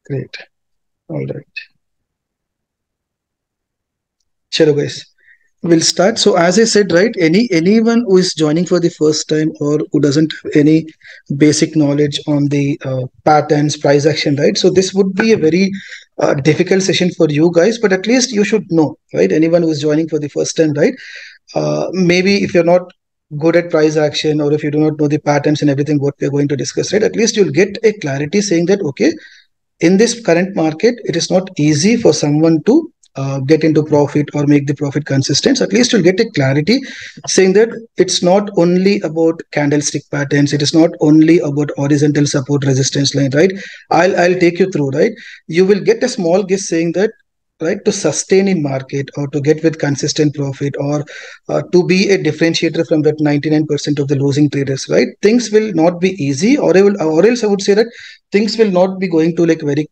Great. All right. Chalo guys. We'll start. So as I said, right, anyone who is joining for the first time or who doesn't have any basic knowledge on the patterns, price action, right? So this would be a very difficult session for you guys, but at least you should know, right? Anyone who is joining for the first time, right? Maybe if you're not good at price action or if you do not know the patterns and everything, what we're going to discuss, right? At least you'll get a clarity saying that, okay, in this current market, it is not easy for someone to get into profit or make the profit consistent. So at least you'll get a clarity saying that it's not only about candlestick patterns, it is not only about horizontal support resistance line, right? I'll take you through, right? You will get a small guess saying that, right, to sustain in market or to get with consistent profit or to be a differentiator from that 99% of the losing traders, right? Things will not be easy, or else I would say that things will not be going to like very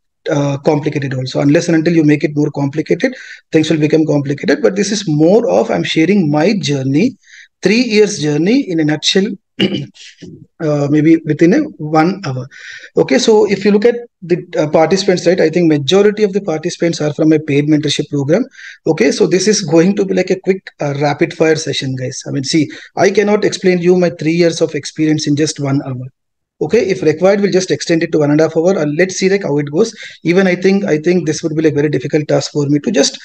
complicated also, unless and until you make it more complicated, things will become complicated. But this is more of I'm sharing my journey, 3 years journey in a nutshell. Maybe within a 1 hour. Okay, so if you look at the participants, right, I think majority of the participants are from a paid mentorship program. Okay, so this is going to be like a quick rapid fire session, guys. I mean, see, I cannot explain you my 3 years of experience in just 1 hour. Okay, if required, we'll just extend it to 1.5 hours. Let's see like how it goes. Even I think this would be like very difficult task for me to just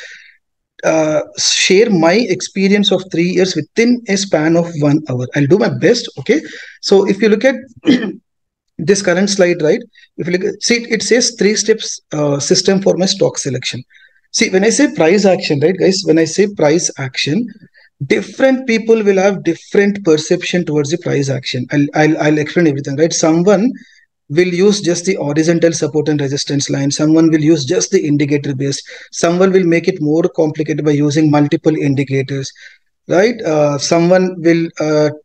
share my experience of 3 years within a span of 1 hour. I'll do my best. Okay, so if you look at this current slide, right? If you look at, see, it says 3 steps system for my stock selection. See, when I say price action, right, guys? When I say price action, different people will have different perception towards the price action. I'll explain everything, right? Someone will use just the horizontal support and resistance line. Someone will use just the indicator based. Someone will make it more complicated by using multiple indicators, right? Someone will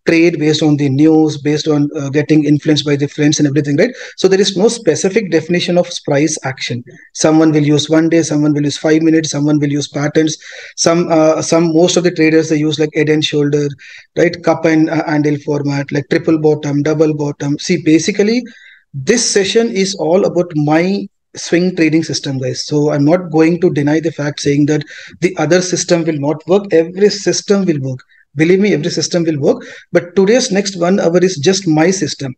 trade based on the news, based on getting influenced by the friends and everything, right? So there is no specific definition of price action. Someone will use 1 day, someone will use 5 minutes, someone will use patterns. Some most of the traders, they use like head and shoulder, right? Cup and handle format, like triple bottom, double bottom. See, basically this session is all about my swing trading system, guys. So I'm not going to deny the fact saying that the other system will not work. Every system will work. Believe me, every system will work. But today's next 1 hour is just my system.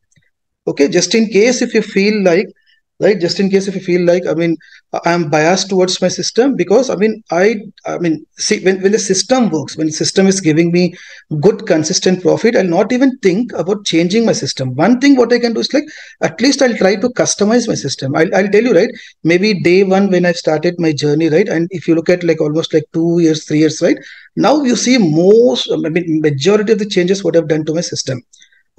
Okay, just in case if you feel like, right, just in case if you feel like, I mean, I'm biased towards my system, because I mean see, when the system works, when the system is giving me good consistent profit, I'll not even think about changing my system. One thing what I can do is like, at least I'll try to customize my system. I'll tell you, right, maybe day one when I started my journey, right, and if you look at like almost like 2 years, 3 years, right, now you see most, I mean majority of the changes what I've done to my system.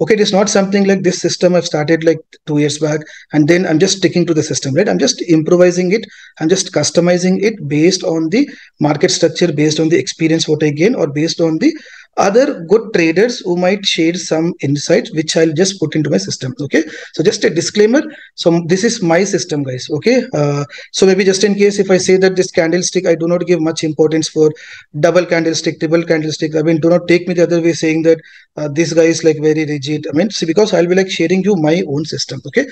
Okay, it is not something like this system I've started like 2 years back and then I'm just sticking to the system, right? I'm just improvising it. I'm just customizing it based on the market structure, based on the experience what I gain, or based on the other good traders who might share some insights which I'll just put into my system. Okay, so just a disclaimer, so this is my system, guys. Okay, so maybe just in case if I say that this candlestick, I do not give much importance for double candlestick, triple candlestick, I mean, do not take me the other way saying that this guy is like very rigid. I mean, see, because I'll be like sharing you my own system. Okay,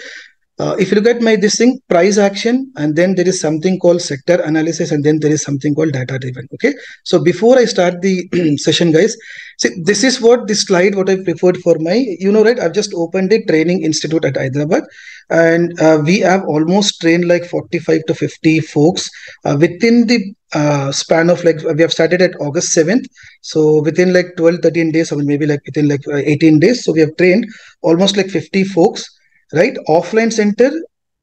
if you look at my this thing, price action, and then there is something called sector analysis, and then there is something called data driven. Okay, so before I start the session, guys, see, this is what this slide what I preferred for my, you know, right, I've just opened a training institute at Hyderabad, and we have almost trained like 45 to 50 folks within the span of like, we have started at August 7th, so within like 12-13 days, I mean maybe like within like 18 days, so we have trained almost like 50 folks, right? Offline center,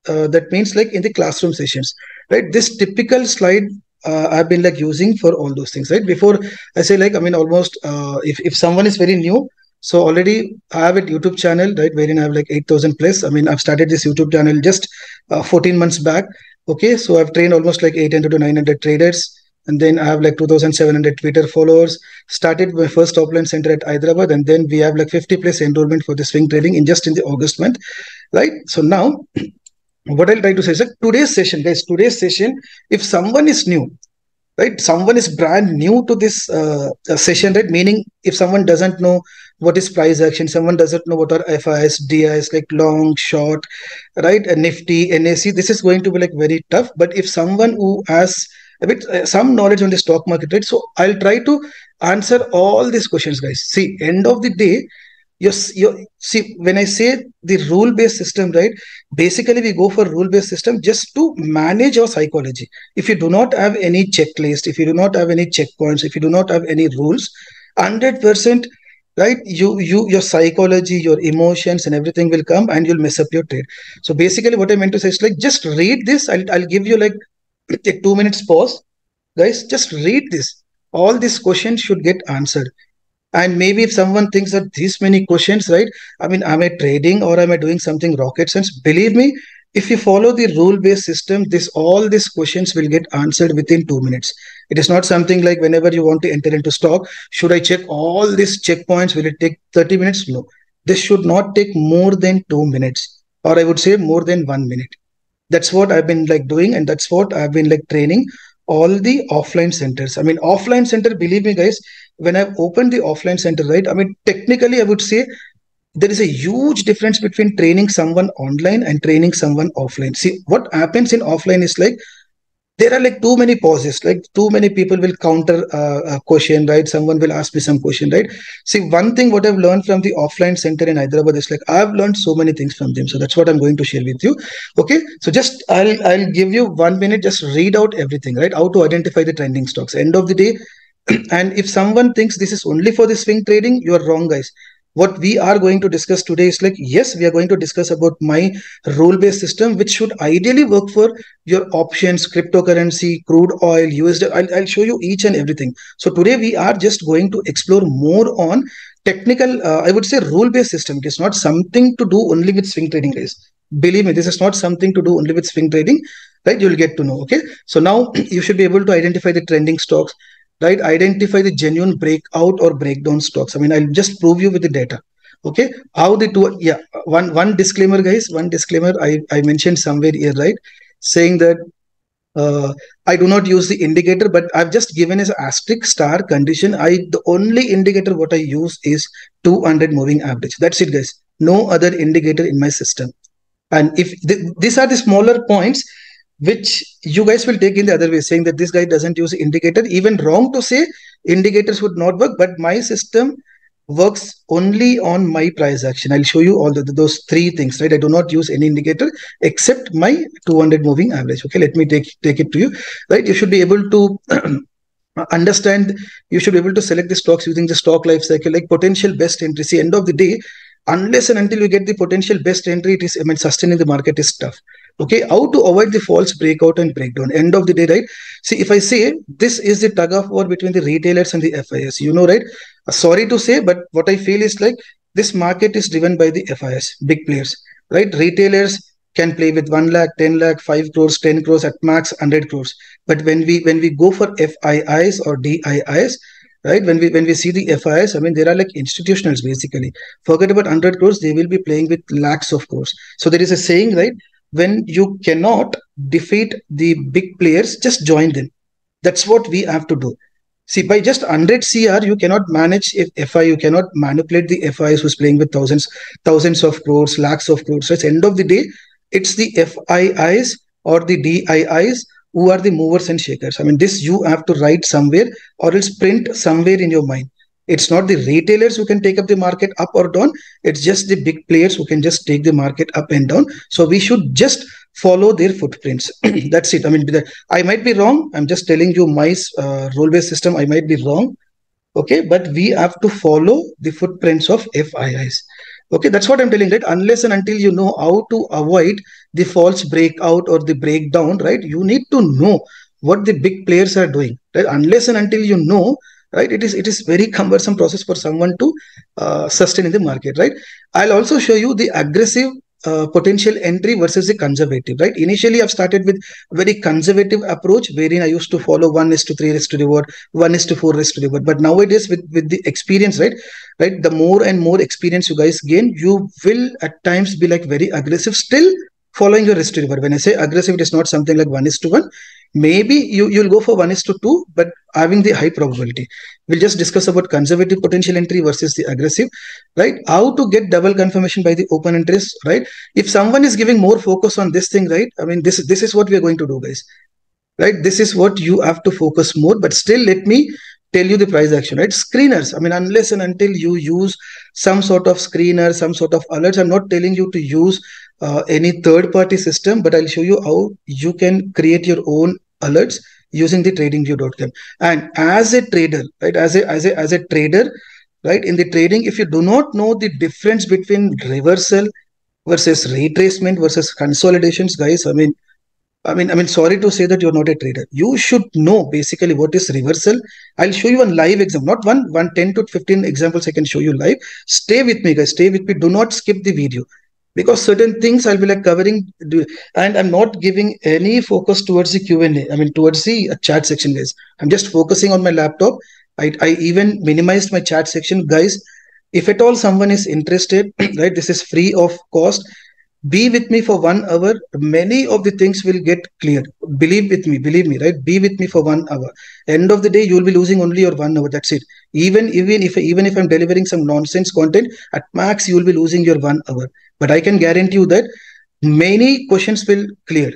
that means like in the classroom sessions, right? This typical slide I've been like using for all those things, right? Before I say like, I mean almost if someone is very new, so already I have a YouTube channel, right, wherein I have like 8,000 plus. I mean, I've started this YouTube channel just 14 months back. Okay, so I've trained almost like 800 to 900 traders, and then I have like 2,700 Twitter followers. Started my first offline center at Hyderabad, and then we have like 50 plus enrollment for the swing trading in just in the August month, right? So now, what I'll try to say is that today's session, guys, today's session, if someone is new, right, someone is brand new to this session, right, meaning if someone doesn't know what is price action. Someone doesn't know what are FIs, DIs, like long, short, right? A Nifty, NAC. This is going to be like very tough. But if someone who has a bit some knowledge on the stock market, right? So I'll try to answer all these questions, guys. See, end of the day, you see, when I say the rule-based system, right? Basically, we go for rule-based system just to manage our psychology. If you do not have any checklist, if you do not have any checkpoints, if you do not have any rules, 100%, right? Your psychology, your emotions, and everything will come, and you'll mess up your trade. So basically, what I meant to say is like just read this. I'll give you like a 2 minutes pause, guys. Just read this. All these questions should get answered. And maybe if someone thinks that these many questions, right? I mean, am I trading or am I doing something rocket science? Believe me, if you follow the rule-based system, this all these questions will get answered within 2 minutes. It is not something like whenever you want to enter into stock, should I check all these checkpoints? Will it take 30 minutes? No. This should not take more than 2 minutes, or I would say more than 1 minute. That's what I've been like doing, and that's what I've been like training all the offline centers. I mean, offline center, believe me, guys, when I've opened the offline center, right? I mean, technically, I would say there is a huge difference between training someone online and training someone offline. See, what happens in offline is like there are like too many pauses, like too many people will counter a question, right? Someone will ask me some question, right? See, one thing what I've learned from the offline center in Hyderabad is like I've learned so many things from them. So that's what I'm going to share with you. Okay, so just I'll give you 1 minute, just read out everything, right? How to identify the trending stocks. End of the day, and if someone thinks this is only for the swing trading, you are wrong, guys. What we are going to discuss today is like, yes, we are going to discuss about my rule-based system, which should ideally work for your options, cryptocurrency, crude oil, USD. I'll show you each and everything. So today we are just going to explore more on technical, I would say rule-based system. It is not something to do only with swing trading, guys. Believe me, this is not something to do only with swing trading, right? You'll get to know. Okay. So now you should be able to identify the trending stocks, right? Identify the genuine breakout or breakdown stocks. I mean, I'll just prove you with the data. Okay, how the two, yeah, one disclaimer, guys, one disclaimer. I mentioned somewhere here, right, saying that I do not use the indicator, but I've just given as asterisk star condition. The only indicator what I use is 200 moving average. That's it, guys. No other indicator in my system. And if these are the smaller points which you guys will take in the other way, saying that this guy doesn't use indicator. Even wrong to say indicators would not work, but my system works only on my price action. I'll show you all those three things, right? I do not use any indicator except my 200 moving average. Okay, let me take it to you, right? You should be able to understand, you should be able to select the stocks using the stock life cycle, like potential best entry. See, end of the day, unless and until you get the potential best entry, it is, I mean, sustaining the market is tough. Okay, how to avoid the false breakout and breakdown. End of the day, right? See, if I say this is the tug of war between the retailers and the FIS, you know, right? Sorry to say, but what I feel is like this market is driven by the FIS, big players, right? Retailers can play with 1 lakh, 10 lakh, 5 crores, 10 crores, at max 100 crores. But when we go for FIIs or DIIs, right? When we see the FIs, I mean, there are like institutionals basically. Forget about 100 crores, they will be playing with lakhs of crores. So there is a saying, right? When you cannot defeat the big players, just join them. That's what we have to do. See, by just 100 CR, you cannot manage FI, you cannot manipulate the FIs who's playing with thousands of crores, lakhs of crores. So at the end of the day, it's the FIIs or the DIIs who are the movers and shakers. I mean, this you have to write somewhere or else print somewhere in your mind. It's not the retailers who can take up the market up or down. It's just the big players who can just take the market up and down. So we should just follow their footprints. That's it. I mean, I might be wrong. I'm just telling you my role-based system. I might be wrong. Okay, but we have to follow the footprints of FIIs. Okay, that's what I'm telling, right? Unless and until you know how to avoid the false breakout or the breakdown, right? You need to know what the big players are doing, right? Unless and until you know, right, it is very cumbersome process for someone to sustain in the market, right? I'll also show you the aggressive potential entry versus the conservative, right? Initially, I've started with very conservative approach wherein I used to follow 1:3 risk to reward, 1:4 risk to reward. But nowadays, with the experience, right, the more and more experience you guys gain, you will at times be like very aggressive, still following your risk to reward. When I say aggressive, it is not something like 1:1. Maybe you'll go for 1:2, but having the high probability. We'll just discuss about conservative potential entry versus the aggressive, right? How to get double confirmation by the open interest, right? If someone is giving more focus on this thing, right? I mean, this is what we are going to do, guys, right? This is what you have to focus more. But still, let me tell you the price action, right? Screeners, I mean, unless and until you use some sort of screener, some sort of alerts, I'm not telling you to use any third party system, but I'll show you how you can create your own alerts using the tradingview.com. And as a trader, right, as a trader, right, in the trading, if you do not know the difference between reversal versus retracement versus consolidations, guys, I mean, sorry to say that you're not a trader. You should know basically what is reversal. I'll show you one live example, not one 10 to 15 examples I can show you live. Stay with me, guys. Stay with me. Do not skip the video, because certain things I'll be like covering, and I'm not giving any focus towards the Q&A. I mean, towards the chat section, guys. I'm just focusing on my laptop. I even minimized my chat section, guys. If at all someone is interested, right, this is free of cost. Be with me for 1 hour. Many of the things will get cleared. Believe me, right? Be with me for 1 hour. End of the day, you will be losing only your 1 hour. That's it. Even if I'm delivering some nonsense content, at max you will be losing your 1 hour. But I can guarantee you that many questions will clear.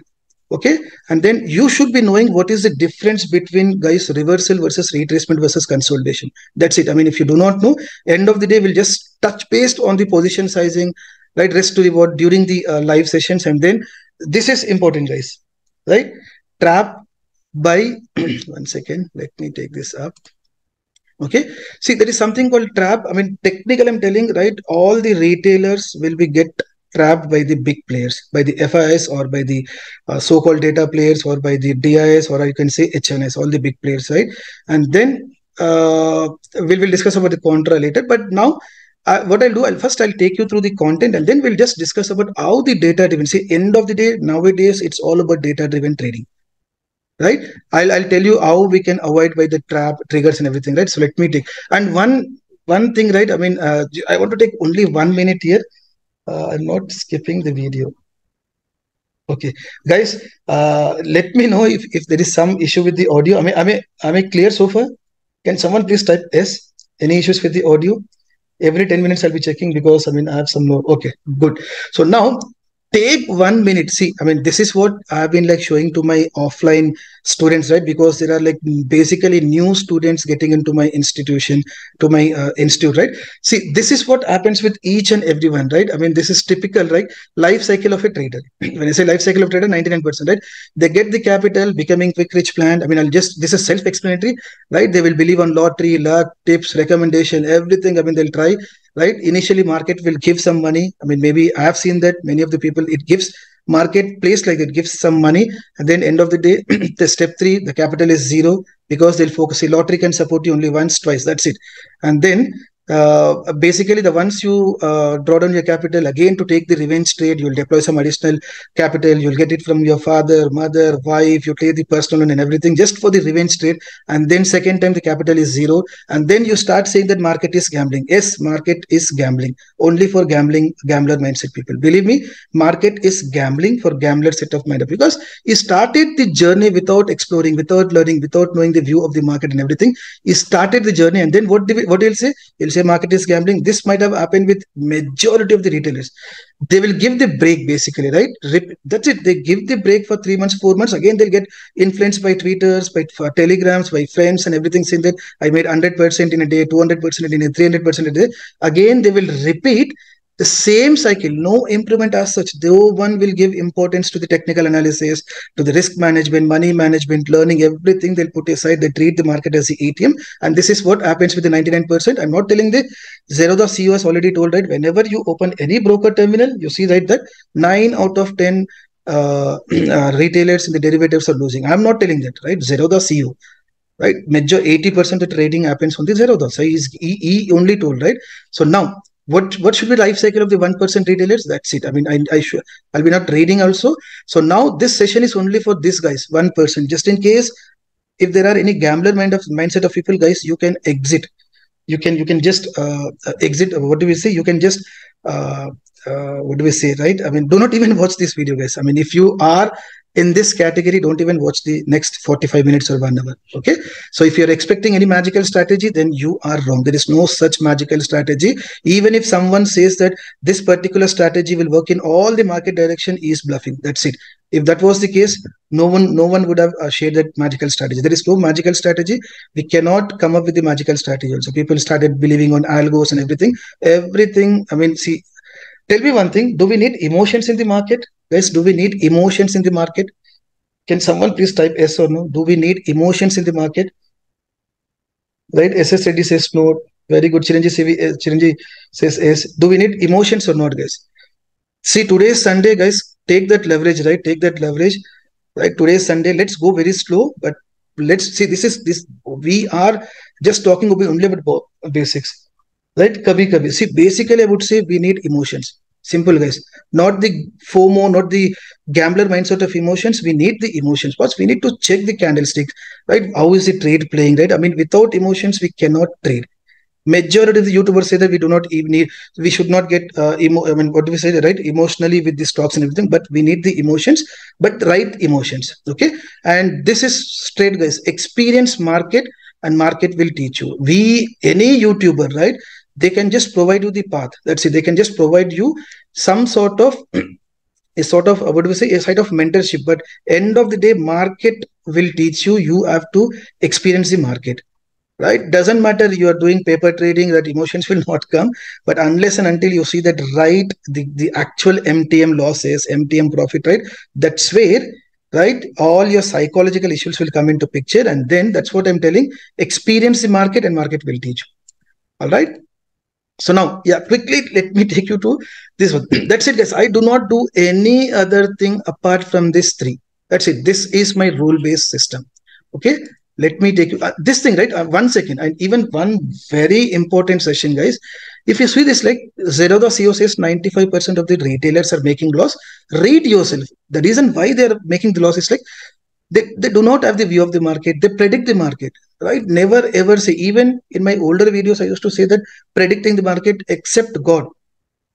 Okay, and then you should be knowing what is the difference between, guys, reversal versus retracement versus consolidation. That's it. I mean, if you do not know, end of the day, we'll just touch based on the position sizing, right, rest to reward during the live sessions. And then this is important, guys, right? Trap by 1 second, let me take this up. Okay, see, there is something called trap. I mean, technical, I'm telling, right, all the retailers will be get trapped by the big players, by the FIS, or by the so-called data players, or by the DIS, or you can say HNS, all the big players, right? And then we will discuss about the contra later. But now what I'll do, I'll take you through the content, and then we'll just discuss about how the data driven. See, end of the day, nowadays it's all about data driven trading, right? I'll tell you how we can avoid by the trap triggers and everything, right? So let me take, and one thing, right? I mean, I want to take only 1 minute here. I'm not skipping the video. Okay, guys, let me know if there is some issue with the audio. Am I clear so far? Can someone please type yes? Any issues with the audio? Every 10 minutes I'll be checking, because I mean, I have some more. Okay, good. So now take 1 minute. See, I mean, this is what I've been like showing to my offline students, right? Because there are like basically new students getting into my institution, to my institute, right? See, this is what happens with each and everyone, right? I mean, this is typical, right? Life cycle of a trader. When I say life cycle of trader, 99%, right? They get the capital, becoming quick rich plan. I mean, this is self-explanatory, right? They will believe on lottery, luck, tips, recommendation, everything. I mean, they'll try, right? Initially, market will give some money. I mean, maybe I have seen that many of the people, it gives marketplace like it gives some money, and then end of the day, the step 3, the capital is 0, because they'll focus. A lottery can support you only once, twice. That's it. And then basically, the once you draw down your capital again to take the revenge trade, you'll deploy some additional capital. You'll get it from your father, mother, wife. You play the personal loan and everything just for the revenge trade. And then second time the capital is 0, and then you start saying that market is gambling. Yes, market is gambling only for gambler mindset people. Believe me, market is gambling for gambler set of mind, because you started the journey without exploring, without learning, without knowing the view of the market and everything. You started the journey, and then what he'll say? He'll say market is gambling. This might have happened with majority of the retailers. They will give the break basically, right? That's it. They give the break for 3 months, 4 months. Again, they'll get influenced by tweeters, by telegrams, by friends and everything, saying that I made 100% in a day, 200% in a day, 300% a day. Again, they will repeat the same cycle, no improvement as such. No one will give importance to the technical analysis, to the risk management, money management, learning, everything they'll put aside. They treat the market as the ATM. And this is what happens with the 99%. I'm not telling the Zerodha CEO has already told, right? Whenever you open any broker terminal, you see, right, that 9 out of 10 retailers in the derivatives are losing. I'm not telling that, right? Zerodha CEO. Right, major 80% of trading happens on the Zerodha. So he only told, right? So now, what should be life cycle of the 1% retailers? That's it. I mean, I'll be not trading also. So now this session is only for this guys, 1%. Just in case if there are any gambler mindset of people, guys, you can exit. You can just exit. What do we say? You can just what do we say, right? I mean, do not even watch this video, guys. I mean, if you are in this category, don't even watch the next 45 minutes or 1 hour. Okay. So if you're expecting any magical strategy, then you are wrong. There is no such magical strategy. Even if someone says that this particular strategy will work in all the market direction, is bluffing. That's it. If that was the case, no one would have shared that magical strategy. There is no magical strategy. We cannot come up with the magical strategy. Also, people started believing on algos and everything. Everything. I mean, see, tell me one thing. Do we need emotions in the market? Guys, do we need emotions in the market? Can someone please type yes or no? Do we need emotions in the market? Right? SS Reddy says no. Very good. Chiranji says yes. Do we need emotions or not, guys? See, today's Sunday, guys. Take that leverage, right? Take that leverage, right? Today's Sunday. Let's go very slow, but let's see. This. We are just talking only about basics, right? Kabhi kabhi. See, basically, I would say we need emotions. Simple, guys. Not the FOMO, not the gambler mindset of emotions. We need the emotions. But we need to check the candlestick, right? How is the trade playing, right? I mean, without emotions, we cannot trade. Majority of the YouTubers say that we do not even need, we should not get, I mean, what do we say, right? Emotionally with the stocks and everything, but we need the emotions, but right emotions. Okay. And this is straight, guys. Experience market and market will teach you. Any YouTuber, right? They can just provide you the path. That's it. They can just provide you some sort of a sort of what do we say, a side of mentorship, but end of the day market will teach you. You have to experience the market, right? Doesn't matter you are doing paper trading, that emotions will not come, but unless and until you see that, right, the actual MTM losses, MTM profit, right, that's where, right, all your psychological issues will come into picture. And then that's what I'm telling, experience the market and market will teach you. All right. So now, yeah, quickly, let me take you to this one. That's it, guys. I do not do any other thing apart from this three. That's it. This is my rule-based system. Okay. Let me take you this thing, right? 1 second. And even one very important session, guys. If you see this, like Zerodha CEO says 95% of the retailers are making loss. Read yourself. The reason why they are making the loss is like they do not have the view of the market. They predict the market, right? Never ever say, even in my older videos, I used to say that predicting the market except God.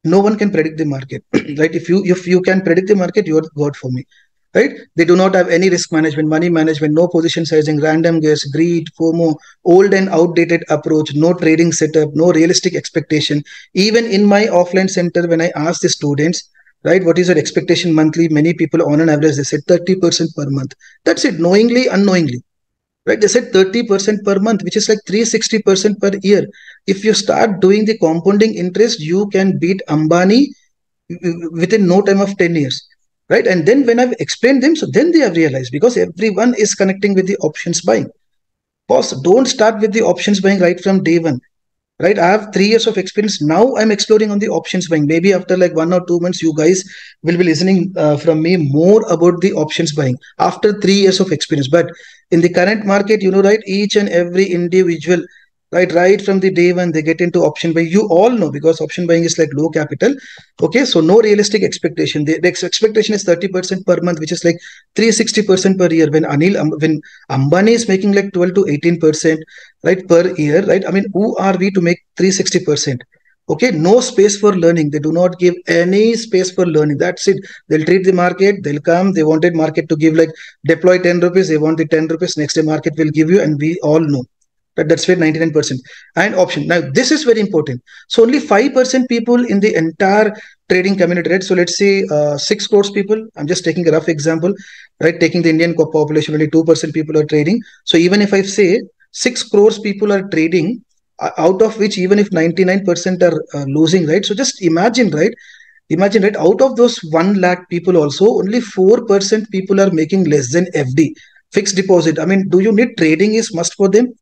No one can predict the market, right? If you can predict the market, you are God for me, right? They do not have any risk management, money management, no position sizing, random guess, greed, FOMO, old and outdated approach, no trading setup, no realistic expectation. Even in my offline center, when I ask the students, right, what is your expectation monthly? Many people on an average, they said 30% per month. That's it, knowingly, unknowingly. Right, they said 30% per month, which is like 360% per year. If you start doing the compounding interest, you can beat Ambani within no time of 10 years. Right. And then when I've explained them, so then they have realized, because everyone is connecting with the options buying. Boss, don't start with the options buying right from day one. Right. I have 3 years of experience. Now I'm exploring on the options buying. Maybe after like 1 or 2 months, you guys will be listening from me more about the options buying after 3 years of experience. But in the current market, right, each and every individual, right from the day when they get into option buying, you all know, because option buying is like low capital. Okay, so no realistic expectation. The expectation is 30% per month, which is like 360% per year. When Ambani is making like 12 to 18%, right, per year, right? I mean, who are we to make 360%? Okay, no space for learning. They do not give any space for learning. That's it. They'll treat the market. They'll come. They wanted market to give like deploy 10 rupees. They want the 10 rupees. Next day market will give you, and we all know. That's where 99%. And option. Now, this is very important. So only 5% people in the entire trading community, right? So let's say 6 crores people. I'm just taking a rough example, right? Taking the Indian population, only 2% people are trading. So even if I say 6 crores people are trading, out of which even if 99% are losing, right? So just imagine, right? Imagine, right? Out of those 1 lakh people also, only 4% people are making less than FD, fixed deposit. I mean, do you need trading is must for them?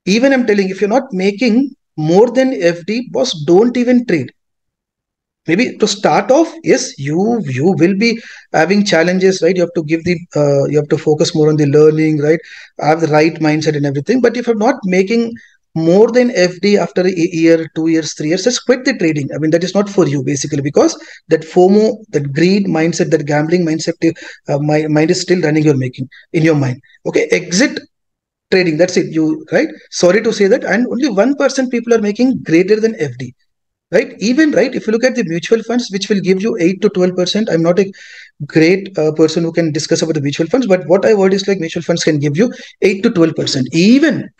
Even I'm telling, if you're not making more than FD, boss, don't even trade. Maybe to start off, yes, you will be having challenges, right? You have to give the you have to focus more on the learning, right? Have the right mindset and everything. But if you're not making more than FD after a year, 2 years, 3 years, just quit the trading. I mean, that is not for you, basically, because that FOMO, that greed mindset, that gambling mindset, my mind is still running in your mind. Okay, exit trading. That's it. You right. Sorry to say that, and only 1% people are making greater than FD. right? Even right, if you look at the mutual funds, which will give you 8 to 12%, I'm not a great person who can discuss about the mutual funds, but what I heard is like mutual funds can give you 8 to 12%. Even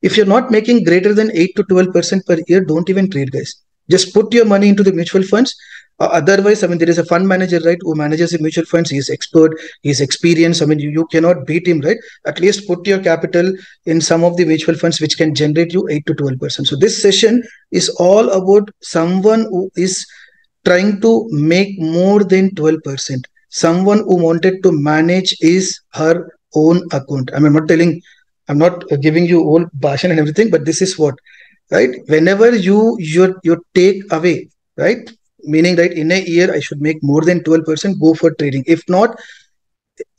if you're not making greater than 8 to 12% per year, don't even trade, guys. Just put your money into the mutual funds. Otherwise, I mean, there is a fund manager, right, who manages the mutual funds. He's expert, he's experienced. I mean, you cannot beat him, right? At least put your capital in some of the mutual funds which can generate you 8 to 12%. So this session is all about someone who is trying to make more than 12%. Someone who wanted to manage is her own account. I mean, I'm not telling, I'm not giving you all passion and everything, but this is what, right? Whenever you take away, right? Meaning, right, in a year, I should make more than 12%, go for trading. If not,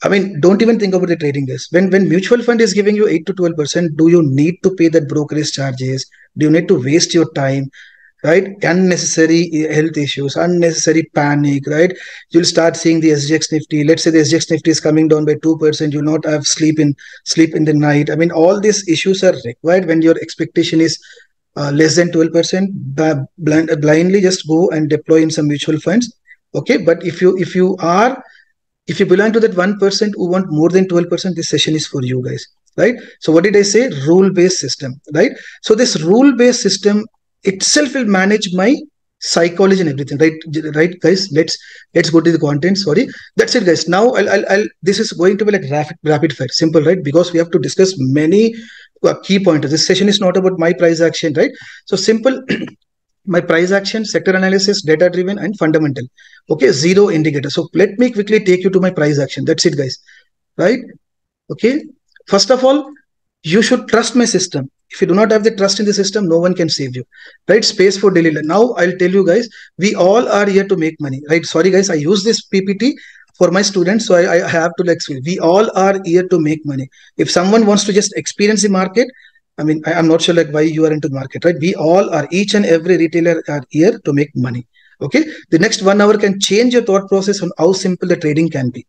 I mean, don't even think about the trading this. When mutual fund is giving you 8 to 12%, do you need to pay that brokerage charges? Do you need to waste your time? Right? Unnecessary health issues, unnecessary panic, right? You'll start seeing the SGX Nifty. Let's say the SGX Nifty is coming down by 2%. You'll not have sleep in the night. I mean, all these issues are required when your expectation is less than 12%. Blindly just go and deploy in some mutual funds. Okay, but if you belong to that 1% who want more than 12%, this session is for you guys, right? So what did I say? Rule-based system, right? So this rule-based system itself will manage my psychology and everything, right? Right, guys. Let's go to the content. Sorry, that's it, guys. Now I'll this is going to be like rapid fire, simple, right? Because we have to discuss many key pointers. This session is not about my price action, right? So simple. My price action, sector analysis, data driven, and fundamental. Okay, zero indicator. So let me quickly take you to my price action. That's it, guys. Right? Okay. First of all, you should trust my system. If you do not have the trust in the system, no one can save you. Right? Space for daily. Now I'll tell you guys, we all are here to make money. Right? Sorry, guys, I use this PPT for my students, so I have to like explain. We all are here to make money. If someone wants to just experience the market, I mean, I'm not sure like why you are into the market, right? We all are, each and every retailer are here to make money. Okay. The next 1 hour can change your thought process on how simple the trading can be.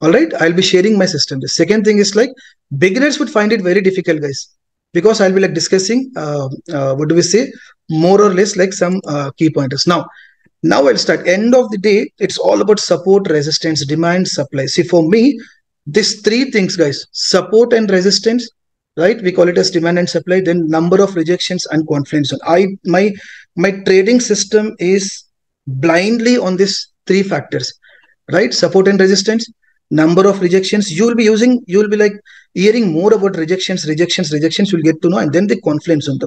All right. I'll be sharing my system. The second thing is like beginners would find it very difficult, guys, because I'll be like discussing, what do we say? More or less like some key pointers. Now I'll start. End of the day, it's all about support, resistance, demand, supply. See, for me, these three things, guys, support and resistance, right? We call it as demand and supply, then number of rejections and confidence zone. My trading system is blindly on these three factors, right? Support and resistance, number of rejections. You will be like hearing more about rejections, you'll get to know, and then the confidence zone.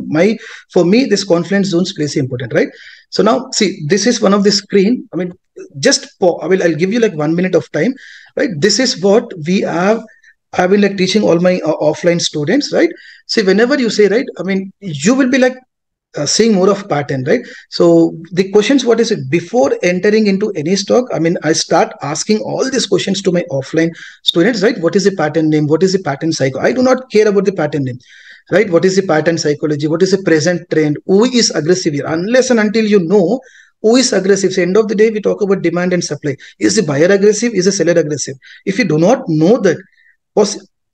For me, this confidence zones plays important, right? So now see, this is one of the screen. I mean, I'll give you like 1 minute of time, right? This is what we have. I've been like teaching all my offline students, right? See, whenever you say, right, I mean, you will be like seeing more of pattern, right? So the questions, what is it? Before entering into any stock, I mean, I start asking all these questions to my offline students, right? What is the pattern name? What is the pattern cycle? I do not care about the pattern name, right? What is the pattern psychology? What is the present trend? Who is aggressive here? Unless and until you know who is aggressive. So end of the day, we talk about demand and supply. Is the buyer aggressive? Is the seller aggressive? If you do not know that,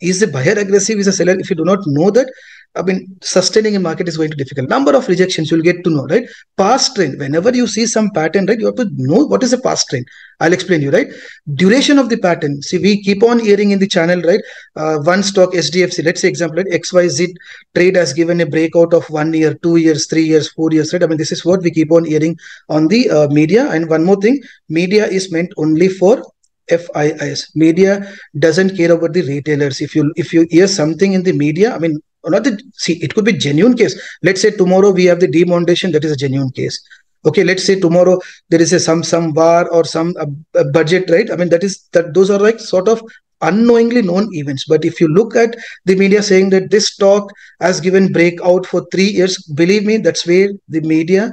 is the buyer aggressive? Is the seller? If you do not know that, I mean, sustaining a market is going to be difficult. Number of rejections, you'll get to know, right? Past trend. Whenever you see some pattern, right, you have to know what is the past trend. I'll explain you, right? Duration of the pattern. See, we keep on hearing in the channel, right? One stock SDFC, let's say example, right? XYZ trade has given a breakout of 1 year, 2 years, 3 years, 4 years, right? I mean, this is what we keep on hearing on the media. And one more thing, media is meant only for FIIs. Media doesn't care about the retailers. If you hear something in the media, I mean, see, it could be genuine case. Let's say tomorrow we have the demonetization, that is a genuine case. Okay, let's say tomorrow there is some war or some budget, right? I mean, those are like sort of unknowingly known events. But if you look at the media saying that this stock has given breakout for 3 years, believe me, that's where the media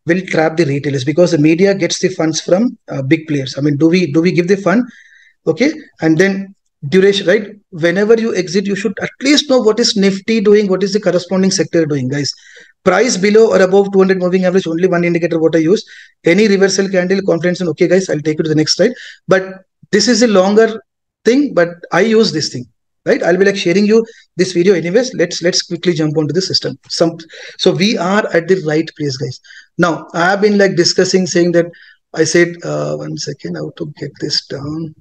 will trap the retailers, because the media gets the funds from big players. I mean, do we give the fund? Okay, and then duration, right? Whenever you exit, you should at least know what is Nifty doing, what is the corresponding sector doing, guys. Price below or above 200 moving average, only one indicator what I use. Any reversal candle, confidence, and okay, guys, I'll take you to the next slide. But this is a longer thing, but I use this thing. right? I'll be like sharing you this video anyways. Let's quickly jump onto the system. So we are at the right place, guys. Now I have been like discussing, saying that I said, 1 second, how to get this down.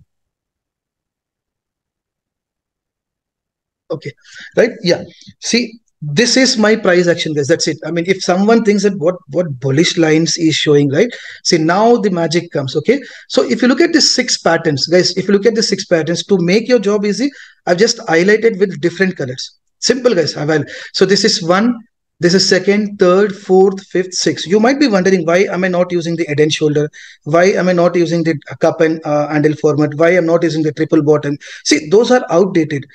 Okay, right? Yeah. See, this is my price action, guys. That's it. I mean, if someone thinks that what bullish lines is showing, right? See, now the magic comes. Okay. So if you look at the 6 patterns, guys, if you look at the 6 patterns, to make your job easy, I've just highlighted with different colors. Simple, guys. So this is one. This is second, third, fourth, fifth, sixth. You might be wondering, why am I not using the head and shoulder? Why am I not using the cup and handle format? Why am I not using the triple bottom? See, those are outdated,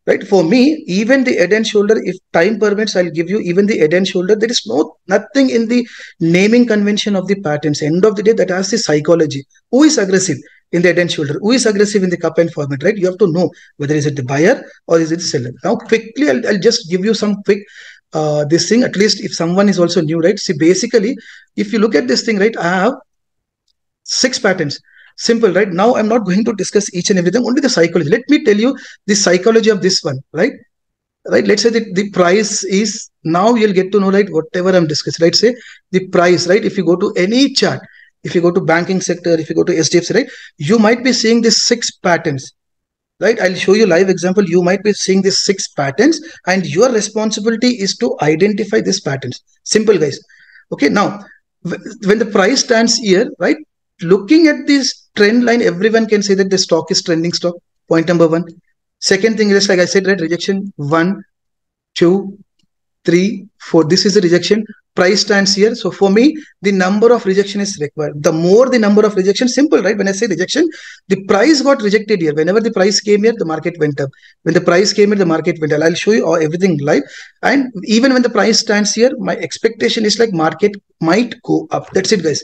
right? For me, even the head and shoulder, if time permits, I'll give you even the head and shoulder. There is nothing in the naming convention of the patterns. End of the day, that has the psychology. Who is aggressive in the head and shoulder? Who is aggressive in the cup and format, right? You have to know whether is it the buyer or is it the seller. Now quickly, I'll just give you some quick this thing, at least if someone is also new, right? See, basically, if you look at this thing, right, I have 6 patterns. Simple, right? Now I'm not going to discuss each and everything, only the psychology. Let me tell you the psychology of this one, right? Right, let's say that the price is, now you'll get to know, right, whatever I'm discussing, right? Say the price, right? If you go to any chart, if you go to banking sector, if you go to SDFC, right, you might be seeing these 6 patterns, right? I'll show you live example. You might be seeing these 6 patterns, and your responsibility is to identify these patterns. Simple, guys. Okay, now when the price stands here, right, looking at this trend line, everyone can say that the stock is trending stock. Point number one. Second thing is, like I said, right, rejection 1, 2, 3, 4. This is a rejection. Price stands here. So for me, the number of rejection is required. The more the number of rejection, simple, right? When I say rejection, the price got rejected here. Whenever the price came here, the market went up. When the price came here, the market went up. I'll show you everything live. And even when the price stands here, my expectation is like market might go up. That's it, guys.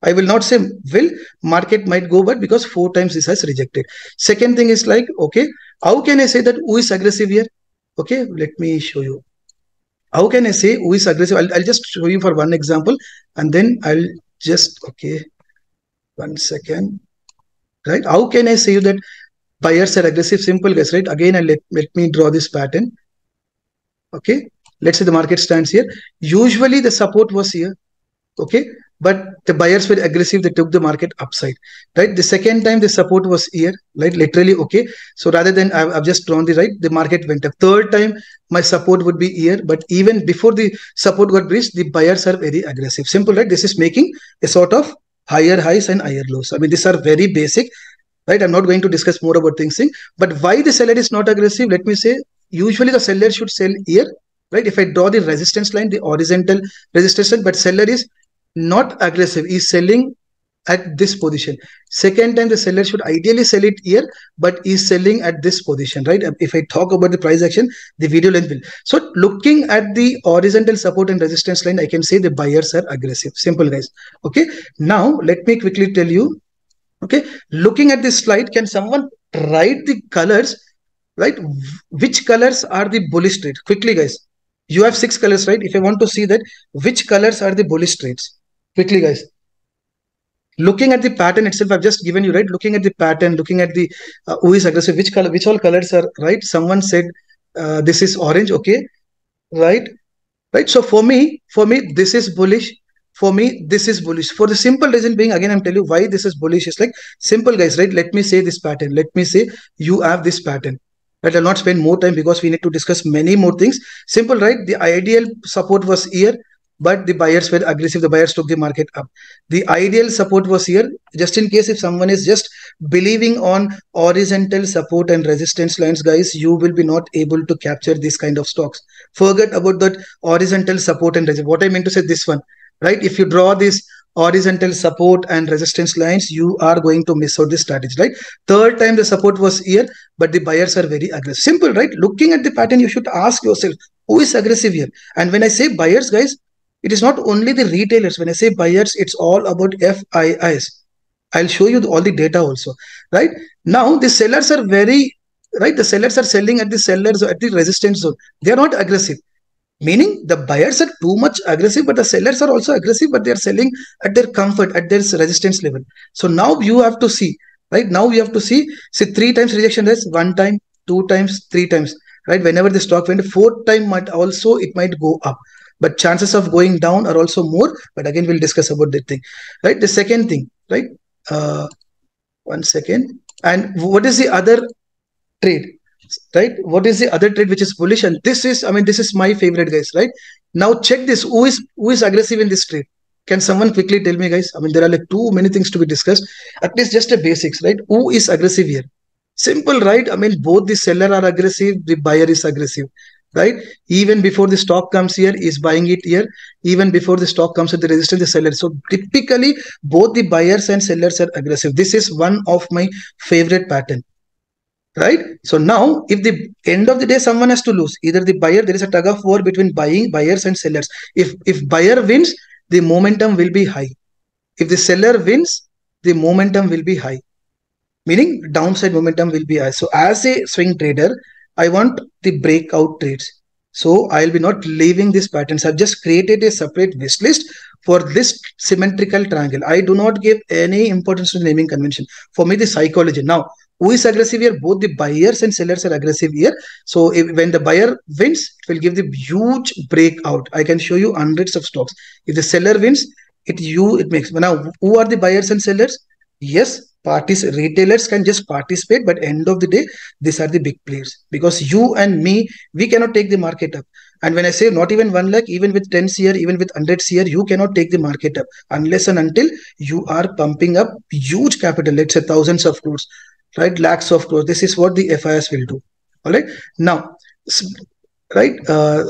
I will not say will, market might go, but because 4 times this has rejected. Second thing is like, okay, how can I say that who is aggressive here? Okay, let me show you. How can I say who is aggressive? I'll just show you for one example, and then I'll just, okay, 1 second, right? How can I say you that buyers are aggressive? Simple, guys, right? Again, let me draw this pattern. Okay, let's say the market stands here. Usually the support was here. Okay, but the buyers were aggressive. They took the market upside, right? The second time the support was here, right? Literally, okay. So rather than I've just drawn the right, the market went up. Third time my support would be here, but even before the support got breached, the buyers are very aggressive. Simple, right? This is making a sort of higher highs and higher lows. I mean, these are very basic, right? I'm not going to discuss more about things, but why the seller is not aggressive? Let me say, usually the seller should sell here, right? If I draw the resistance line, the horizontal resistance line, but seller is not aggressive, is selling at this position. Second time the seller should ideally sell it here, but is selling at this position, right? If I talk about the price action, the video length will. So looking at the horizontal support and resistance line, I can say the buyers are aggressive. Simple, guys. Okay, now let me quickly tell you. Okay, looking at this slide, can someone write the colors, right? Which colors are the bullish trade? Quickly, guys. You have 6 colors, right? If I want to see that, which colors are the bullish trades? Quickly, guys. Looking at the pattern itself, I've just given you, right? Looking at the pattern, looking at the who is aggressive, which color, which all colors are right. Someone said this is orange. Okay, right, right. So for me, this is bullish. For me, this is bullish. For the simple reason being, again, I'm telling you why this is bullish. It's like simple, guys, right? Let me say this pattern. Let me say you have this pattern. Right, I'll not spend more time because we need to discuss many more things. Simple, right? The ideal support was here, but the buyers were aggressive. The buyers took the market up. The ideal support was here. Just in case if someone is just believing on horizontal support and resistance lines, guys, you will be not able to capture this kind of stocks. Forget about that horizontal support and resistance. What I meant to say, this one, right? If you draw this horizontal support and resistance lines, you are going to miss out this strategy, right? Third time the support was here, but the buyers are very aggressive. Simple, right? Looking at the pattern, you should ask yourself, who is aggressive here? And when I say buyers, guys, it is not only the retailers. When I say buyers, it's all about FIIs. I'll show you all the data also, right? Now the sellers are very, right? The sellers are selling at the sellers at the resistance zone. They are not aggressive. Meaning the buyers are too much aggressive, but the sellers are also aggressive, but they are selling at their comfort, at their resistance level. So now you have to see, right? Now you have to see 3 times rejection is 1 time, two times, three times, right? Whenever the stock went, fourth time might also, it might go up, but chances of going down are also more. But again, we'll discuss about that thing, right? The second thing, right? uh, 1 second. And what is the other trade, right? What is the other trade which is bullish? And this is, I mean, this is my favorite, guys, right? Now check this. Who is aggressive in this trade? Can someone quickly tell me, guys? I mean, there are like too many things to be discussed. At least just a basics, right? Who is aggressive here? Simple, right? I mean, both the seller are aggressive, the buyer is aggressive, right? Even before the stock comes here, is buying it here. Even before the stock comes at the resistance, the seller. So typically, both the buyers and sellers are aggressive. This is one of my favorite pattern, right? So now, if the end of the day someone has to lose, either the buyer, there is a tug of war between buyers and sellers. If buyer wins, the momentum will be high. If the seller wins, the momentum will be high, meaning downside momentum will be high. So as a swing trader, I want the breakout trades. So I'll be not leaving these patterns. I've just created a separate wish list for this symmetrical triangle. I do not give any importance to naming convention. For me, the psychology. Now, who is aggressive here? Both the buyers and sellers are aggressive here. So when the buyer wins, it will give the huge breakout. I can show you hundreds of stocks. If the seller wins, it makes. Now, who are the buyers and sellers? Yes, parties, retailers can just participate, but end of the day, these are the big players, because you and me, we cannot take the market up. And when I say not even 1 lakh, even with 10 CR, even with 100 CR, you cannot take the market up unless and until you are pumping up huge capital, let's say thousands of crores, right? Lakhs of crores. This is what the FIS will do. All right. Now, right,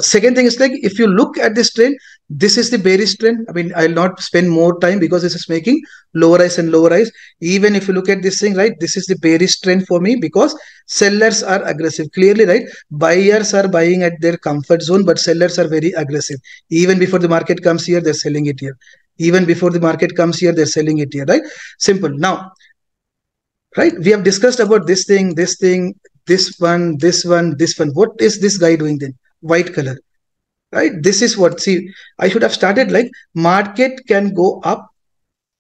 second thing is, like, if you look at this trend, this is the bearish trend. I mean, I'll not spend more time because this is making lower highs and lower highs. Even if you look at this thing, right, this is the bearish trend for me, because sellers are aggressive, clearly, right? Buyers are buying at their comfort zone, but sellers are very aggressive. Even before the market comes here, they're selling it here. Even before the market comes here, they're selling it here, right? Simple. Now, right, we have discussed about this thing, this one, this one, this one. What is this guy doing then? White color, right? This is what, see, I should have started like, market can go up,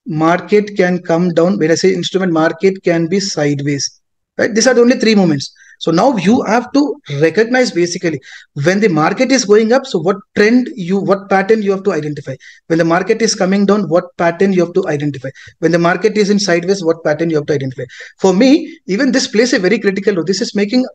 market can come down. When I say instrument, market can be sideways, right? These are the only three moments. So now you have to recognize, basically, when the market is going up, so what pattern you have to identify. When the market is coming down, what pattern you have to identify. When the market is in sideways, what pattern you have to identify. For me, even this plays a very critical role. This is making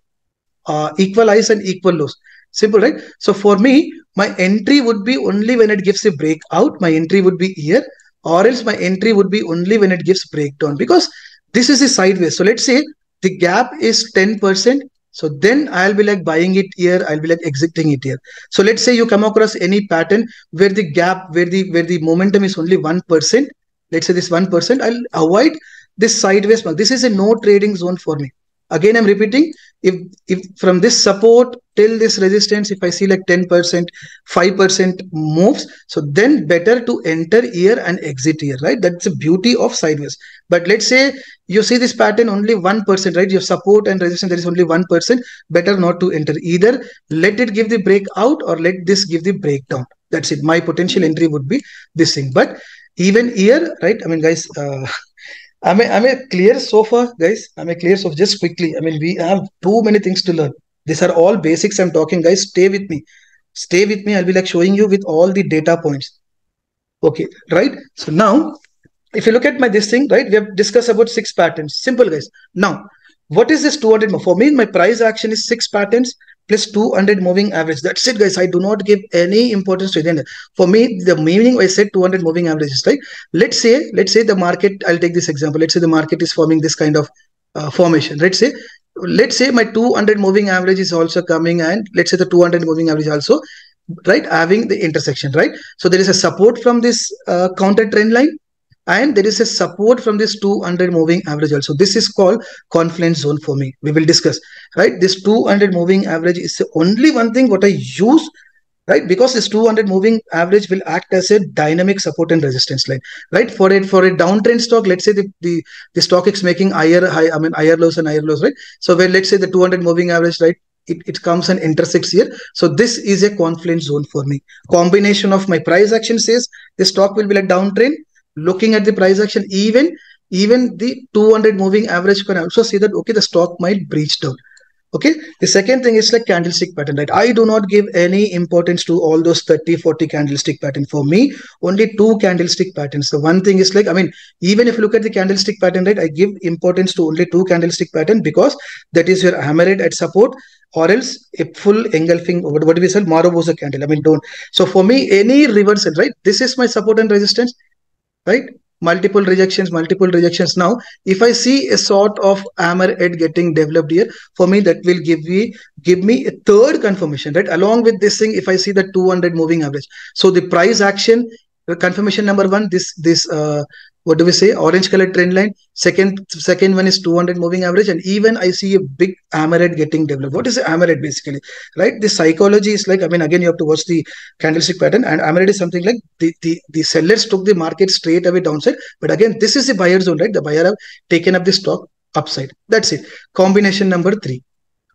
equal highs and equal lows. Simple, right? So for me, my entry would be only when it gives a breakout. My entry would be here, or else my entry would be only when it gives breakdown, because this is a sideways. So let's say the gap is 10%. So then I'll be like buying it here, I'll be like exiting it here. So let's say you come across any pattern where the gap, where the momentum is only 1%. Let's say this 1%, I'll avoid this sideways mark. This is a no trading zone for me. Again, I'm repeating, if from this support till this resistance, if I see like 10%, 5% moves, so then better to enter here and exit here, right? That's the beauty of sideways. But let's say you see this pattern only 1%, right? Your support and resistance, there is only 1%, better not to enter. Either let it give the breakout or let this give the breakdown. That's it. My potential entry would be this thing. But even here, right? I mean, guys, am I clear so far, guys? Am I clear so far? Just quickly. I mean, we have too many things to learn. These are all basics I'm talking, guys. Stay with me. Stay with me. I'll be like showing you with all the data points. Okay, right? So now, if you look at this thing, right, we have discussed about 6 patterns. Simple, guys. Now, what is this 200? For me, my price action is 6 patterns plus 200 moving average. That's it, guys. I do not give any importance to it. For me, the meaning I said 200 moving averages, right? Let's say the market, I'll take this example. Let's say the market is forming this kind of formation. Let's say my 200 moving average is also coming, and let's say the 200 moving average also, right, having the intersection, right? So there is a support from this counter trend line, and there is a support from this 200 moving average also. This is called confluence zone for me. We will discuss, right? This 200 moving average is the only one thing what I use, right? Because this 200 moving average will act as a dynamic support and resistance line, right? For a downtrend stock, let's say the stock is making higher lows and higher lows, right? So when let's say the 200 moving average, right, it comes and intersects here. So this is a confluence zone for me. Combination of my price action says the stock will be like downtrend. Looking at the price action, even the 200 moving average can also see that, okay, the stock might breach down. Okay. The second thing is like candlestick pattern, right? I do not give any importance to all those 30, 40 candlestick pattern. For me, only two candlestick patterns. The one thing is like, I mean, even if you look at the candlestick pattern, right, I give importance to only two candlestick pattern because that is your hammerhead at support or else a full engulfing, what do we say, Marubosa candle. I mean, don't. So for me, any reversal, right? This is my support and resistance, right? Multiple rejections. Now if I see a sort of hammerhead getting developed here, for me that will give me a third confirmation, right? Along with this thing, if I see the 200 moving average, so the price action, confirmation number one, this what do we say, orange color trend line. Second one is 200 moving average, and even I see a big hammerhead getting developed. What is the hammerhead basically, right? The psychology is like, I mean, again, you have to watch the candlestick pattern, and hammerhead is something like the sellers took the market straight away downside, but again, this is the buyer zone, right? The buyer have taken up the stock upside. That's it. Combination number three.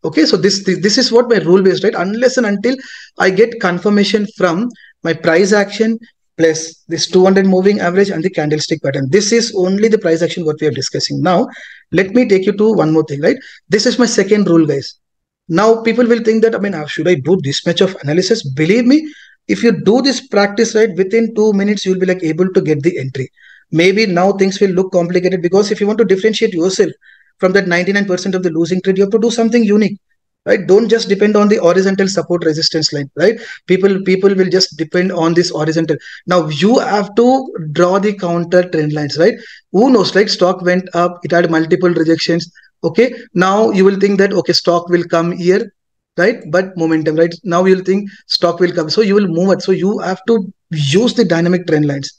Okay, so this is what my rule based, right? Unless and until I get confirmation from my price action plus this 200 moving average and the candlestick pattern, this is only the price action what we are discussing. Now let me take you to one more thing, right? This is my second rule, guys. Now people will think that, I mean, should I do this much of analysis? Believe me, if you do this practice, right, within 2 minutes you'll be like able to get the entry. Maybe now things will look complicated because if you want to differentiate yourself from that 99% of the losing trade, you have to do something unique, right? Don't just depend on the horizontal support resistance line, right? People will just depend on this horizontal. Now you have to draw the counter trend lines, right? Who knows, right? Stock went up, it had multiple rejections. Okay, now you will think that, okay, stock will come here, right? But momentum, right? Now you'll think stock will come, so you will move it. So you have to use the dynamic trend lines.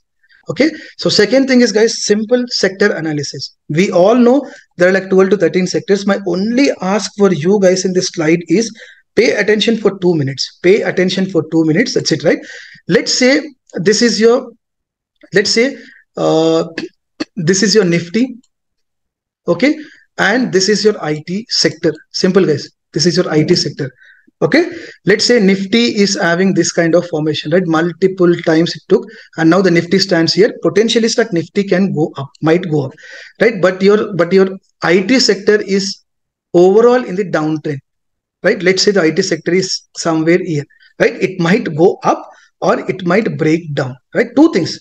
Okay, so second thing is, guys, simple sector analysis. We all know there are like 12 to 13 sectors. My only ask for you guys in this slide is pay attention for 2 minutes. Pay attention for 2 minutes. That's it, right? Let's say this is your, let's say uh, this is your Nifty. Okay, and this is your IT sector. Simple, guys. This is your IT sector. Okay, let's say Nifty is having this kind of formation, right? Multiple times it took, and now the Nifty stands here. Potentially that Nifty can go up, might go up, right? But your IT sector is overall in the downtrend, right? Let's say the IT sector is somewhere here, right? It might go up or it might break down, right? Two things.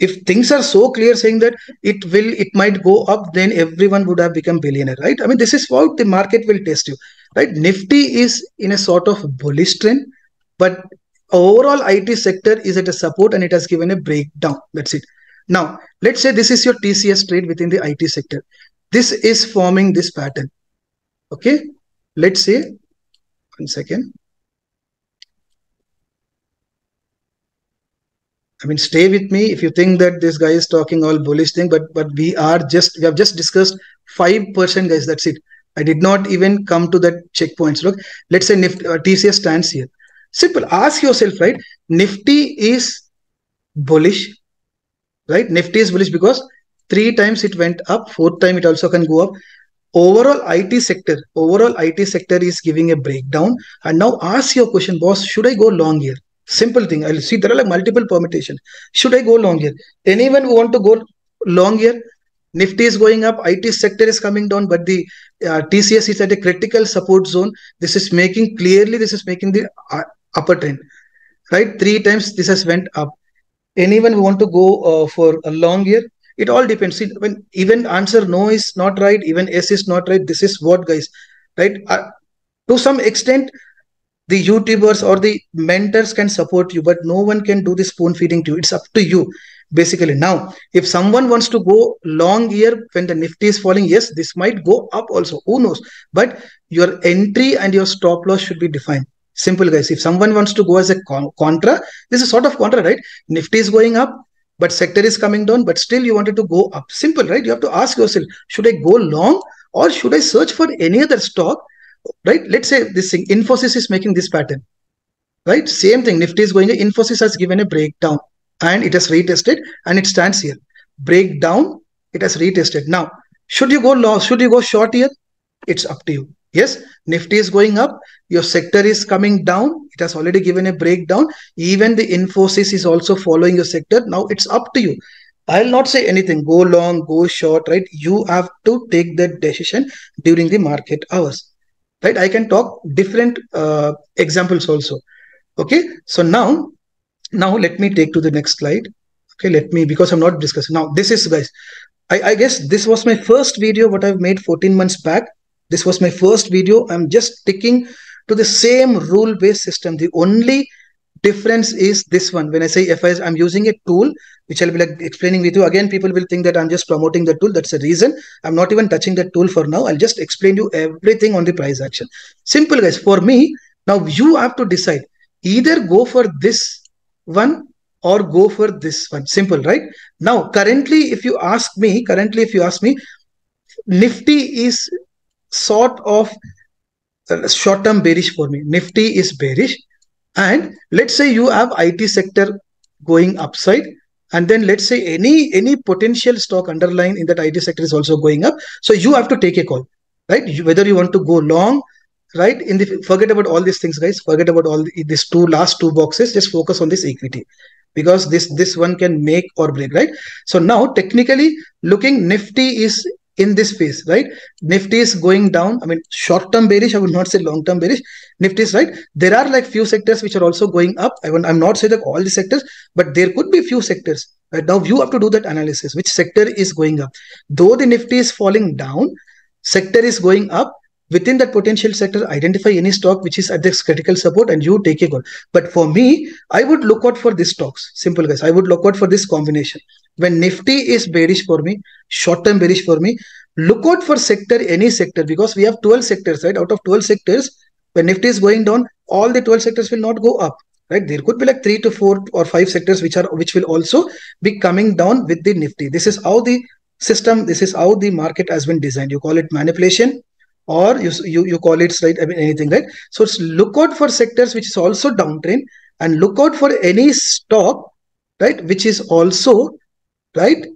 If things are so clear saying that it might go up, then everyone would have become billionaire, right? I mean, this is what the market will test you, right? Nifty is in a sort of bullish trend, but overall IT sector is at a support and it has given a breakdown. That's it. Now let's say this is your TCS trade within the IT sector. This is forming this pattern. Okay, let's say, one second. I mean, stay with me if you think that this guy is talking all bullish thing, but we have just discussed 5%, guys. That's it. I did not even come to that checkpoints. Look, let's say Nifty, TCS stands here. Simple. Ask yourself, right? Nifty is bullish, right? Nifty is bullish because 3 times it went up, fourth time it also can go up. Overall IT sector is giving a breakdown. And now ask your question, boss, should I go long here? Simple thing. I'll see there are like multiple permutation. Should I go long here? Anyone who want to go long here? Nifty is going up, IT sector is coming down, but the TCS is at a critical support zone. This is making the upper trend, right? 3 times this has went up. Anyone who want to go for a long year? It all depends. See, when even answer no is not right, even S is not right. This is what, guys, right? To some extent, the YouTubers or the mentors can support you, but no one can do the spoon feeding to you. It's up to you, basically. Now, if someone wants to go long year when the Nifty is falling, yes, this might go up also. Who knows? But your entry and your stop loss should be defined. Simple, guys. If someone wants to go as a contra, this is sort of contra, right? Nifty is going up, but sector is coming down, but still you wanted to go up. Simple, right? You have to ask yourself, should I go long or should I search for any other stock? Right? Let's say this thing, Infosys is making this pattern, right? Same thing, Nifty is going, Infosys has given a breakdown and it has retested and it stands here. Breakdown, it has retested. Now, should you go long, should you go short here? It's up to you. Yes, Nifty is going up, your sector is coming down, it has already given a breakdown. Even the Infosys is also following your sector. Now it's up to you. I'll not say anything, go long, go short, right? You have to take that decision during the market hours. right? I can talk different examples also. Okay, so now let me take to the next slide. Okay, let me, because I'm not discussing now. This is, guys, I guess this was my first video what I've made 14 months back. This was my first video. I'm just sticking to the same rule based system. The only difference is this one. When I say FIS, I'm using a tool which I'll be like explaining with you. Again, people will think that I'm just promoting the tool. That's the reason I'm not even touching that tool for now. I'll just explain you everything on the price action. Simple, guys. For me, now you have to decide, either go for this one or go for this one. Simple, right? Now, currently if you ask me, Nifty is sort of short term bearish for me. Nifty is bearish. And let's say you have IT sector going upside, and then let's say any potential stock underlying in that IT sector is also going up. So you have to take a call, right? Whether you want to go long, right? Forget about all these things, guys. Forget about all these last two boxes. Just focus on this equity, because this one can make or break, right? So now technically looking, Nifty is in this phase, right? Nifty is going down. I mean, short term bearish, I would not say long term bearish. Nifty is right. There are like few sectors which are also going up. I'm not saying that all the sectors, but there could be few sectors. Right now, you have to do that analysis. Which sector is going up? Though the Nifty is falling down, sector is going up. Within that potential sector, identify any stock which is at this critical support and you take a call. But for me, I would look out for these stocks. Simple, guys. I would look out for this combination. When Nifty is bearish for me, short term bearish for me, look out for sector, any sector, because we have 12 sectors, right? Out of 12 sectors, when Nifty is going down, all the 12 sectors will not go up, right? There could be like 3 to 4 or 5 sectors which will also be coming down with the Nifty. This is how the system, this is how the market has been designed. You call it manipulation, or you call it, right? I mean, anything, right? So it's look out for sectors which is also downtrend, and look out for any stock, right, which is also, right,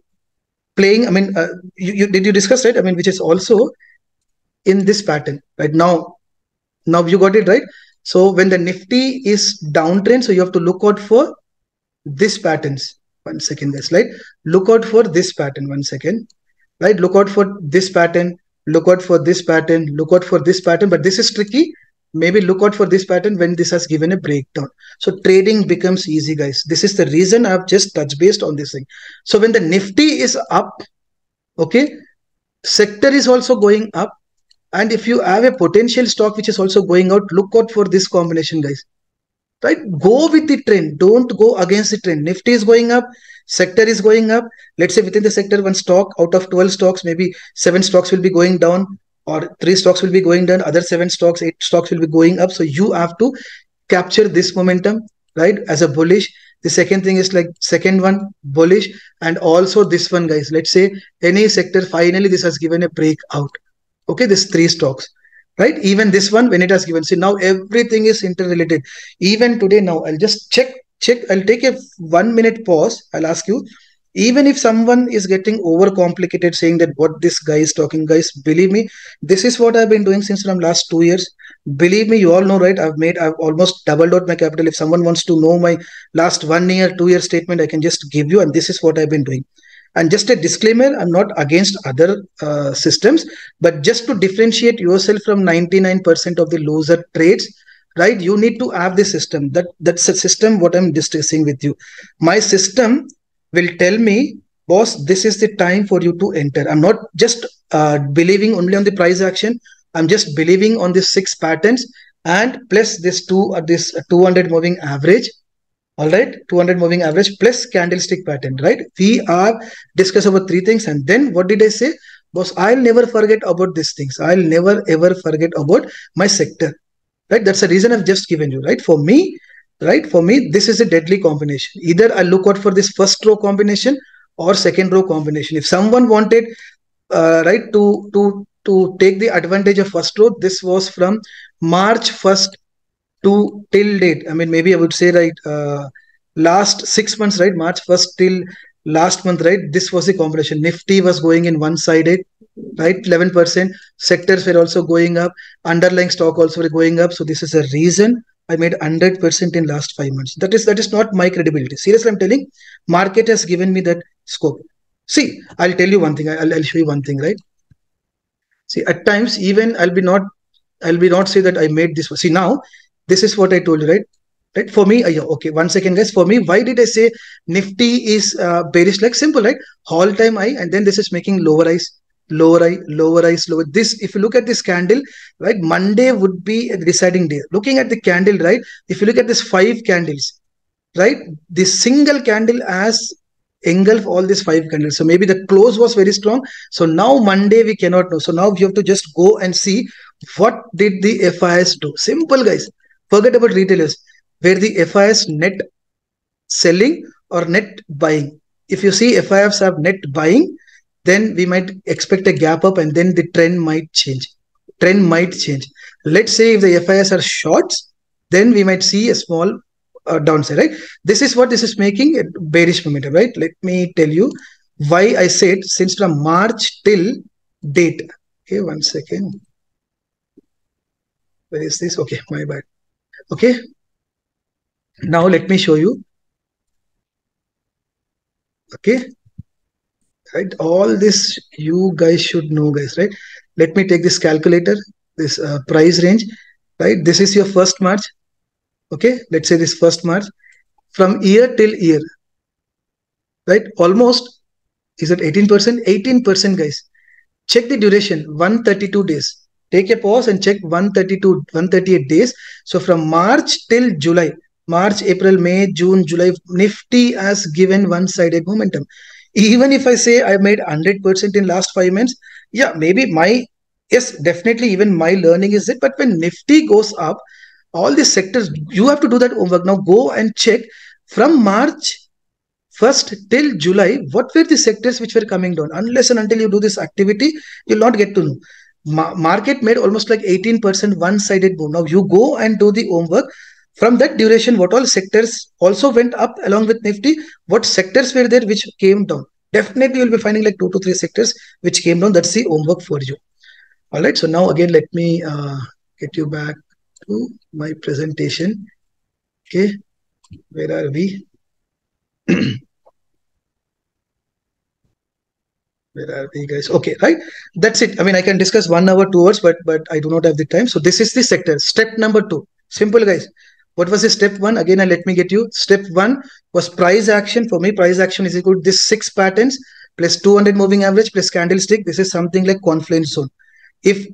playing. I mean, did you discuss, right? I mean, which is also in this pattern right now you got it, right? So when the Nifty is downtrend, so you have to look out for this patterns. One second, guys, right? Look out for this pattern. One second, right? Look out for this pattern. Look out for this pattern. Look out for this pattern. But this is tricky. Maybe look out for this pattern when this has given a breakdown. So trading becomes easy, guys. This is the reason I've just touched based on this thing. So when the Nifty is up, okay, sector is also going up. And if you have a potential stock which is also going out, look out for this combination, guys. Right? Go with the trend. Don't go against the trend. Nifty is going up. Sector is going up. Let's say within the sector, one stock out of 12 stocks, maybe 7 stocks will be going down, or 3 stocks will be going down. Other 7 stocks, 8 stocks will be going up. So you have to capture this momentum, right, as a bullish. The second thing is like second one, bullish. And also this one, guys. Let's say any sector, finally this has given a breakout. Okay, this 3 stocks, right? Even this one, when it has given, see, now everything is interrelated. Even today, now I'll just check. I'll take a 1 minute pause. I'll ask you, even if someone is getting overcomplicated, saying that what this guy is talking, guys, believe me, this is what I've been doing since from last 2 years. Believe me, you all know, right? I've almost doubled out my capital. If someone wants to know my last 1 year, 2 year statement, I can just give you, and this is what I've been doing. And just a disclaimer, I'm not against other systems, but just to differentiate yourself from 99% of the loser trades, right? You need to have the system. That's a system what I'm discussing with you. My system will tell me, boss, this is the time for you to enter. I'm not just believing only on the price action. I'm just believing on the 6 patterns and plus this 200 moving average. All right, 200 moving average plus candlestick pattern, right? We are discuss about 3 things. And then what did I say? Boss, I'll never forget about these things. I'll never ever forget about my sector, right? That's the reason I've just given you, right? For me, this is a deadly combination. Either I look out for this first row combination or second row combination. If someone wanted, right, to take the advantage of first row, this was from March 1st to till date. I mean, maybe I would say, right, last 6 months, right? March 1st till last month, right? This was the combination. Nifty was going in one-sided, right? 11%. Sectors were also going up. Underlying stock also were going up. So this is a reason I made 100% in last 5 months. That is not my credibility. Seriously, I'm telling. Market has given me that scope. See, I'll tell you one thing. I'll show you one thing, right? See, at times, even I'll be not I'll be not say that I made this. See now, this is what I told you, right? Right. For me, yeah, okay. 1 second, guys. For me, why did I say Nifty is bearish? Like simple, right? All time high, and then this is making lower eyes, lower eye, lower eyes, lower. This, if you look at this candle, right? Monday would be a deciding day. Looking at the candle, right? If you look at this 5 candles, right? The single candle has engulf all these 5 candles. So maybe the close was very strong. So now Monday we cannot know. So now we have to just go and see what did the FIS do. Simple, guys. Forget about retailers. Where the FIS net selling or net buying. If you see FIFs have net buying, then we might expect a gap up and then the trend might change. Trend might change. Let's say if the FIS are shorts, then we might see a small downside, right? This is what this is making a bearish momentum, right? Let me tell you why I said since from March till date. Okay, 1 second. Where is this? Okay, my bad. Okay. Now let me show you. Okay. Right. All this you guys should know, guys, right? Let me take this calculator, this price range, right? This is your first March. Okay. Let's say this first March from year till year, right? Almost is it 18%? 18%, guys. Check the duration, 132 days. Take a pause and check 132, 138 days. So from March till July, March, April, May, June, July, Nifty has given one-sided momentum. Even if I say I made 100% in last 5 months, yeah, maybe yes, definitely even my learning is it. But when Nifty goes up, all these sectors, you have to do that homework. Now go and check from March 1st till July, what were the sectors which were coming down? Unless and until you do this activity, you'll not get to know. Market made almost like 18% one-sided move. Now you go and do the homework. From that duration, what all sectors also went up along with Nifty? What sectors were there which came down? Definitely you'll be finding like 2 to 3 sectors which came down. That's the homework for you. All right. So now again, let me get you back to my presentation. Okay. Where are we? Where are we, guys? Okay, right. That's it. I mean, I can discuss 1 hour, 2 hours, but I do not have the time. So this is the sector. Step number 2. Simple, guys. What was the step 1? Again, and let me get you. Step 1 was price action. For me, price action is equal to this 6 patterns plus 200 moving average plus candlestick. This is something like confluence zone. If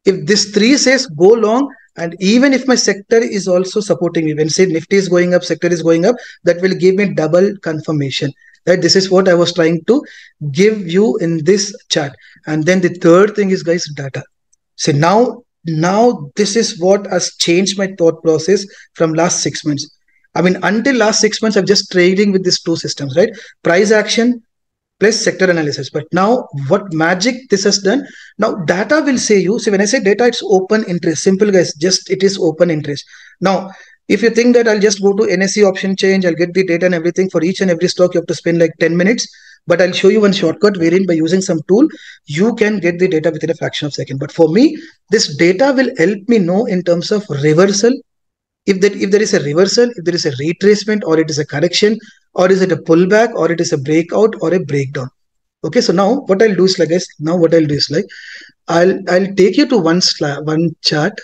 this 3 says go long, and even if my sector is also supporting me, when say Nifty is going up, sector is going up, that will give me double confirmation. Right? This is what I was trying to give you in this chart. And then the third thing is, guys, data. So now this is what has changed my thought process from last 6 months. I mean, until last 6 months, I'm just trading with these 2 systems, right? Price action plus sector analysis. But now what magic this has done, now data will say you, see when I say data, it's open interest. Simple, guys, just it is open interest. Now, if you think that I'll just go to NSE option change, I'll get the data and everything for each and every stock, you have to spend like 10 minutes. But I'll show you one shortcut wherein by using some tool, you can get the data within a fraction of a second. But for me, this data will help me know in terms of reversal. If there is a reversal, if there is a retracement, or it is a correction, or is it a pullback, or it is a breakout or a breakdown. Okay, so now what I'll do is like, guys, now what I'll do is like, I'll take you to one chart.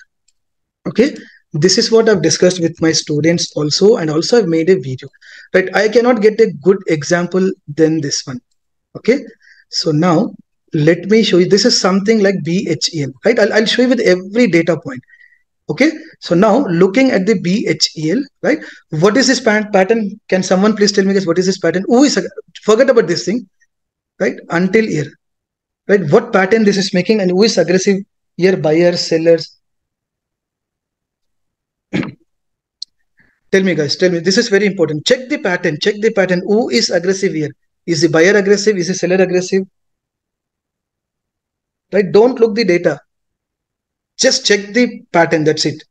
Okay, this is what I've discussed with my students also, and also I've made a video. Right, I cannot get a good example than this one. Okay, so now let me show you. This is something like BHEL. Right, I'll show you with every data point. Okay, so now looking at the BHEL, right? What is this pattern? Can someone please tell me, guys, what is this pattern? Who is, forget about this thing, right? Until here, right? What pattern this is making, and who is aggressive here? Buyers, sellers. Tell me, guys, tell me. This is very important. Check the pattern. Check the pattern. Who is aggressive here? Is the buyer aggressive? Is the seller aggressive? Right? Don't look the data. Just check the pattern. That's it.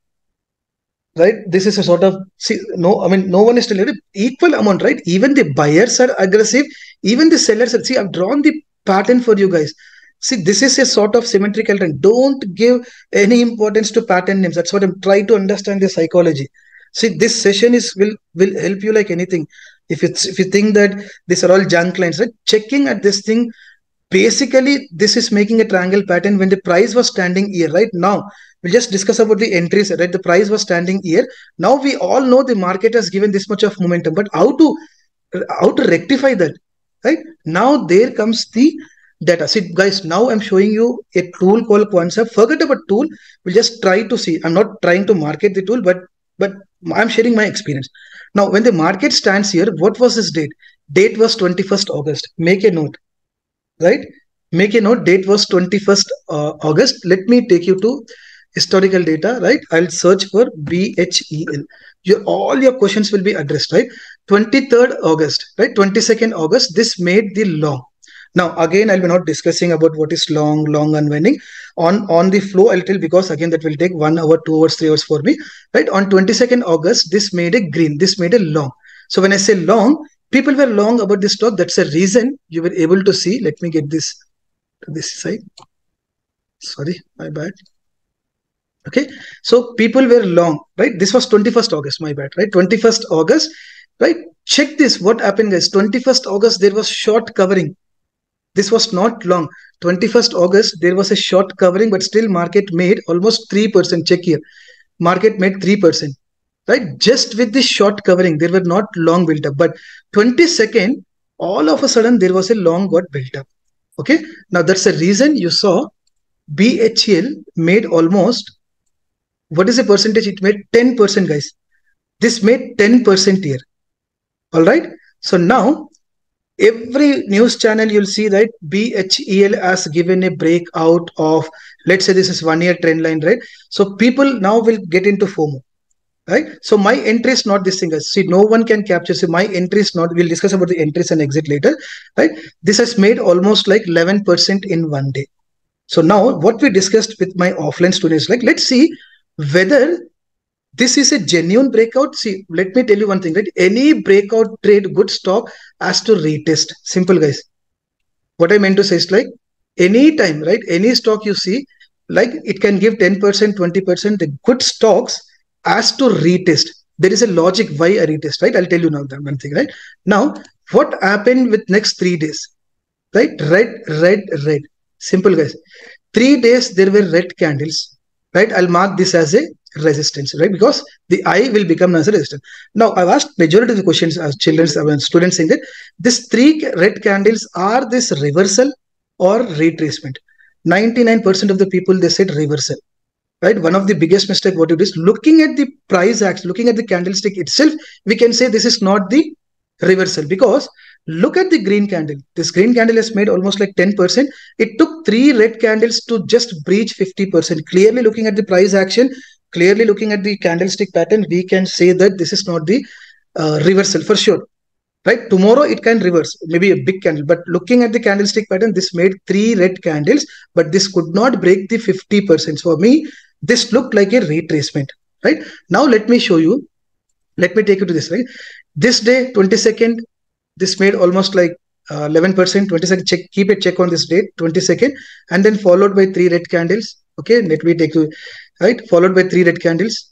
Right? This is a sort of, see, no, I mean, no one is telling you equal amount, right? Even the buyers are aggressive. Even the sellers are, see, I've drawn the pattern for you guys. See, this is a sort of symmetrical trend. Don't give any importance to pattern names. That's what I'm trying to understand the psychology. See, this session will help you like anything. If you think that these are all junk lines, right? Checking at this thing, basically this is making a triangle pattern when the price was standing here. Right now we'll just discuss about the entries. Right, the price was standing here. Now we all know the market has given this much of momentum, but how to rectify that? Right, now there comes the data. See guys, now I'm showing you a tool called Contra. Forget about tool, we'll just try to see. I'm not trying to market the tool, but I'm sharing my experience. Now when the market stands here, what was this date? Date was 21st August. Make a note. Right, make a note, date was 21st August. Let me take you to historical data. Right, I'll search for BHEL. All your questions will be addressed. Right, 23rd August, right, 22nd August, this made the long. Now again I'll be not discussing about what is long unwinding on the flow. I'll tell, because again that will take 1 hour, 2 hours, 3 hours for me. Right, on 22nd August, this made a green, this made a long. So when I say long, people were long about this stock. That's a reason you were able to see. Let me get this to this side. Sorry, my bad. Okay, so people were long. Right, this was 21st August. My bad. Right, 21st August. Right, check this. What happened, guys? 21st August, there was short covering. This was not long. 21st August, there was a short covering, but still market made almost 3%. Check here. Market made 3%. Right, just with this short covering, there were not long built up, but 22nd, all of a sudden there was a long got built up. Okay, now that's the reason you saw BHL made almost, what is the percentage? It made 10%, guys. This made 10% here. All right, so now every news channel you'll see that BHEL has given a breakout of, let's say this is 1 year trend line, right? So people now will get into FOMO. Right, so my entry is not this thing. See, no one can capture. See, my entry is not, we'll discuss about the entries and exit later. Right, this has made almost like 11% in 1 day. So now what we discussed with my offline students, like, let's see whether this is a genuine breakout. See, let me tell you one thing, right? Any breakout trade, good stock has to retest. Simple, guys. What I meant to say is, like, any time, right, any stock you see, like, it can give 10%, 20%. The good stocks as to retest. There is a logic why I retest, right? I'll tell you now that one thing, right? Now, what happened with next 3 days? Right? Red. Simple, guys. 3 days there were red candles. Right? I'll mark this as a resistance, right? Because the I will become as a resistance. Now, I've asked majority of the questions as students saying that these 3 red candles, are this reversal or retracement? 99% of the people, they said reversal. Right, one of the biggest mistake what it is, looking at the price action, looking at the candlestick itself, we can say this is not the reversal, because look at the green candle. This green candle has made almost like 10%. It took 3 red candles to just breach 50%. Clearly looking at the price action, clearly looking at the candlestick pattern, we can say that this is not the reversal for sure. Right, tomorrow it can reverse, maybe a big candle, but looking at the candlestick pattern, this made 3 red candles, but this could not break the 50%. So for me, this looked like a retracement. Right, now let me show you, let me take you to this. Right, this day, 22nd, this made almost like 11%. 22nd, check, keep a check on this date, 22nd, and then followed by 3 red candles. Okay, let me take you, right, followed by 3 red candles.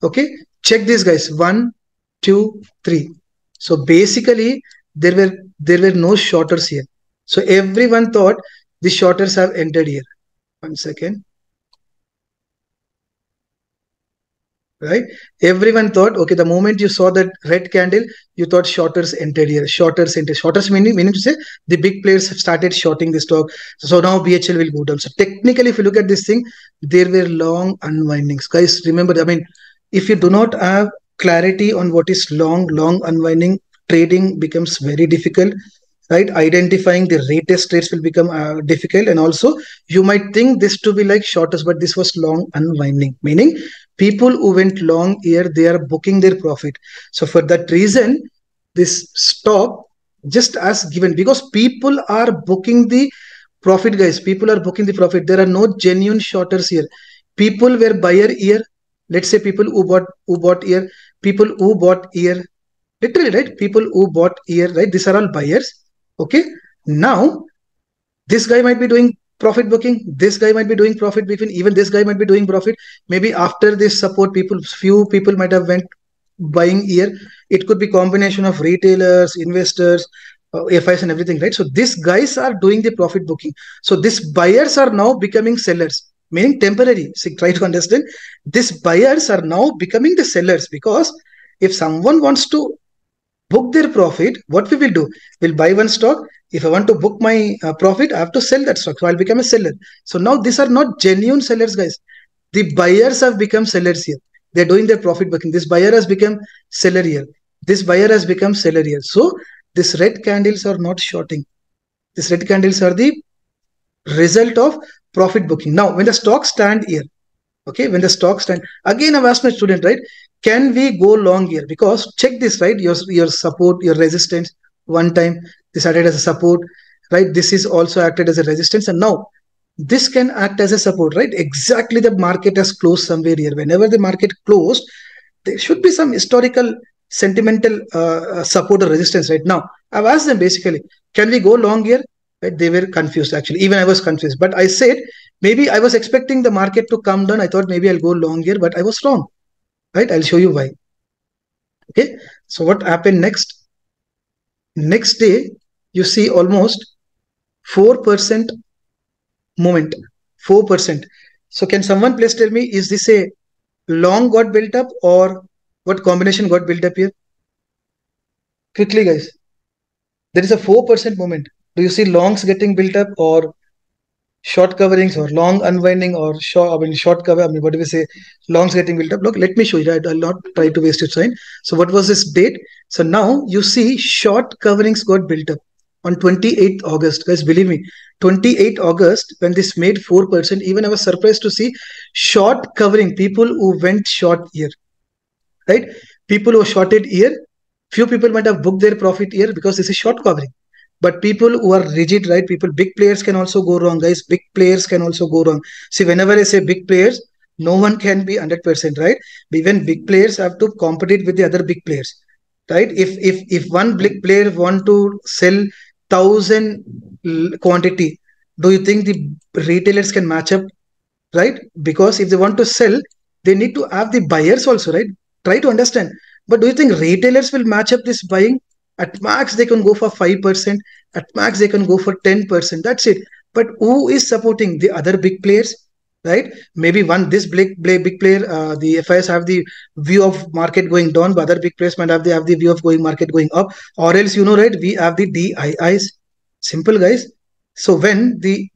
Okay, check this, guys. 1, 2, 3. So basically there were no shorters here. So everyone thought the shorters have entered here. 1 second. Right, everyone thought, okay, the moment you saw that red candle, you thought shorters entered here. Shorters entered. Shorters meaning to say the big players have started shorting the stock. So now BHL will go down. So technically, if you look at this thing, there were long unwindings. Guys, remember, I mean, if you do not have clarity on what is long unwinding, trading becomes very difficult. Right, identifying the retest trades will become difficult, and also you might think this to be like shorters, but this was long unwinding, meaning people who went long here, they are booking their profit. So for that reason, this stock just as given, because people are booking the profit, guys. People are booking the profit. There are no genuine shorters here. People were buyer here. Let's say people who bought here, people who bought here, literally, right? People who bought here, right? These are all buyers. Okay, now this guy might be doing profit booking, this guy might be doing profit booking, even this guy might be doing profit. Maybe after this support, few people might have went buying here. It could be combination of retailers, investors, FIs and everything, right? So these guys are doing the profit booking. So these buyers are now becoming sellers, meaning temporary. See, try to understand. These buyers are now becoming the sellers, because if someone wants to book their profit, what we will do? We'll buy one stock. If I want to book my profit, I have to sell that stock. So I'll become a seller. So now these are not genuine sellers, guys. The buyers have become sellers here. They're doing their profit booking. This buyer has become seller here. This buyer has become seller here. So these red candles are not shorting. These red candles are the result of profit booking. Now, when the stocks stand here, okay, when the stocks stand, again, I've asked my student, right, can we go long here? Because check this, right, your support, your resistance, one time this acted as a support, right? This is also acted as a resistance, and now this can act as a support, right? Exactly, the market has closed somewhere here. Whenever the market closed, there should be some historical sentimental support or resistance. Right now, I've asked them basically, can we go long here? Right, they were confused, actually. Even I was confused, but I said, maybe I was expecting the market to come down. I thought maybe I'll go long here, but I was wrong. Right, I'll show you why. Okay, so what happened next day? You see almost 4% movement, 4%. So can someone please tell me, is this a long got built up, or what combination got built up here? Quickly, guys. There is a 4% movement. Do you see longs getting built up, or short coverings, or long unwinding, or short, I mean, short cover? I mean, what do we say? Longs getting built up. Look, let me show you. I'll not try to waste your time. So what was this date? So now you see short coverings got built up on 28th August. Guys, believe me, 28th August, when this made 4%, even I was surprised to see short covering, people who went short here, right? People who shorted here, few people might have booked their profit here because this is short covering. But people who are rigid, right? People, big players can also go wrong, guys. Big players can also go wrong. See, whenever I say big players, no one can be 100%, right? Even big players have to compete with the other big players, right? If one big player want to sell 1,000 quantity, do you think the retailers can match up, right? Because if they want to sell, they need to have the buyers also, right? Try to understand. But do you think retailers will match up this buying? At max, they can go for 5%. At max, they can go for 10%. That's it. But who is supporting the other big players, right? Maybe this big player, the FIs have the view of market going down, but other big players might have the view of going market going up. Or else, right, we have the DIIs. Simple, guys. So when the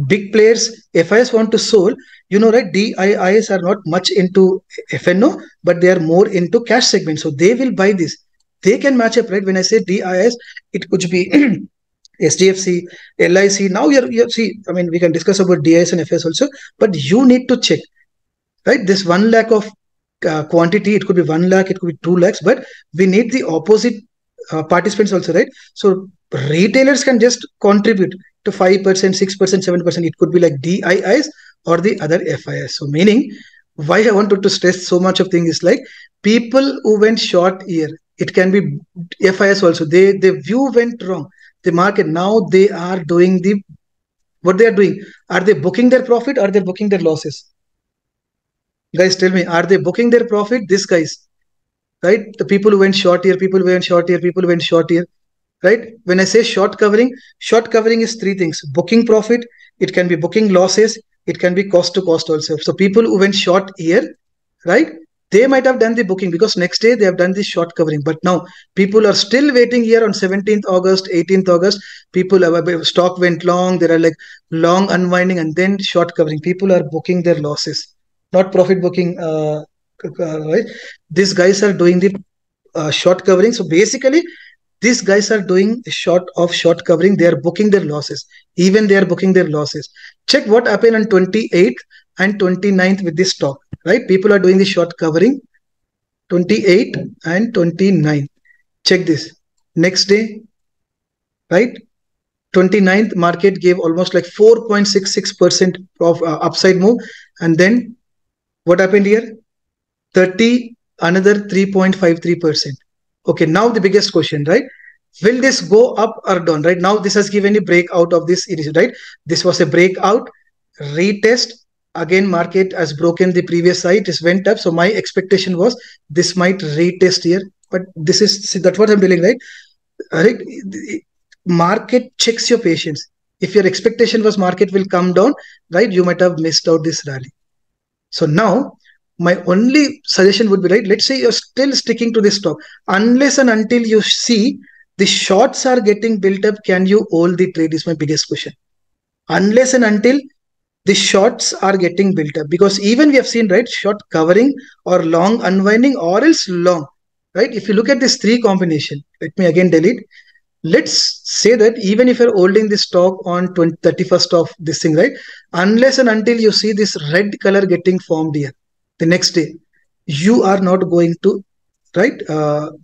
big players, FIs want to sold, right, DIIs are not much into FNO, but they are more into cash segment. So they will buy this. They can match up, right? When I say DIIs, it could be SDFC, LIC. Now you're see, I mean, we can discuss about DIs and FS also, but you need to check, right? This 1 lakh of quantity, it could be 1 lakh, it could be 2 lakhs, but we need the opposite participants also, right? So retailers can just contribute to 5%, 6%, 7%. It could be like DIIs or the other FIS. So meaning, why I wanted to stress so much of things is like, people who went short here, it can be FIS also. The view went wrong. The market, now they are doing what they are doing. Are they booking their profit, or are they booking their losses? Guys, tell me, are they booking their profit? These guys, right? The people who went short here, people who went short here, people who went short here, right? When I say short covering is three things: booking profit, it can be booking losses, it can be cost to cost also. So people who went short here, right, they might have done the booking because next day they have done the short covering. But now people are still waiting here on 17th August, 18th August. People have stock went long, there are like long unwinding and then short covering. People are booking their losses, not profit booking, right? These guys are doing the short covering. So basically, these guys are doing short covering. They are booking their losses. Even they are booking their losses. Check what happened on 28th and 29th with this stock, right? People are doing the short covering 28 and 29. Check this. Next day, right? 29th, market gave almost like 4.66% of upside move. And then what happened here? 30, another 3.53%. Okay, now the biggest question, right? Will this go up or down, right? Now this has given a breakout of this, right? This was a breakout, retest. Again, market has broken the previous side, it went up. So my expectation was this might retest here, but this is, see, that's what I'm telling, right? right? Market checks your patience. If your expectation was market will come down, right, you might have missed out this rally. So now my only suggestion would be, right, let's say you're still sticking to this stock. Unless and until you see the shorts are getting built up, can you hold the trade is my biggest question. Unless and until the shorts are getting built up, because even we have seen, right, short covering or long unwinding or else long, right? If you look at this three combination, let me again delete. Let's say that even if you're holding this stock on 31st of this thing, right, unless and until you see this red color getting formed here the next day, you are not going to, right,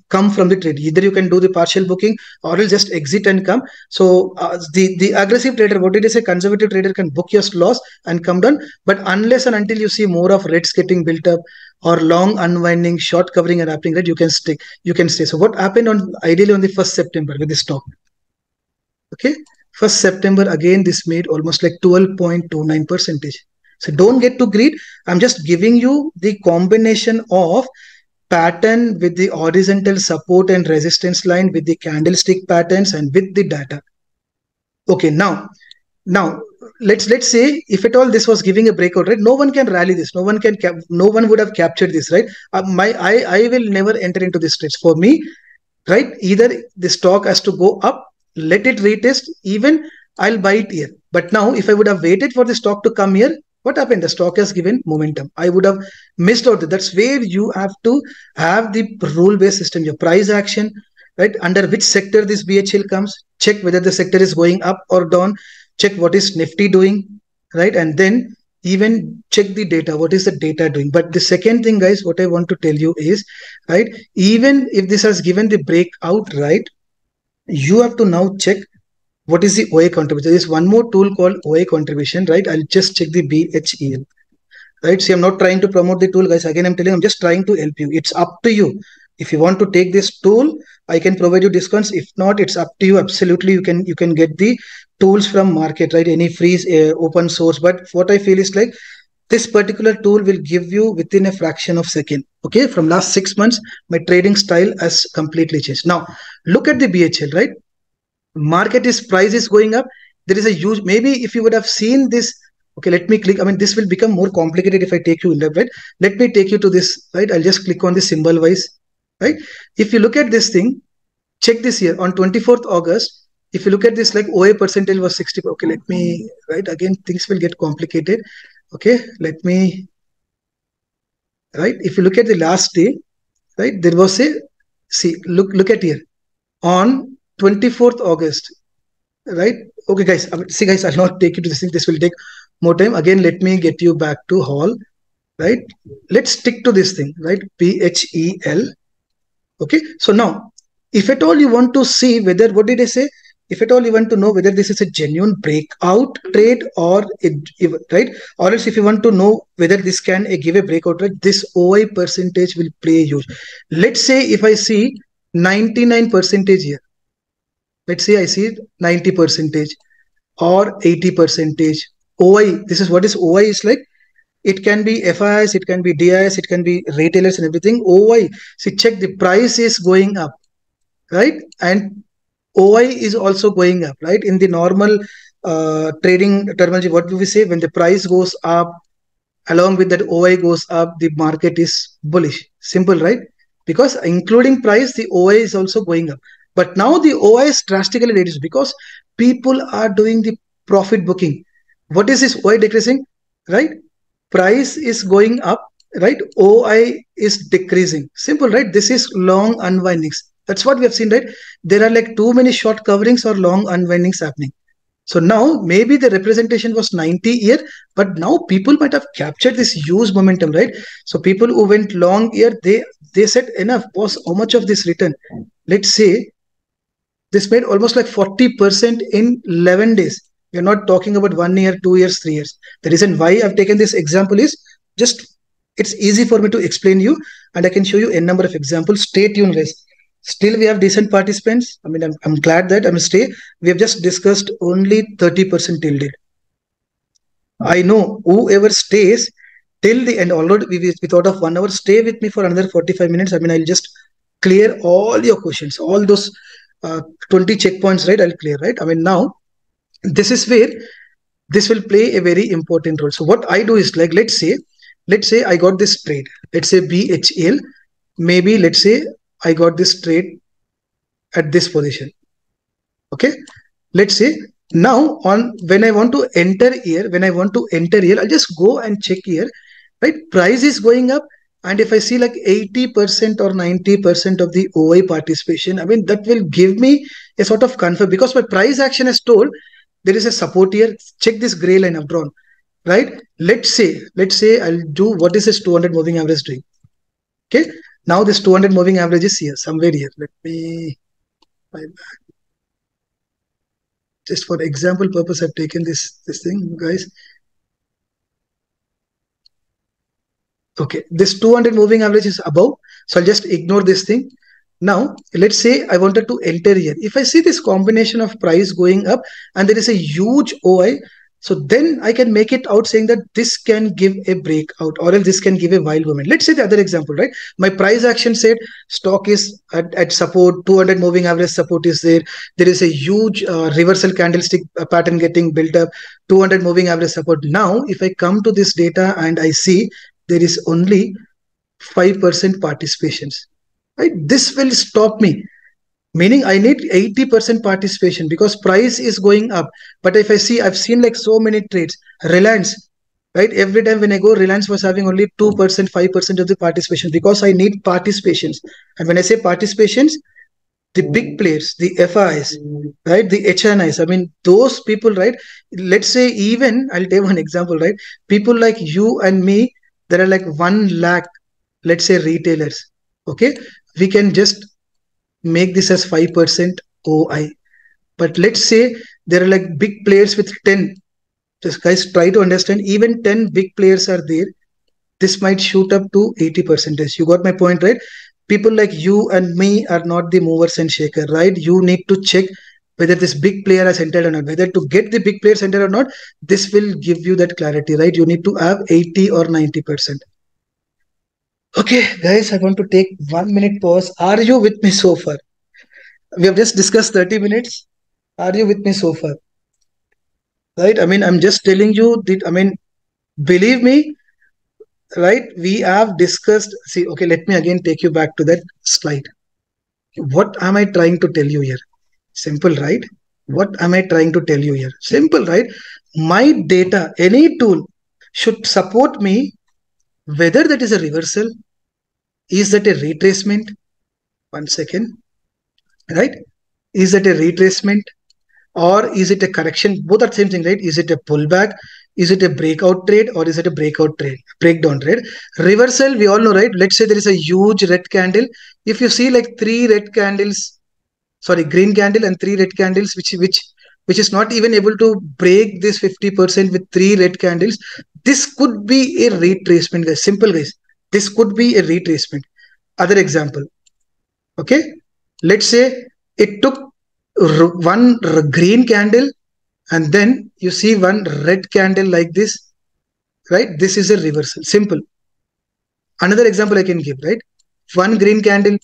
come from the trade. Either you can do the partial booking or you'll just exit and come. So the aggressive trader, what did I say, conservative trader can book your loss and come down, but unless and until you see more of reds getting built up or long unwinding, short covering and happening, right, you can stick, you can stay. So what happened on ideally on the 1st September with the stock? Okay, 1st September, again this made almost like 12.29 percentage. So don't get too greed. I'm just giving you the combination of pattern with the horizontal support and resistance line, with the candlestick patterns and with the data. Okay, now let's say if at all this was giving a breakout, right, no one can rally this, no one can no one would have captured this, right? I will never enter into this trades. For me, right, either the stock has to go up, let it retest, even I'll buy it here. But now if I would have waited for the stock to come here, what happened? The stock has given momentum. I would have missed out. That's where you have to have the rule-based system, your price action, right? Under which sector this BHL comes, check whether the sector is going up or down, check what is Nifty doing, right? And then even check the data. What is the data doing? But the second thing, guys, what I want to tell you is, right, even if this has given the breakout, right, you have to now check what is the OA contribution. There is one more tool called OA contribution, right? I'll just check the BHEL, right? See, I'm not trying to promote the tool, guys. Again, I'm telling you, I'm just trying to help you. It's up to you. If you want to take this tool, I can provide you discounts. If not, it's up to you. Absolutely, you can get the tools from market, right? Any free open source. But what I feel is like this particular tool will give you within a fraction of second. Okay, from last 6 months, my trading style has completely changed. Now, look at the BHL, right? Market is price is going up. There is a huge, maybe if you would have seen this. Okay, let me click. I mean, this will become more complicated if I take you in left, right? Let me take you to this, right? I'll just click on the symbol wise, right? If you look at this thing, check this here on 24th August. If you look at this, like OA percentage was 60. Okay, let me, right? Again, things will get complicated. Okay, let me, right? If you look at the last day, right? There was a, see, look at here on 24th August, right? Okay, guys, see, guys, I'll not take you to this thing. This will take more time. Again, let me get you back to hall, right? Let's stick to this thing, right? PHEL. Okay, so now, if at all you want to see whether, what did I say? If at all you want to know whether this is a genuine breakout trade or, right? Or else if you want to know whether this can give a breakout trade, this OI percentage will play huge. Let's say if I see 99 percentage here, let's say I see 90 percentage or 80 percentage. OI, this is what is OI is like. It can be FIs, it can be DIs, it can be retailers and everything. OI, see, check the price is going up, right? And OI is also going up, right? In the normal trading terminology, what do we say? When the price goes up, along with that OI goes up, the market is bullish. Simple, right? Because including price, the OI is also going up. But now the OI is drastically reduced because people are doing the profit booking. What is this OI decreasing, right? Price is going up, right? OI is decreasing. Simple, right? This is long unwindings. That's what we have seen, right? There are like too many short coverings or long unwindings happening. So now maybe the representation was 90 here, but now people might have captured this huge momentum, right? So people who went long here, they said enough, boss, how much of this return? Let's say this made almost like 40% in 11 days. We're not talking about 1 year, 2 years, 3 years. The reason why I've taken this example is just, it's easy for me to explain you and I can show you a number of examples. Stay tuned, guys. Still, we have decent participants. I mean, I'm glad that we have just discussed only 30% till date. I know whoever stays till the end, already we thought of 1 hour, stay with me for another 45 minutes. I mean, I'll just clear all your questions, all those 20 checkpoints, right? I'll clear, right? I mean, now this is where this will play a very important role. So what I do is like, let's say I got this trade. Let's say BHL. Maybe let's say I got this trade at this position. Okay. Let's say now on when I want to enter here, I'll just go and check here, right? Price is going up. And if I see like 80% or 90% of the OI participation, I mean, that will give me a sort of comfort because my price action has told there is a support here. Check this gray line I've drawn, right? Let's say I'll do what is this 200 moving average doing. Okay. Now this 200 moving average is here, somewhere here. Let me, just for example purpose, I've taken this thing, guys. Okay, this 200 moving average is above, so I'll just ignore this thing. Now let's say I wanted to enter here. If I see this combination of price going up and there is a huge OI, so then I can make it out saying that this can give a breakout or else this can give a wild movement. Let's say the other example, right? My price action said stock is at support, 200 moving average support is there. There is a huge reversal candlestick pattern getting built up, 200 moving average support. Now, if I come to this data and I see there is only 5% participations, right? This will stop me. Meaning I need 80% participation because price is going up. But if I see, I've seen like so many trades, Reliance, right? Every time when I go, Reliance was having only 2%, 5% of the participation because I need participations. And when I say participations, the big players, the FIs, right? The HNIs, I mean, those people, right? Let's say even, I'll take one example, right? People like you and me, there are like 1 lakh, let's say retailers, okay? We can just make this as 5% OI. But let's say there are like big players with 10. Just guys try to understand, even 10 big players are there. This might shoot up to 80%. You got my point, right? People like you and me are not the movers and shaker, right? You need to check whether this big player has entered or not, whether to get the big players entered or not. This will give you that clarity, right? You need to have 80 or 90%. Okay, guys, I want to take 1 minute pause. Are you with me so far? We have just discussed 30 minutes. Are you with me so far? Right? I mean, I'm just telling you that, I mean, believe me, right? We have discussed. See, okay, let me again take you back to that slide. What am I trying to tell you here? Simple, right? What am I trying to tell you here? Simple, right? My data, any tool should support me, whether that is a reversal, is that a retracement? 1 second, right? Is that a retracement or is it a correction? Both are the same thing, right? Is it a pullback? Is it a breakout trade or is it a breakout trade, breakdown trade? Reversal, we all know, right? Let's say there is a huge red candle. If you see like 3 red candles, sorry, green candle and 3 red candles, which is not even able to break this 50% with 3 red candles, this could be a retracement, guys. Simple, guys. This could be a retracement. Other example, okay? Let's say it took one green candle and then you see one red candle like this, right? This is a reversal. Simple. Another example I can give, right? 1 green candle,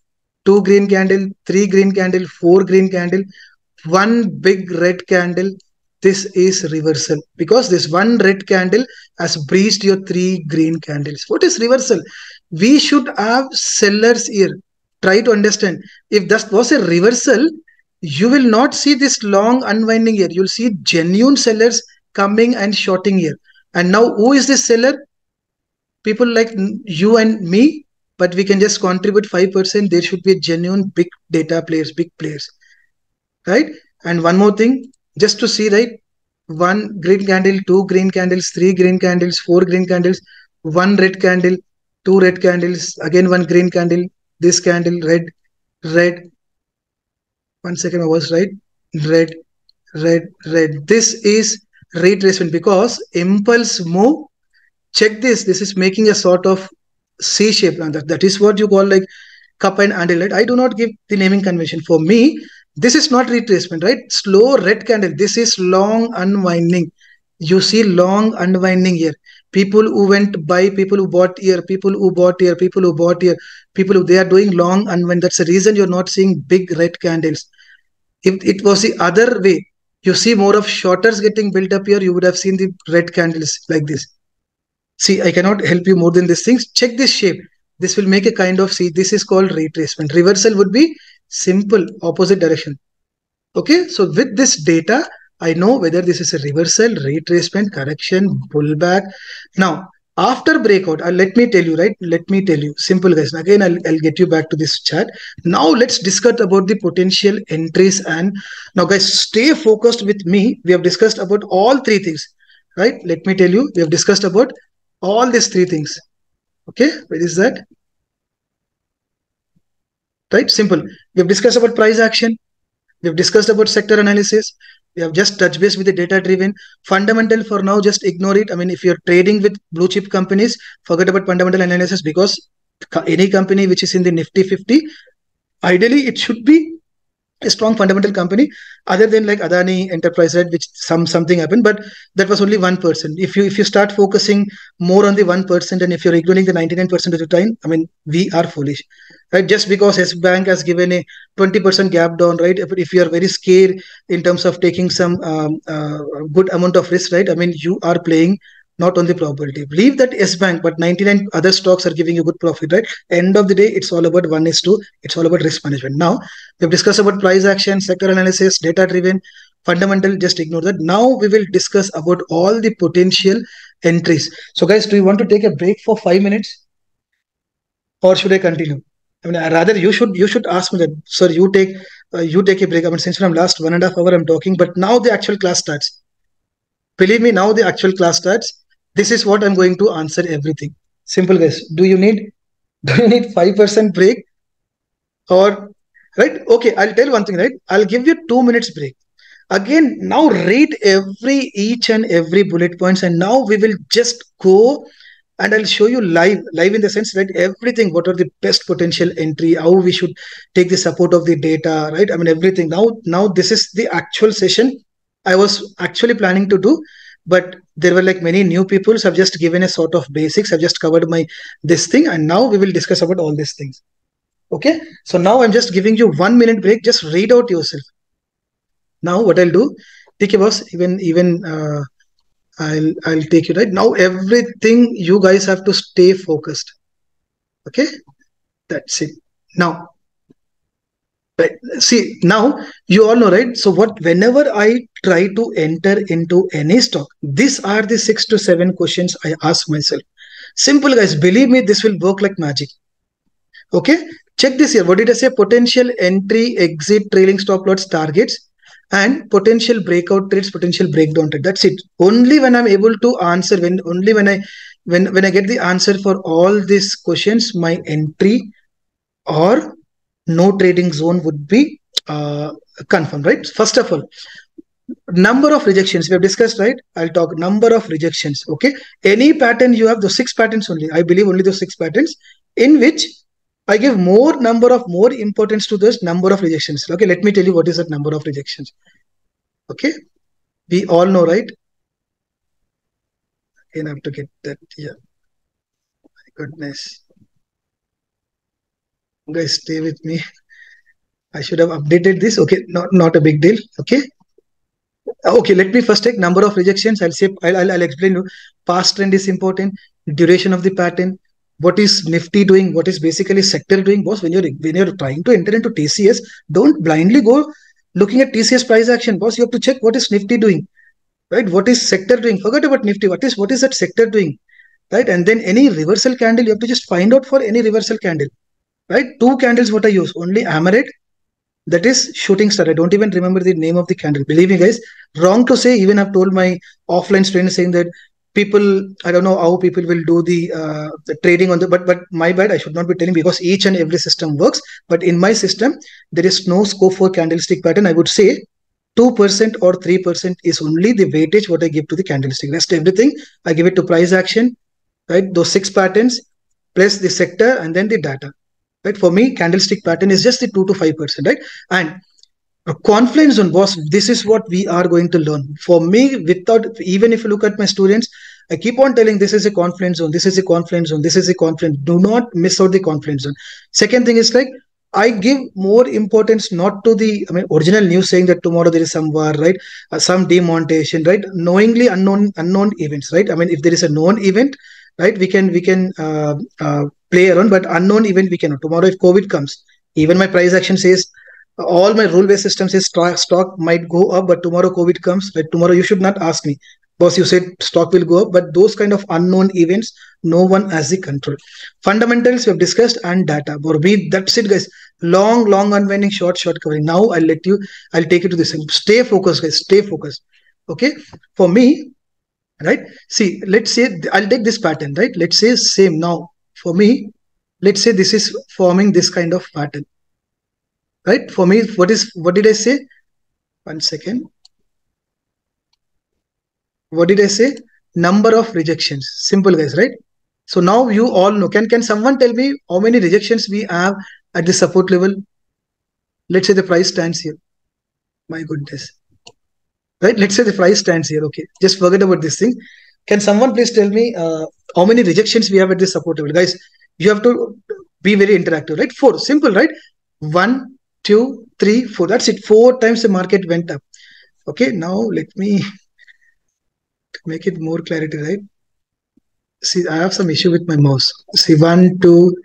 2 green candle, 3 green candle, 4 green candle, 1 big red candle. This is reversal because this 1 red candle has breached your 3 green candles. What is reversal? We should have sellers here. Try to understand. If that was a reversal, you will not see this long unwinding here. You'll see genuine sellers coming and shorting here. And now who is this seller? People like you and me, but we can just contribute 5%. There should be a genuine big data players, big players, right? And one more thing, just to see, right? 1 green candle, 2 green candles, 3 green candles, 4 green candles, 1 red candle, 2 red candles, again 1 green candle, this candle, red, red. 1 second, I was right. Red, red, red. This is retracement because impulse move. Check this. This is making a sort of C shape. And that is what you call like cup and handle, right? I do not give the naming convention. For me, this is not retracement, right? Slow red candle. This is long unwinding. You see long unwinding here. People who went buy, people who bought here, people who bought here, they are doing long unwind. That's the reason you're not seeing big red candles. If it was the other way, you see more of shorters getting built up here, you would have seen the red candles like this. See, I cannot help you more than these things. Check this shape. This will make a kind of, see, this is called retracement. Reversal would be simple, opposite direction. Okay, so with this data, I know whether this is a reversal, retracement, correction, pullback. Now, after breakout, let me tell you, right? Let me tell you, simple guys. Again, I'll get you back to this chat. Now, let's discuss about the potential entries. And now, guys, stay focused with me. We have discussed about all three things, right? Let me tell you, we have discussed about all these three things. Okay, where is that? Right, simple. We have discussed about price action. We have discussed about sector analysis. We have just touched base with the data driven. Fundamental for now, just ignore it. I mean, if you're trading with blue chip companies, forget about fundamental analysis, because any company which is in the Nifty 50, ideally it should be a strong fundamental company, other than like Adani Enterprise, right, which something happened, but that was only 1%. If you start focusing more on the 1%, and if you're ignoring the 99% of the time, I mean, we are foolish, right? Just because S Bank has given a 20% gap down, right? If you are very scared in terms of taking some good amount of risk, right? I mean, you are playing not on the probability. Leave that S Bank, but 99 other stocks are giving you good profit, right? End of the day, it's all about 1:2. It's all about risk management. Now, we've discussed about price action, sector analysis, data driven, fundamental, just ignore that. Now we will discuss about all the potential entries. So guys, do you want to take a break for 5 minutes, or should I continue? I mean, rather you should ask me that, sir, you take a break. I mean, since from last 1.5 hours I'm talking, but now the actual class starts. Believe me, now the actual class starts. This is what I'm going to answer everything. Simple guys. Do you need 5% break, or right? Okay, I'll tell one thing, right? I'll give you 2 minutes break. Again, now read each and every bullet points, and now we will just go and I'll show you live in the sense, right? Everything, what are the best potential entry, how we should take the support of the data, right? I mean, everything. Now this is the actual session I was actually planning to do, but there were like many new people, so I've just given a sort of basics. I've just covered this thing, and now we will discuss about all these things. Okay, so now I'm just giving you 1 minute break. Just read out yourself. Now what I'll do, take a boss, even I'll take you right now. Everything you guys have to stay focused. Okay, that's it. Now, right. See, now you all know, right? So whenever I try to enter into any stock, these are the 6 to 7 questions I ask myself. Simple guys, believe me, this will work like magic. Okay, check this here. What did I say? Potential entry, exit, trailing stop loss, targets, and potential breakout trades, potential breakdown trade. That's it. Only when I'm able to answer, when I get the answer for all these questions, my entry or no trading zone would be confirmed, right? First of all, number of rejections we have discussed, right? I'll talk number of rejections. Okay, any pattern you have, those 6 patterns only. I believe only those 6 patterns in which I give more importance to this number of rejections. Okay, let me tell you what is that number of rejections. Okay, we all know, right? Again, I have to get that. Yeah, my goodness, guys, stay with me. I should have updated this. Okay, not a big deal. Okay, let me first take number of rejections. I'll explain you. Past trend is important. Duration of the pattern. What is Nifty doing? What is basically sector doing? Boss, when you're trying to enter into TCS, don't blindly go looking at TCS price action. Boss, you have to check what is Nifty doing, right? What is sector doing? Forget about Nifty. What is that sector doing, right? And then any reversal candle, you have to just find out for any reversal candle, right? 2 candles what I use, only Amaret, that is shooting star. I don't even remember the name of the candle. Believe me, guys, wrong to say. Even I've told my offline students saying that people, I don't know how people will do the trading on the, but my bad, I should not be telling, because each and every system works. But in my system, there is no scope for candlestick pattern. I would say 2% or 3% is only the weightage what I give to the candlestick. Rest everything, I give it to price action, right? Those 6 patterns plus the sector and then the data. Right? For me, candlestick pattern is just the 2 to 5%, right? And a confluence zone, boss, this is what we are going to learn. For me, even if you look at my students, I keep on telling this is a confluence zone, this is a confluence zone, this is a confluence. Do not miss out the confluence zone. Second thing is like I give more importance not to the, I mean, original news saying that tomorrow there is some war, right? Some demonetization, right? Knowingly unknown events, right? I mean, if there is a known event, right, we can play around, but unknown event we cannot. Tomorrow, if COVID comes, even my price action says all my rule based system says stock might go up, but tomorrow COVID comes, right? Tomorrow you should not ask me, boss. You said stock will go up, but those kind of unknown events, no one has the control. Fundamentals we have discussed and data. For me, that's it, guys. Long unwinding, short covering. Now I'll take you to this. Stay focused, guys. Stay focused. Okay. For me, right? See, let's say I'll take this pattern, right? Let's say same now. For me, let's say this is forming this kind of pattern, right? For me, what did I say? 1 second. What did I say? Number of rejections. Simple, guys, right? So now you all know. Can someone tell me how many rejections we have at the support level? Let's say the price stands here. My goodness. Right? Let's say the price stands here. Okay. Just forget about this thing. Can someone please tell me how many rejections we have at this support level? Guys, you have to be very interactive, right? 4. Simple, right? 1, 2, 3, 4. That's it. 4 times the market went up. Okay. Now let me make it more clarity, right? See, I have some issue with my mouse. See, 1, 2,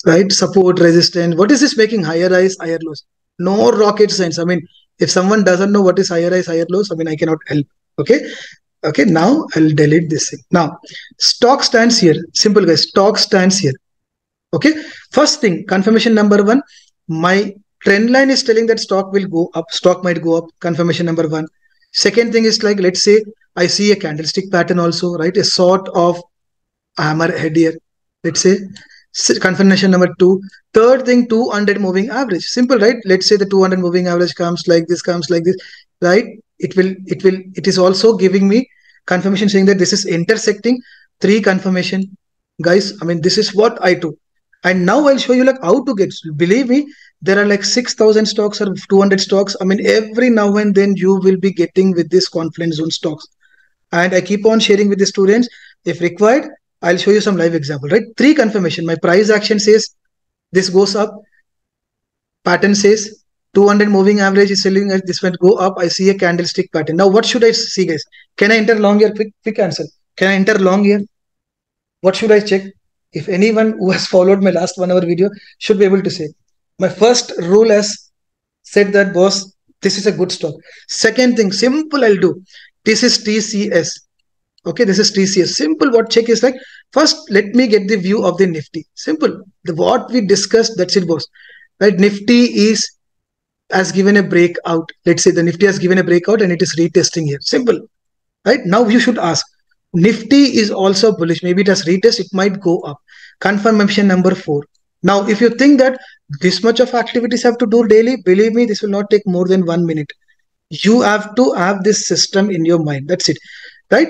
right? Support, resistance. What is this making? Higher highs, higher lows. No rocket science. I mean, if someone doesn't know what is higher highs, higher lows, I mean, I cannot help. Okay. Okay. Now I'll delete this thing. Now, stock stands here. Simple, guys. Stock stands here. Okay. First thing, confirmation number 1. My trend line is telling that stock will go up. Stock might go up. Confirmation number 1. Second thing is like, let's say I see a candlestick pattern also, right? A sort of hammer head here. Let's say confirmation number 2. Third thing, 200 moving average. Simple, right? Let's say the 200 moving average comes like this, right? It is also giving me confirmation saying that this is intersecting 3 confirmation. Guys, I mean, this is what I do. And now I'll show you like how to get. Believe me, there are like 6,000 stocks or 200 stocks. I mean, every now and then you will be getting with this confidence zone stocks. And I keep on sharing with the students. If required, I'll show you some live example, right? 3 confirmation. My price action says this goes up. Pattern says 200 moving average is selling as this might go up. I see a candlestick pattern. Now, what should I see, guys? Can I enter long here? Quick answer. Can I enter long here? What should I check? If anyone who has followed my last 1 hour video should be able to say. My first rule has said that, boss, this is a good stock. Second thing, simple I'll do. This is TCS. Okay, this is TCS. Simple. What check is like, first, let me get the view of the Nifty. Simple. What we discussed, that's it, boss. Right? Nifty has given a breakout. Let's say the Nifty has given a breakout and it is retesting here. Simple. Right? Now you should ask. Nifty is also bullish. Maybe it has retest. It might go up. Confirmation number 4. Now, if you think that this much of activities have to do daily, believe me, this will not take more than 1 minute. You have to have this system in your mind. That's it. Right?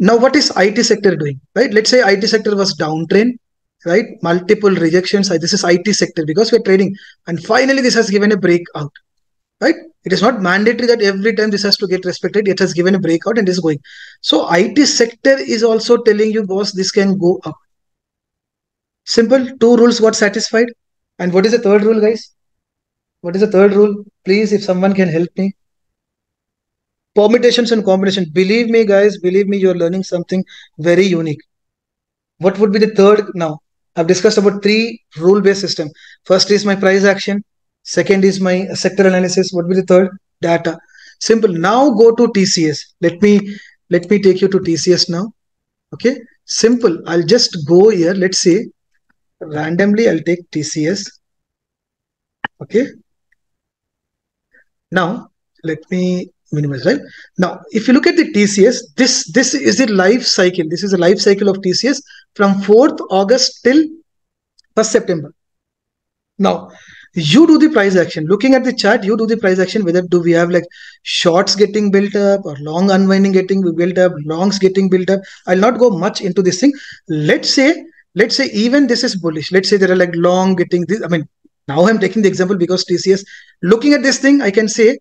Now, what is IT sector doing? Right? Let's say IT sector was downtrend, right? Multiple rejections. This is IT sector because we're trading. And finally, this has given a breakout, right? It is not mandatory that every time this has to get respected. It has given a breakout and is going. So IT sector is also telling you, boss, this can go up. Simple. 2 rules got satisfied. And what is the third rule, guys? What is the third rule? Please, if someone can help me. Permutations and combinations. Believe me, guys, believe me, you're learning something very unique. What would be the third now? I've discussed about 3 rule-based system. First is my price action. Second is my sector analysis. What would be the third? Data. Simple. Now go to TCS. Let me take you to TCS now. Okay. Simple. I'll just go here. Let's say randomly I'll take TCS. Okay. Now let me minimize, right? Now, if you look at the TCS, this is the life cycle. This is the life cycle of TCS from 4th August till 1st September. Now, you do the price action. Looking at the chart, you do the price action. Whether do we have like shorts getting built up or long unwinding getting built up, longs getting built up. I'll not go much into this thing. Let's say even this is bullish. Let's say there are like long getting this. I mean, now I'm taking the example because TCS. Looking at this thing, I can say,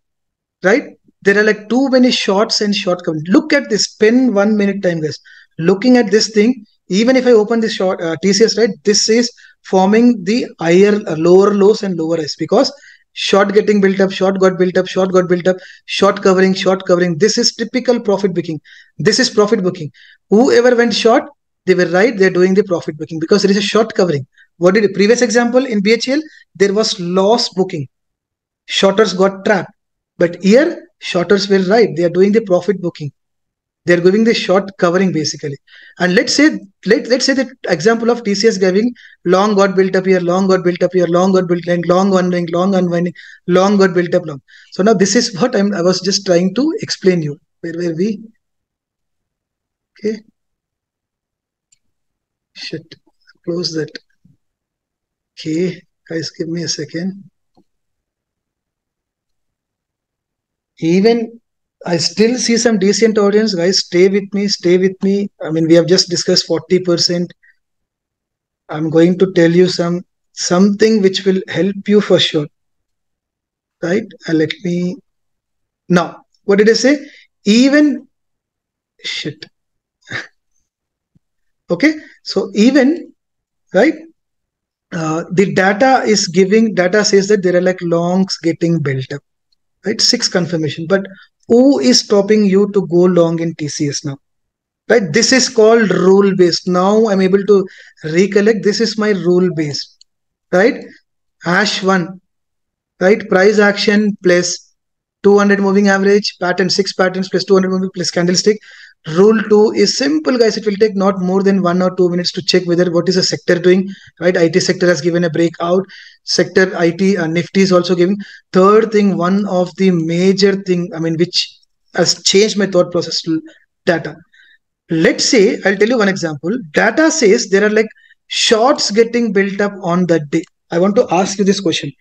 right? There are like too many shorts and short coming. Look at this. Spend 1 minute time, guys. Looking at this thing, even if I open this short TCS, right? This is forming the higher, lower lows and lower highs, because short getting built up, short got built up, short got built up, short covering, short covering. This is typical profit booking. This is profit booking. Whoever went short, they were right. They're doing the profit booking because there is a short covering. What did the previous example in BHL? There was loss booking. Shorters got trapped. But here, shorters were right. They are doing the profit booking. They're giving the short covering basically. And let's say the example of TCS giving long got built up here, long got built up here, long got built up, long unwinding, long got built up long. So now this is what I was just trying to explain you. Where were we? Okay. Shit. Close that. Okay. Guys, give me a second. Even I still see some decent audience, guys. Stay with me. Stay with me. I mean, we have just discussed 40%. I'm going to tell you something which will help you for sure. Right? Let me now. What did I say? Even shit. Okay. So even right. The data is giving. Data says that there are like longs getting built up. Right? 6 confirmation. But who is stopping you to go long in TCS now? Right? This is called rule based. Now I'm able to recollect. This is my rule based. Right? Hash 1. Right? Price action plus 200 moving average, pattern 6 patterns plus 200 moving plus candlestick. Rule 2 is simple, guys. It will take not more than 1 or 2 minutes to check whether what is the sector doing. Right? IT sector has given a breakout. Sector IT Nifty is also giving. Third thing, one of the major thing, I mean, which has changed my thought process to data. Let's say, I'll tell you one example. Data says there are like shorts getting built up on that day. I want to ask you this question.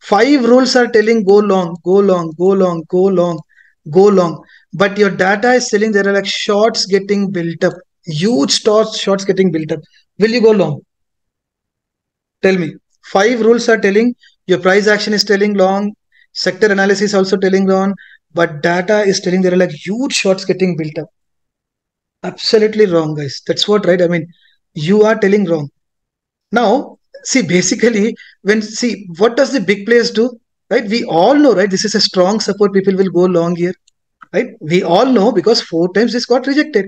5 rules are telling go long, go long, go long, go long, go long. But your data is telling there are like shorts getting built up. Huge shorts getting built up. Will you go long? Tell me. 5 rules are telling, your price action is telling long, sector analysis also telling long, but data is telling there are like huge shorts getting built up. Absolutely wrong, guys. That's what, right? I mean, you are telling wrong. Now, see, basically, what does the big players do? Right? We all know, right? This is a strong support. People will go long here. Right? We all know because 4 times this got rejected.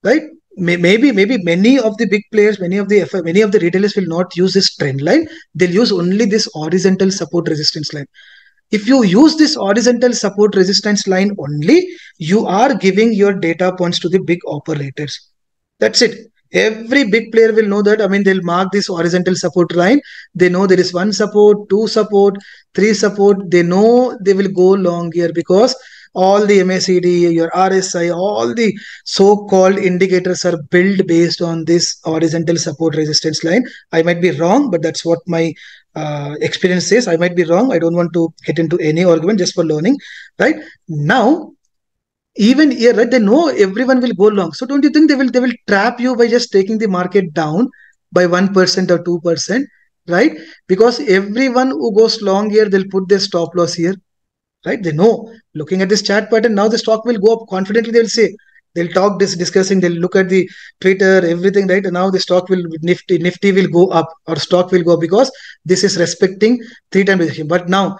Right? Maybe many of the big players, many of the retailers will not use this trend line. They'll use only this horizontal support resistance line. If you use this horizontal support resistance line only, you are giving your data points to the big operators. That's it. Every big player will know that. I mean, they'll mark this horizontal support line. They know there is 1 support, 2 support, 3 support. They know they will go long here because all the MACD, your RSI, all the so-called indicators are built based on this horizontal support resistance line. I might be wrong, but that's what my experience says. I might be wrong. I don't want to get into any argument, just for learning. Right now, even here, right, they know everyone will go long. So don't you think they will trap you by just taking the market down by 1% or 2%, right? Because everyone who goes long here, they'll put their stop loss here, right? They know, looking at this chart pattern, now the stock will go up confidently. They'll say, they'll talk discussing, they'll look at the Twitter, everything, right? And now the stock will Nifty will go up, or stock will go up, because this is respecting 3 times rejection. But now,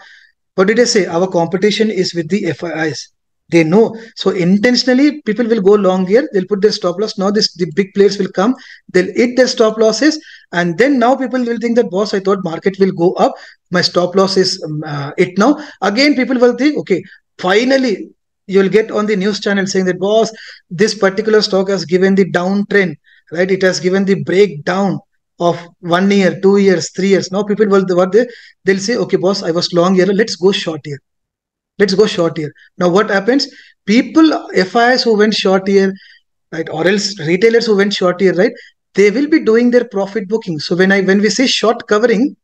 what did I say? Our competition is with the FIIs. They know. So intentionally, people will go long here. They'll put their stop loss. Now the big players will come. They'll hit their stop losses. And then now people will think that, boss, I thought market will go up. My stop loss is it now. Again, people will think, okay, finally, you'll get on the news channel saying that, boss, this particular stock has given the downtrend, right? It has given the breakdown of 1 year, 2 years, 3 years. Now people will, they'll say, okay, boss, I was long here. Let's go short here. Let's go short here. Now, what happens? People, FIs who went short here, right, or else retailers who went short here, right, they will be doing their profit booking. So when we say short covering,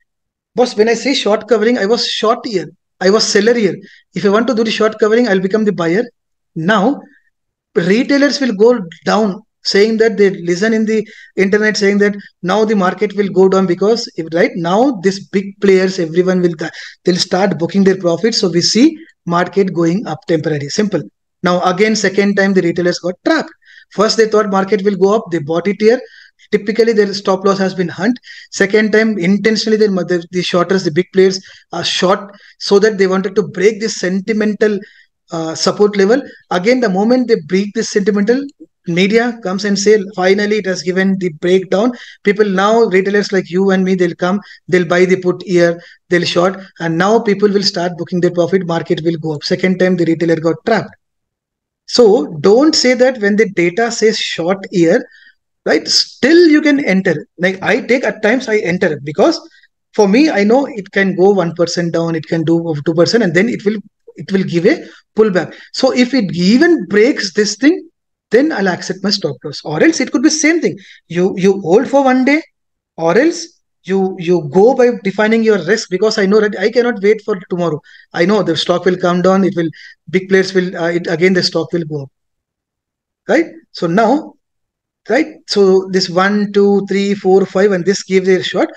boss, when I say short covering, I was short here. I was seller here. If I want to do the short covering, I'll become the buyer. Now, retailers will go down, saying that they listen in the internet saying that now the market will go down because right now this big players, everyone they'll start booking their profits. So we see market going up temporarily. Simple. Now again, second time the retailers got trapped. First they thought market will go up, they bought it here. Typically their stop loss has been hunt. Second time intentionally the shorters, the big players are short so that they wanted to break this sentimental support level. Again, the moment they break this sentimental, media comes and say finally it has given the breakdown. People now, retailers like you and me, they'll come, they'll buy the put here, they'll short, and now people will start booking their profit, market will go up. Second time the retailer got trapped. So don't say that when the data says short here, right? Still you can enter. Like I take at times I enter because for me I know it can go 1% down, it can do 2%, and then it will give a pullback. So if it even breaks this thing, then I'll accept my stop loss. Or else it could be same thing. You hold for 1 day, or else you go by defining your risk, because I know that I cannot wait for tomorrow. I know the stock will come down, it will, big players will again the stock will go up, right? So now, right, so this 1 2 3 4 5, and this gives a short.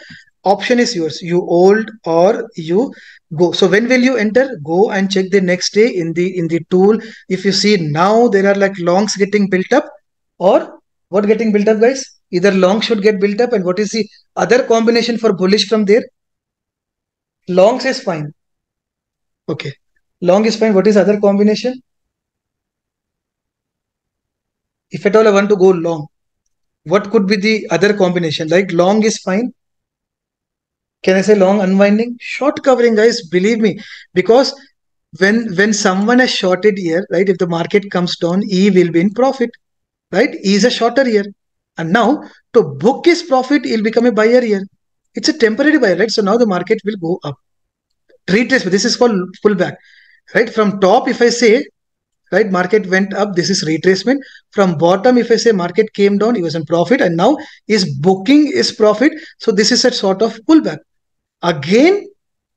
Option is yours, you hold or you go. So when will you enter? Go and check the next day in the tool. If you see now there are like longs getting built up, or what getting built up, guys? Either long should get built up, and what is the other combination for bullish from there? Longs is fine. Okay, long is fine. What is other combination? If at all I want to go long, what could be the other combination? Like long is fine. Can I say long unwinding? Short covering, guys, believe me. Because when someone has shorted here, right, if the market comes down, he will be in profit, right? He is a shorter here. And now to book his profit, he'll become a buyer here. It's a temporary buyer, right? So now the market will go up. Retracement, this is called pullback, right? From top, if I say, right, market went up, this is retracement. From bottom, if I say market came down, he was in profit, and now is booking his profit. So this is a sort of pullback. Again,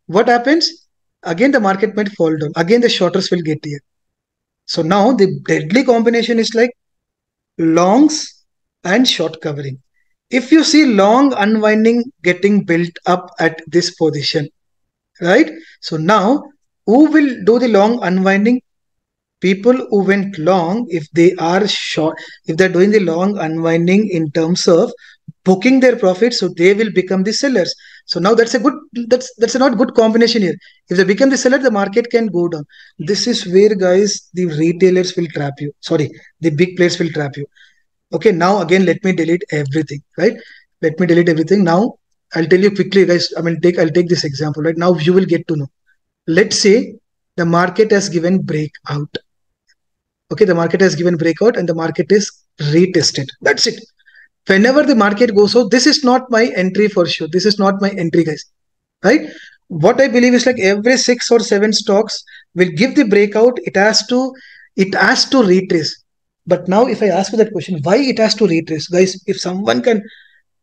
what happens? Again, the market might fall down. Again, the shorters will get here. So now the deadly combination is like longs and short covering. If you see long unwinding getting built up at this position, right? So now who will do the long unwinding? People who went long, if they are short, if they're doing the long unwinding in terms of booking their profit, so they will become the sellers. So now that's a good, that's a not good combination here. If they become the seller, the market can go down. This is where, guys, the retailers will trap you. Sorry, the big players will trap you. Okay, now again, let me delete everything, right? Let me delete everything. Now I'll tell you quickly, guys. I'll take this example, right? Now you will get to know. Let's say the market has given breakout. Okay, the market has given breakout and the market is retested. That's it. Whenever the market goes, so this is not my entry for sure. This is not my entry, guys. Right? What I believe is like every 6 or 7 stocks will give the breakout. It has to retrace. But now if I ask you that question, why it has to retrace, guys, if someone can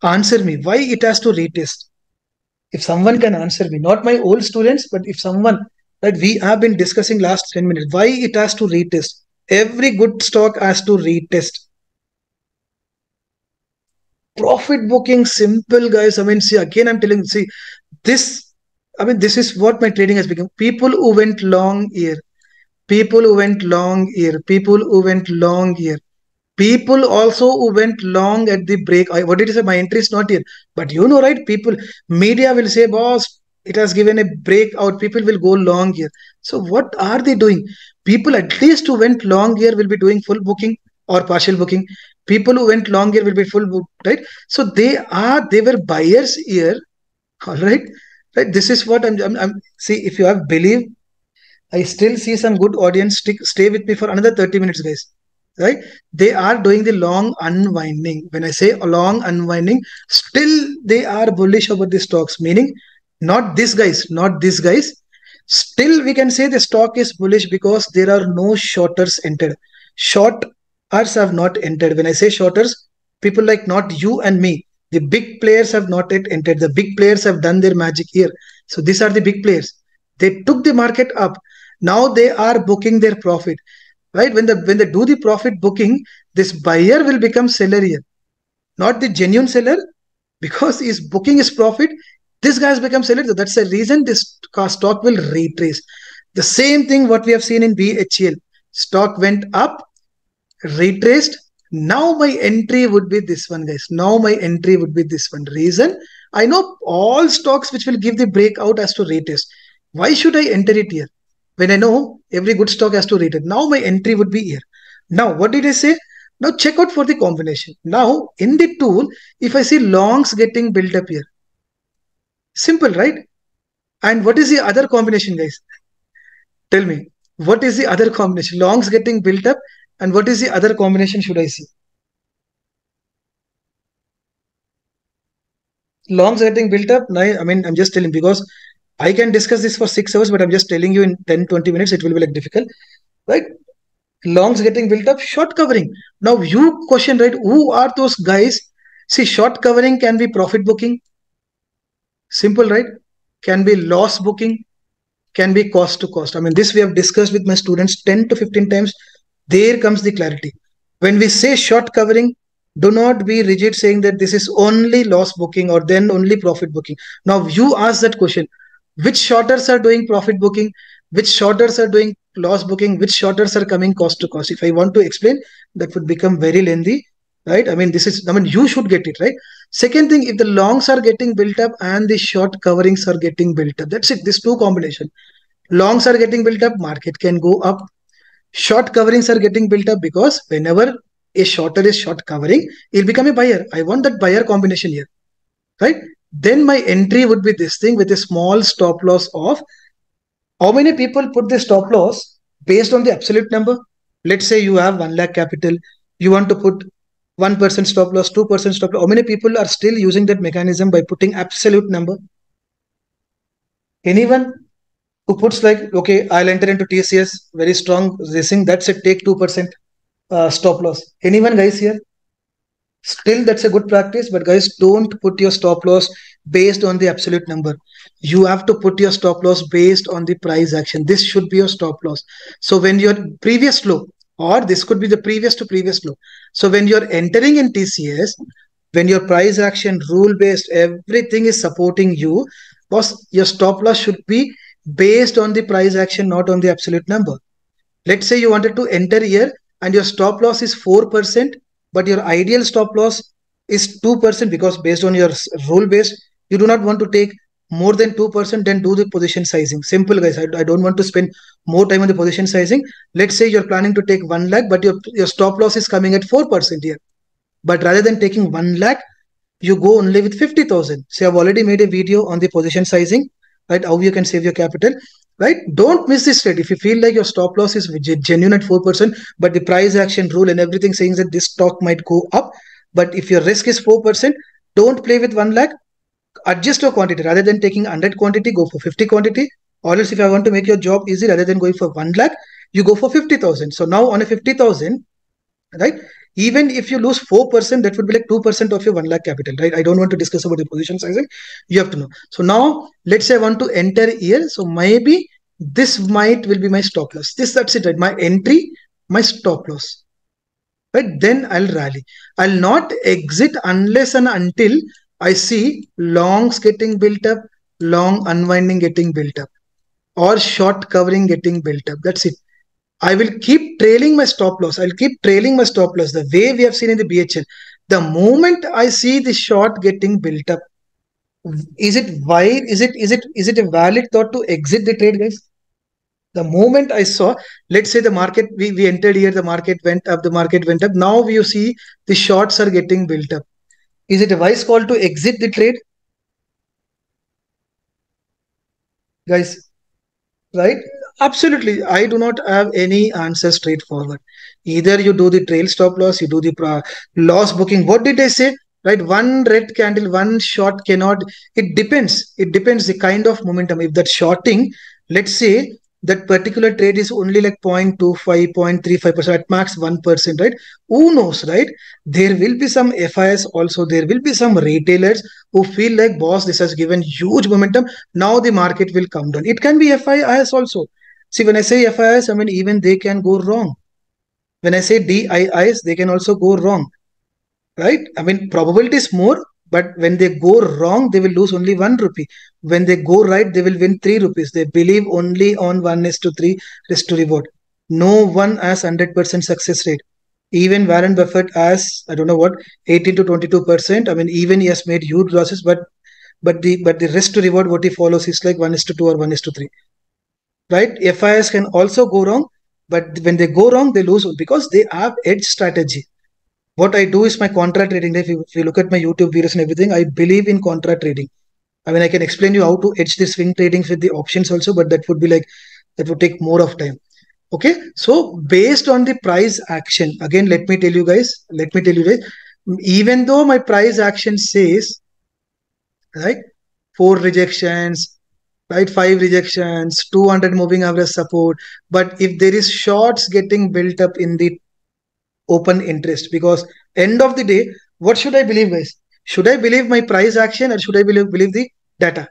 answer me, why it has to retrace? If someone can answer me, not my old students, but if someone that we have been discussing last 10 minutes, why it has to retest? Every good stock has to retest. Profit booking, simple, guys. See, again, I'm telling you, see, this is what my trading has become. People who went long here, people who went long here, people who went long here, people also who went long at the break. What did you say? My entry is not here. But you know, right? People, media will say, boss, it has given a breakout. People will go long here. So what are they doing? People at least who went long here will be doing full booking or partial booking. People who went long here will be full book, right? So they were buyers here. All right. Right. This is what I'm see, if you have belief, I still see some good audience. Stay with me for another 30 minutes, guys. Right? They are doing the long unwinding. When I say long unwinding, still they are bullish about the stocks, meaning not this guys, not these guys. Still we can say the stock is bullish because there are no shorters entered. Shorters have not entered. When I say shorters, people like not you and me. The big players have not yet entered. The big players have done their magic here. So these are the big players. They took the market up. Now they are booking their profit. Right? When they do the profit booking, this buyer will become seller here. Not the genuine seller, because he's booking his profit. This guy has become seller. That's the reason this stock will retrace. The same thing what we have seen in BHL. Stock went up, retraced, Now my entry would be this one, guys. Now my entry would be this one. Reason, I know all stocks which will give the breakout as to retest. Why should I enter it here? When I know every good stock has to retest. Now my entry would be here. Now, what did I say? Now check out for the combination. Now in the tool, if I see longs getting built up here, simple, right? And what is the other combination, guys? Tell me, what is the other combination? Longs getting built up, and what is the other combination should I see? Longs getting built up. I mean, I'm just telling because I can discuss this for 6 hours, but I'm just telling you in 10-20 minutes, it will be like difficult, right? Longs getting built up, short covering. Now you question, right? Who are those guys? See, short covering can be profit booking. Simple, right? Can be loss booking, can be cost to cost. I mean, this we have discussed with my students 10 to 15 times. There comes the clarity. When we say short covering, do not be rigid saying that this is only loss booking or then only profit booking. Now you ask that question, which shorters are doing profit booking, which shorters are doing loss booking, which shorters are coming cost to cost. If I want to explain, that would become very lengthy, right? I mean, you should get it, right? Second thing, if the longs are getting built up and the short coverings are getting built up, that's it. This two combination. Longs are getting built up, market can go up. Short coverings are getting built up because whenever a shorter is short covering, he'll become a buyer. I want that buyer combination here, right? Then my entry would be this thing with a small stop loss of how many people put the stop loss based on the absolute number. Let's say you have 1 lakh capital, you want to put 1% stop loss, 2% stop loss. How many people are still using that mechanism by putting absolute number? Anyone who puts like, okay, I'll enter into TCS, very strong racing, that's it, take 2% stop loss. Anyone, guys, here? Still, that's a good practice, but guys, don't put your stop loss based on the absolute number. You have to put your stop loss based on the price action. This should be your stop loss. So when your previous low, or this could be the previous to previous low. So when you're entering in TCS, when your price action, rule based, everything is supporting you, boss, your stop loss should be based on the price action, not on the absolute number. Let's say you wanted to enter here and your stop loss is 4%, but your ideal stop loss is 2% because based on your rule based, you do not want to take more than 2%, then do the position sizing. Simple, guys. I don't want to spend more time on the position sizing. Let's say you're planning to take 1 lakh, but your stop loss is coming at 4% here. But rather than taking 1 lakh, you go only with 50,000. See, I've already made a video on the position sizing, right? How you can save your capital, right? Don't miss this trade. If you feel like your stop loss is genuine at 4%, but the price action rule and everything saying that this stock might go up, but if your risk is 4%, don't play with 1 lakh. Adjust your quantity. Rather than taking 100 quantity, go for 50 quantity. Or else if I want to make your job easy, rather than going for 1 lakh, you go for 50,000. So now on a 50,000, right? Even if you lose 4%, that would be like 2% of your 1 lakh capital, right? I don't want to discuss about the position sizing. You have to know. So now let's say I want to enter here. So maybe this will be my stop loss. That's it, right? My entry, my stop loss, right? Then I'll rally. I'll not exit unless and until I see longs getting built up, long unwinding getting built up, or short covering getting built up. That's it. I will keep trailing my stop loss. I'll keep trailing my stop loss the way we have seen in the BHL. The moment I see the short getting built up, is it wide? Is it a valid thought to exit the trade, guys? The moment I saw, let's say the market, we entered here, the market went up, Now you see the shorts are getting built up. Is it a wise call to exit the trade? Guys, right? Absolutely. I do not have any answer straightforward. Either you do the trail stop loss, you do the loss booking. What did I say? Right? One red candle, one short cannot. It depends. It depends the kind of momentum. If that shorting, let's say that particular trade is only like 0.25, 0.35%, at max 1%, right? Who knows, right? There will be some FIS also. There will be some retailers who feel like, boss, this has given huge momentum. Now the market will come down. It can be FIS also. See, when I say FIS, I mean, even they can go wrong. When I say DIIs, they can also go wrong, right? I mean, probability is more, but when they go wrong, they will lose only 1 rupee. When they go right, they will win 3 rupees. They believe only on 1:3 risk to reward. No one has 100% success rate. Even Warren Buffett has, I don't know what, 18 to 22%. I mean, even he has made huge losses, but the risk to reward what he follows is like 1:2 or 1:3. Right? FIS can also go wrong, but when they go wrong, they lose because they have edge strategy. What I do is my contra trading. If you look at my YouTube videos and everything, I believe in contra trading. I mean, I can explain you how to edge the swing tradings with the options also, but that would take more of time. Okay, so based on the price action, again, let me tell you guys, even though my price action says, right, four rejections, right, five rejections, 200 moving average support, but if there is shorts getting built up in the open interest, because end of the day, what should I believe, guys? Should I believe my price action, or should I believe the data?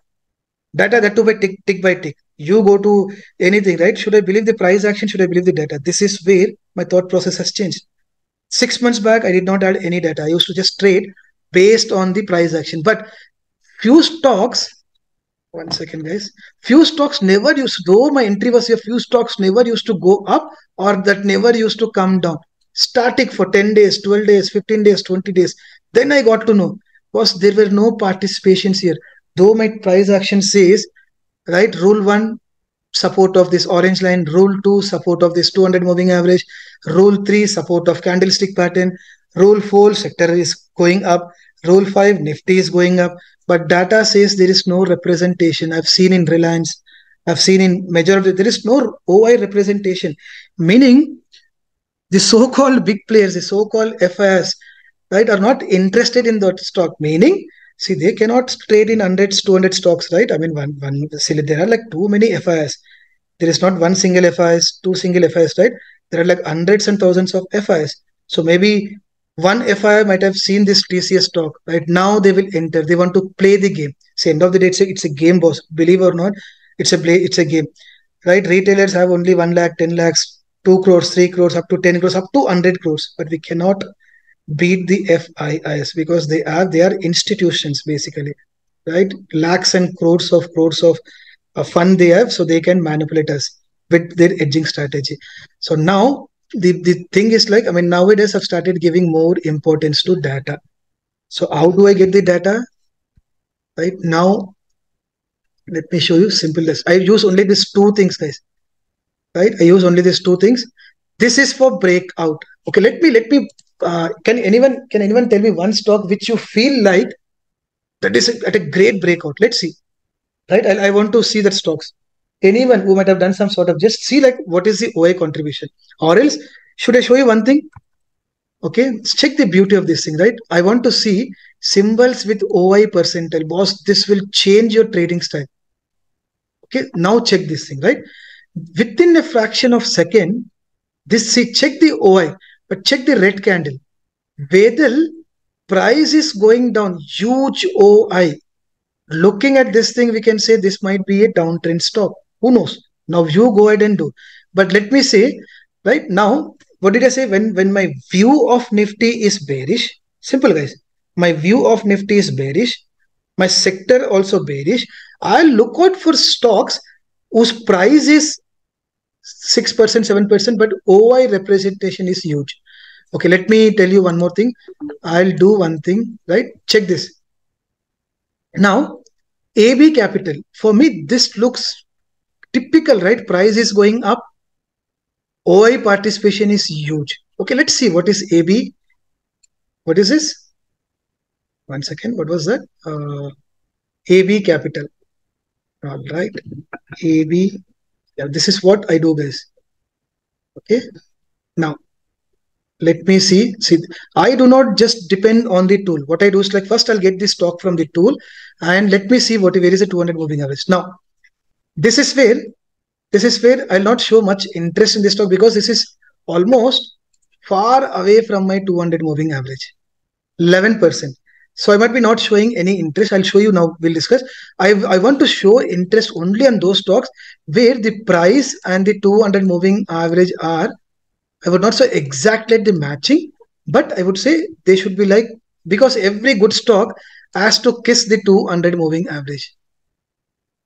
Data, that too by tick by tick. You go to anything, right? Should I believe the price action? Should I believe the data? This is where my thought process has changed. 6 months back, I did not add any data. I used to just trade based on the price action. But few stocks, one second, guys. Few stocks never used, though my entry was here, few stocks never used to go up, or that never used to come down. Static for 10 days, 12 days, 15 days, 20 days. Then I got to know, because there were no participations here. Though my price action says, right, rule 1, support of this orange line, rule 2, support of this 200 moving average, rule 3, support of candlestick pattern, rule 4, sector is going up, rule 5, nifty is going up, but data says there is no representation. I've seen in Reliance, I've seen in majority, there is no OI representation, meaning the so-called big players, the so-called FIs, right, are not interested in that stock, meaning, see, they cannot trade in hundreds, 200 stocks, right? I mean, silly, there are like too many FIs. There is not one single FIs, two single FIs, right? There are like hundreds and thousands of FIs. So maybe one FI might have seen this TCS stock, right? Now they will enter. They want to play the game. See, end of the day, it's a game, boss. Believe or not, it's a game, right? Retailers have only 1 lakh, 10 lakhs, 2 crores, 3 crores, up to 10 crores, up to 100 crores. But we cannot beat the FIIs because they are institutions basically, right? Lakhs and crores of fund they have, so they can manipulate us with their edging strategy. So now the thing is like, I mean, nowadays I've started giving more importance to data. So how do I get the data? Right now, let me show you simple this. I use only these two things, guys. Right? I use only these two things. This is for breakout. Okay, let me can anyone tell me one stock which you feel like that is at a great breakout? Let's see. Right? I want to see that stocks. Anyone who might have done some sort of, just see like what is the OI contribution, or else should I show you one thing? Okay, check the beauty of this thing, right? I want to see symbols with OI percentile, boss. This will change your trading style. Okay, now check this thing, right? Within a fraction of second, this, see, check the OI, but check the red candle. Vedal price is going down, huge OI. Looking at this thing, we can say this might be a downtrend stock. Who knows? Now you go ahead and do. But let me say, right now, what did I say? When my view of Nifty is bearish, simple, guys. My view of Nifty is bearish. My sector also bearish. I'll look out for stocks whose price is 6%, 7%, but OI representation is huge. Okay, let me tell you one more thing. I'll do one thing, right? Check this. Now, AB Capital, for me, this looks typical, right? Price is going up. OI participation is huge. Okay, let's see what is AB. What is this? One second. What was that? AB Capital. All right. AB. Yeah, this is what I do, guys. Okay. Now, let me see. See, I do not just depend on the tool. What I do is like, first I'll get the stock from the tool and let me see where is the 200 moving average. Now, this is where I'll not show much interest in this stock because this is almost far away from my 200 moving average, 11%. So I might be not showing any interest. I'll show you now. We'll discuss. I want to show interest only on those stocks where the price and the 200 moving average are, I would not say exactly the matching, but I would say they should be like, because every good stock has to kiss the 200 moving average.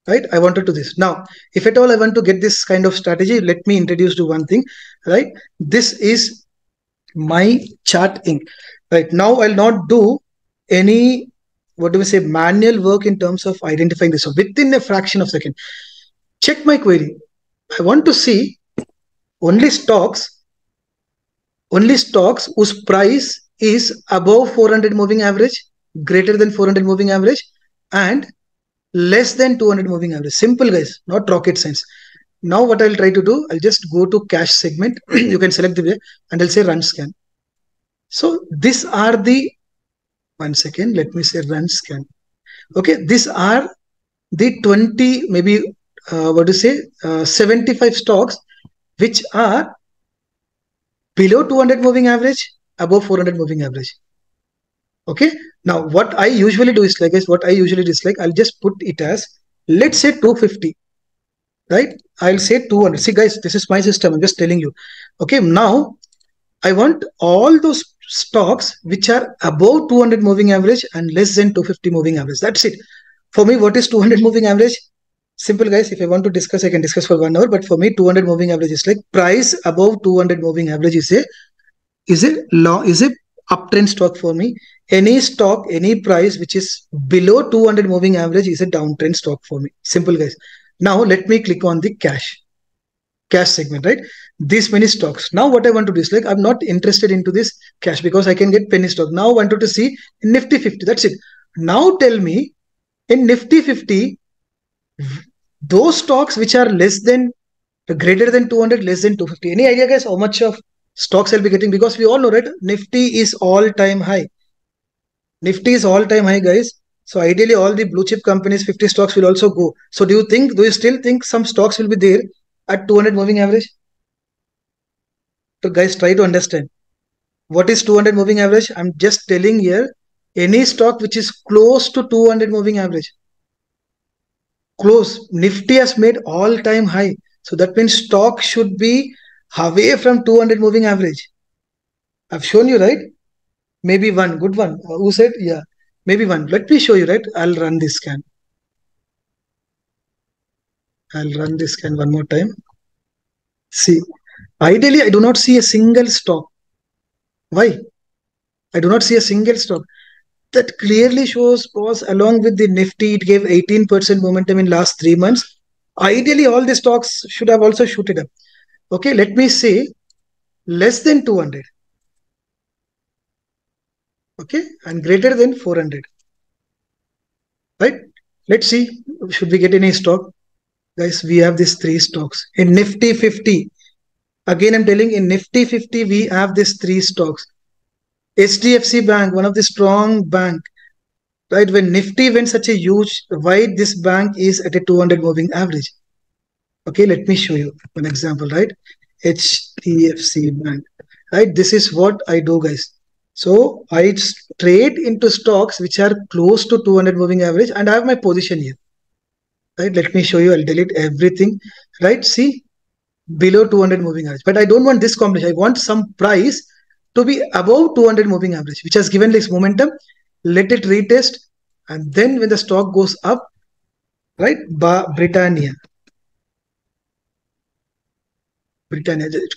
Right? I wanted to this. Now, if at all I want to get this kind of strategy, let me introduce to one thing, right? This is my charting. Right now, I'll not do any, what do we say, manual work in terms of identifying this. So within a fraction of a second, check my query. I want to see only stocks, only stocks whose price is above 400 moving average, greater than 400 moving average, and less than 200 moving average. Simple, guys, not rocket science. Now what I'll try to do, I'll just go to cash segment. You can select the way, and I'll say run scan. So these are the, one second, let me say run scan. Okay, these are the 20, maybe what do you say, 75 stocks which are below 200 moving average, above 400 moving average. Okay, now what I usually do is like, I'll just put it as, let's say 250, right? I'll say 200. See guys, this is my system, I'm just telling you. Okay, now I want all those stocks which are above 200 moving average and less than 250 moving average. That's it. For me, what is 200 moving average? Simple, guys. If I want to discuss, I can discuss for 1 hour. But for me, 200 moving average is like price above 200 moving average is a uptrend stock for me. Any stock, any price which is below 200 moving average is a downtrend stock for me. Simple, guys. Now let me click on the cash segment, right? These many stocks. Now what I want to do is like, I'm not interested into this cash because I can get penny stock. Now I wanted to see Nifty 50. That's it. Now tell me in Nifty 50, those stocks which are greater than 200, less than 250. Any idea, guys, how much of stocks I'll be getting? Because we all know, right? Nifty is all-time high. Nifty is all-time high, guys. So ideally, all the blue chip companies, 50 stocks will also go. So do you still think some stocks will be there at 200 moving average? So guys, try to understand. What is 200 moving average? I'm just telling here, any stock which is close to 200 moving average. Close. Nifty has made all-time high. So that means stock should be away from 200 moving average. I've shown you, right? Maybe one. Good one. Who said? Yeah. Maybe one. Let me show you, right? I'll run this scan. I'll run this scan one more time. See, ideally, I do not see a single stock. Why? I do not see a single stock. That clearly shows was along with the Nifty, it gave 18% momentum in last 3 months. Ideally, all the stocks should have also shooted up. Okay, let me say less than 200. Okay, and greater than 400. Right? Let's see, should we get any stock? Guys, we have these 3 stocks. In Nifty 50, again I'm telling, in Nifty 50, we have these 3 stocks. HDFC Bank, one of the strong bank, right? When Nifty went such a huge, why this bank is at a 200 moving average? Okay, let me show you one example, right? HDFC Bank, right? This is what I do, guys. So I trade into stocks which are close to 200 moving average, and I have my position here, right? Let me show you. I'll delete everything, right? See, below 200 moving average, but I don't want this combination. I want some price to be above 200 moving average, which has given this momentum. Let it retest, and then when the stock goes up, right? Britannia,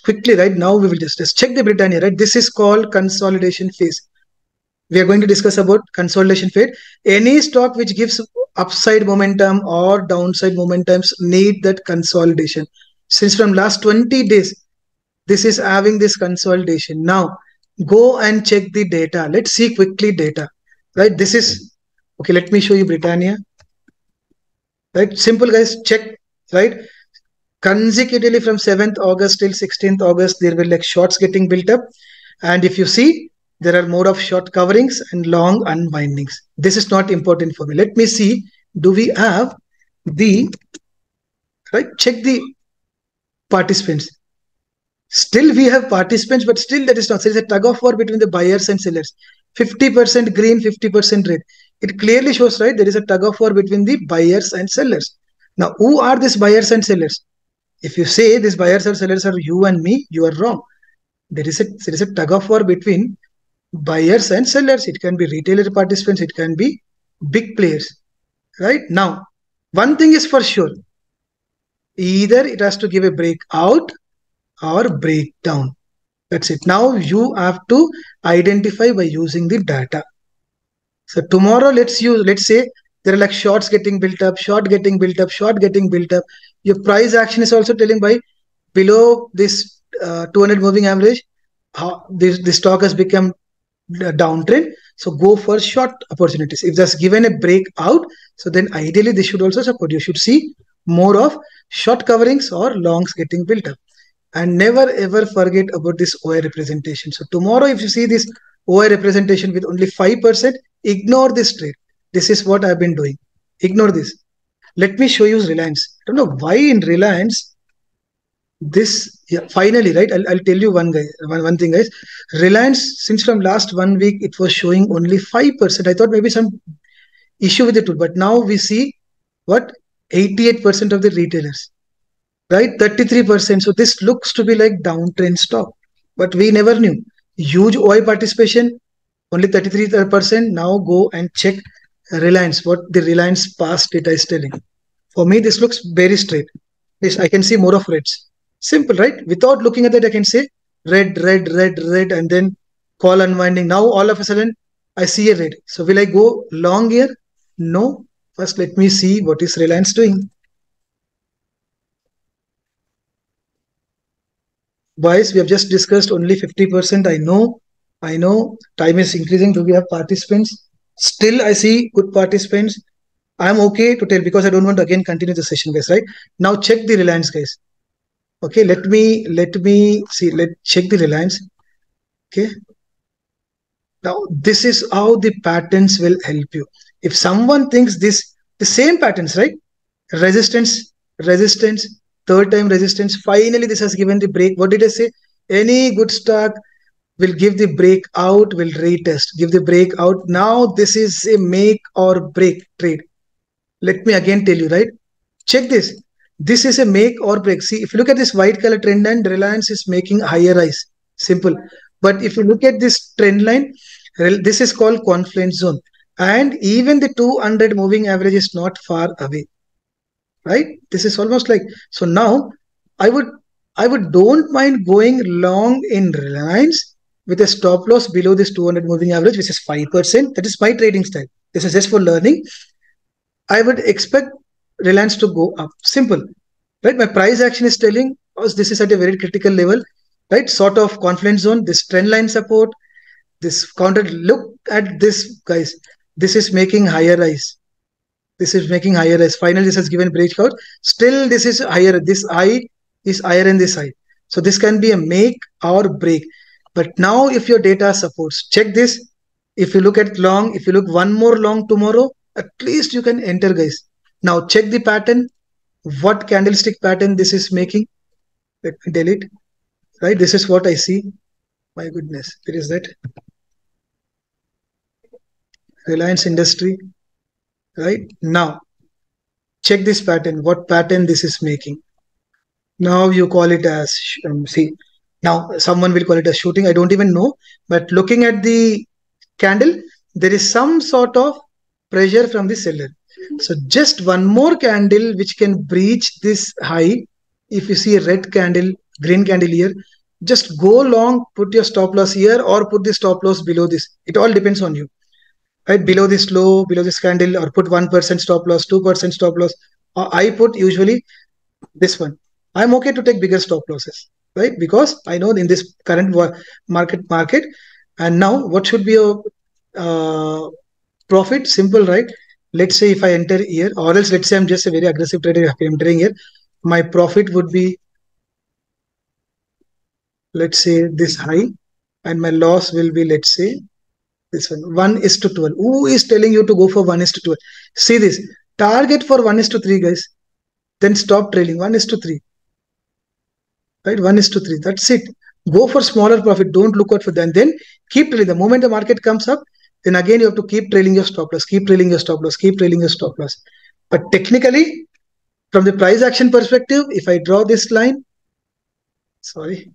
quickly, right? Now we will just check the Britannia, right? This is called consolidation phase. We are going to discuss about consolidation phase. Any stock which gives upside momentum or downside momentums need that consolidation. Since from last 20 days, this is having this consolidation. Now go and check the data. Let's see quickly data, right? This is okay. Let me show you Britannia, right? Simple, guys. Check, right? Consecutively from 7th August till 16th August, there were like shorts getting built up. And if you see, there are more of short coverings and long unwindings. This is not important for me. Let me see, do we have the, right? Check the participants. Still we have participants, but still that is not. There is a tug of war between the buyers and sellers. 50% green, 50% red. It clearly shows, right? There is a tug of war between the buyers and sellers. Now, who are these buyers and sellers? If you say these buyers or sellers are you and me, you are wrong. There is a tug of war between buyers and sellers. It can be retailer participants. It can be big players, right? Now, one thing is for sure. Either it has to give a breakout or breakdown. That's it. Now you have to identify by using the data. So tomorrow, let's say there are like shorts getting built up, short getting built up, short getting built up. Your price action is also telling by below this 200 moving average, how the stock has become downtrend. So go for short opportunities. If that's given a breakout, so then ideally this should also support. You should see more of short coverings or longs getting built up. And never ever forget about this OI representation. So tomorrow, if you see this OI representation with only 5%, ignore this trade. This is what I've been doing. Ignore this. Let me show you Reliance. I don't know why in Reliance this, yeah, finally, right? I'll tell you one thing, guys. Reliance, since from last 1 week it was showing only 5%. I thought maybe some issue with the tool, but now we see what 88% of the retailers, right? 33%. So this looks to be like downtrend stock, but we never knew. Huge OI participation, only 33%. Now go and check Reliance, what the Reliance past data is telling. For me, this looks very straight. Yes, I can see more of reds. Simple, right? Without looking at that, I can say red, red, red, red, and then call unwinding. Now all of a sudden, I see a red. So will I go long here? No. First, let me see what is Reliance doing. Boys, we have just discussed only 50%. I know time is increasing. Do we have participants? Still, I see good participants. I'm okay to tell because I don't want to again continue the session, guys, right? Now check the Reliance, guys. Okay, let me see. Let's check the Reliance. Okay. Now this is how the patterns will help you. If someone thinks this, the same patterns, right? Resistance, resistance, third time resistance. Finally, this has given the break. What did I say? Any good stock will give the breakout, will retest, give the breakout. Now this is a make or break trade. Let me again tell you, right? Check this. This is a make or break. See, if you look at this white color trend line, Reliance is making higher highs. Simple. But if you look at this trend line, this is called confluence zone. And even the 200 moving average is not far away. Right? This is almost like, so now I would don't mind going long in Reliance with a stop loss below this 200 moving average, which is 5%. That is my trading style. This is just for learning. I would expect Reliance to go up. Simple, right? My price action is telling us this is at a very critical level, right? Sort of confluence zone, this trend line support, this counter. Look at this, guys. This is making higher highs. This is making higher highs. Finally, this has given breakout. Still, this is higher. This high is higher than this high. So this can be a make or break. But now, if your data supports, check this. If you look at long, if you look one more long tomorrow, at least you can enter, guys. Now check the pattern. What candlestick pattern this is making? Let me delete. Right, this is what I see. My goodness, where is that? Reliance Industry. Right now, check this pattern. What pattern this is making? Now you call it as see. Now someone will call it as shooting. I don't even know. But looking at the candle, there is some sort of pressure from the seller. So just one more candle which can breach this high. If you see a red candle, green candle here, just go long, put your stop loss here or put the stop loss below this. It all depends on you. Right, below this low, below this candle, or put 1% stop loss, 2% stop loss. I put usually this one. I'm okay to take bigger stop losses, right? Because I know in this current market. And now what should be your profit? Simple, right? Let's say if I enter here, or else let's say I'm just a very aggressive trader entering here, my profit would be, let's say, this high, and my loss will be, let's say, this one, 1:12. Who is telling you to go for 1:12? See this, target for 1:3, guys. Then stop trailing, 1:3. Right, 1:3. That's it. Go for smaller profit. Don't look out for that. And then keep trailing. The moment the market comes up, then again you have to keep trailing your stop loss, keep trailing your stop loss, keep trailing your stop loss. But technically, from the price action perspective, if I draw this line, sorry.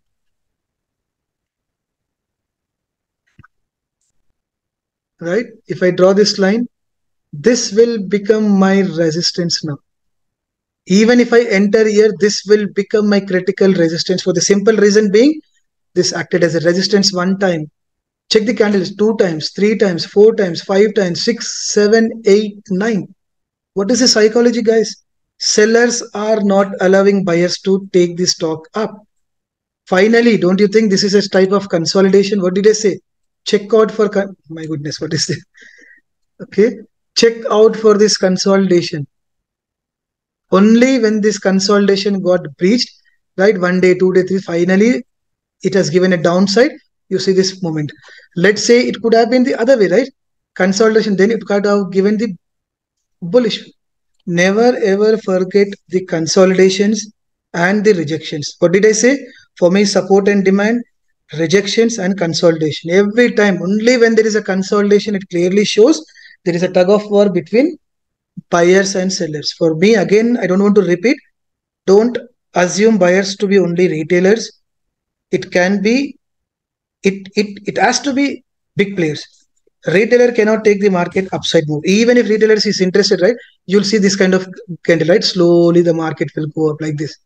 Right? If I draw this line, this will become my resistance now. Even if I enter here, this will become my critical resistance for the simple reason being, This acted as a resistance one time. Check the candles two times, three times, four times, five times, six, seven, eight, nine. What is the psychology, guys? Sellers are not allowing buyers to take the stock up. Finally, don't you think this is a type of consolidation? What did I say? Check out for, my goodness, what is this? Okay, check out for this consolidation. Only when this consolidation got breached, right? 1 day, 2 day, three, finally, it has given a downside. You see this moment. Let's say it could have been the other way, right? Consolidation, then it could have given the bullish. Never ever forget the consolidations and the rejections. What did I say? For me, support and demand, rejections and consolidation. Every time, only when there is a consolidation, it clearly shows there is a tug of war between buyers and sellers. For me, again, I don't want to repeat. Don't assume buyers to be only retailers. It can be, it has to be big players. Retailer cannot take the market upside move. Even if retailers is interested, right? You'll see this kind of candle, right? Slowly the market will go up like this,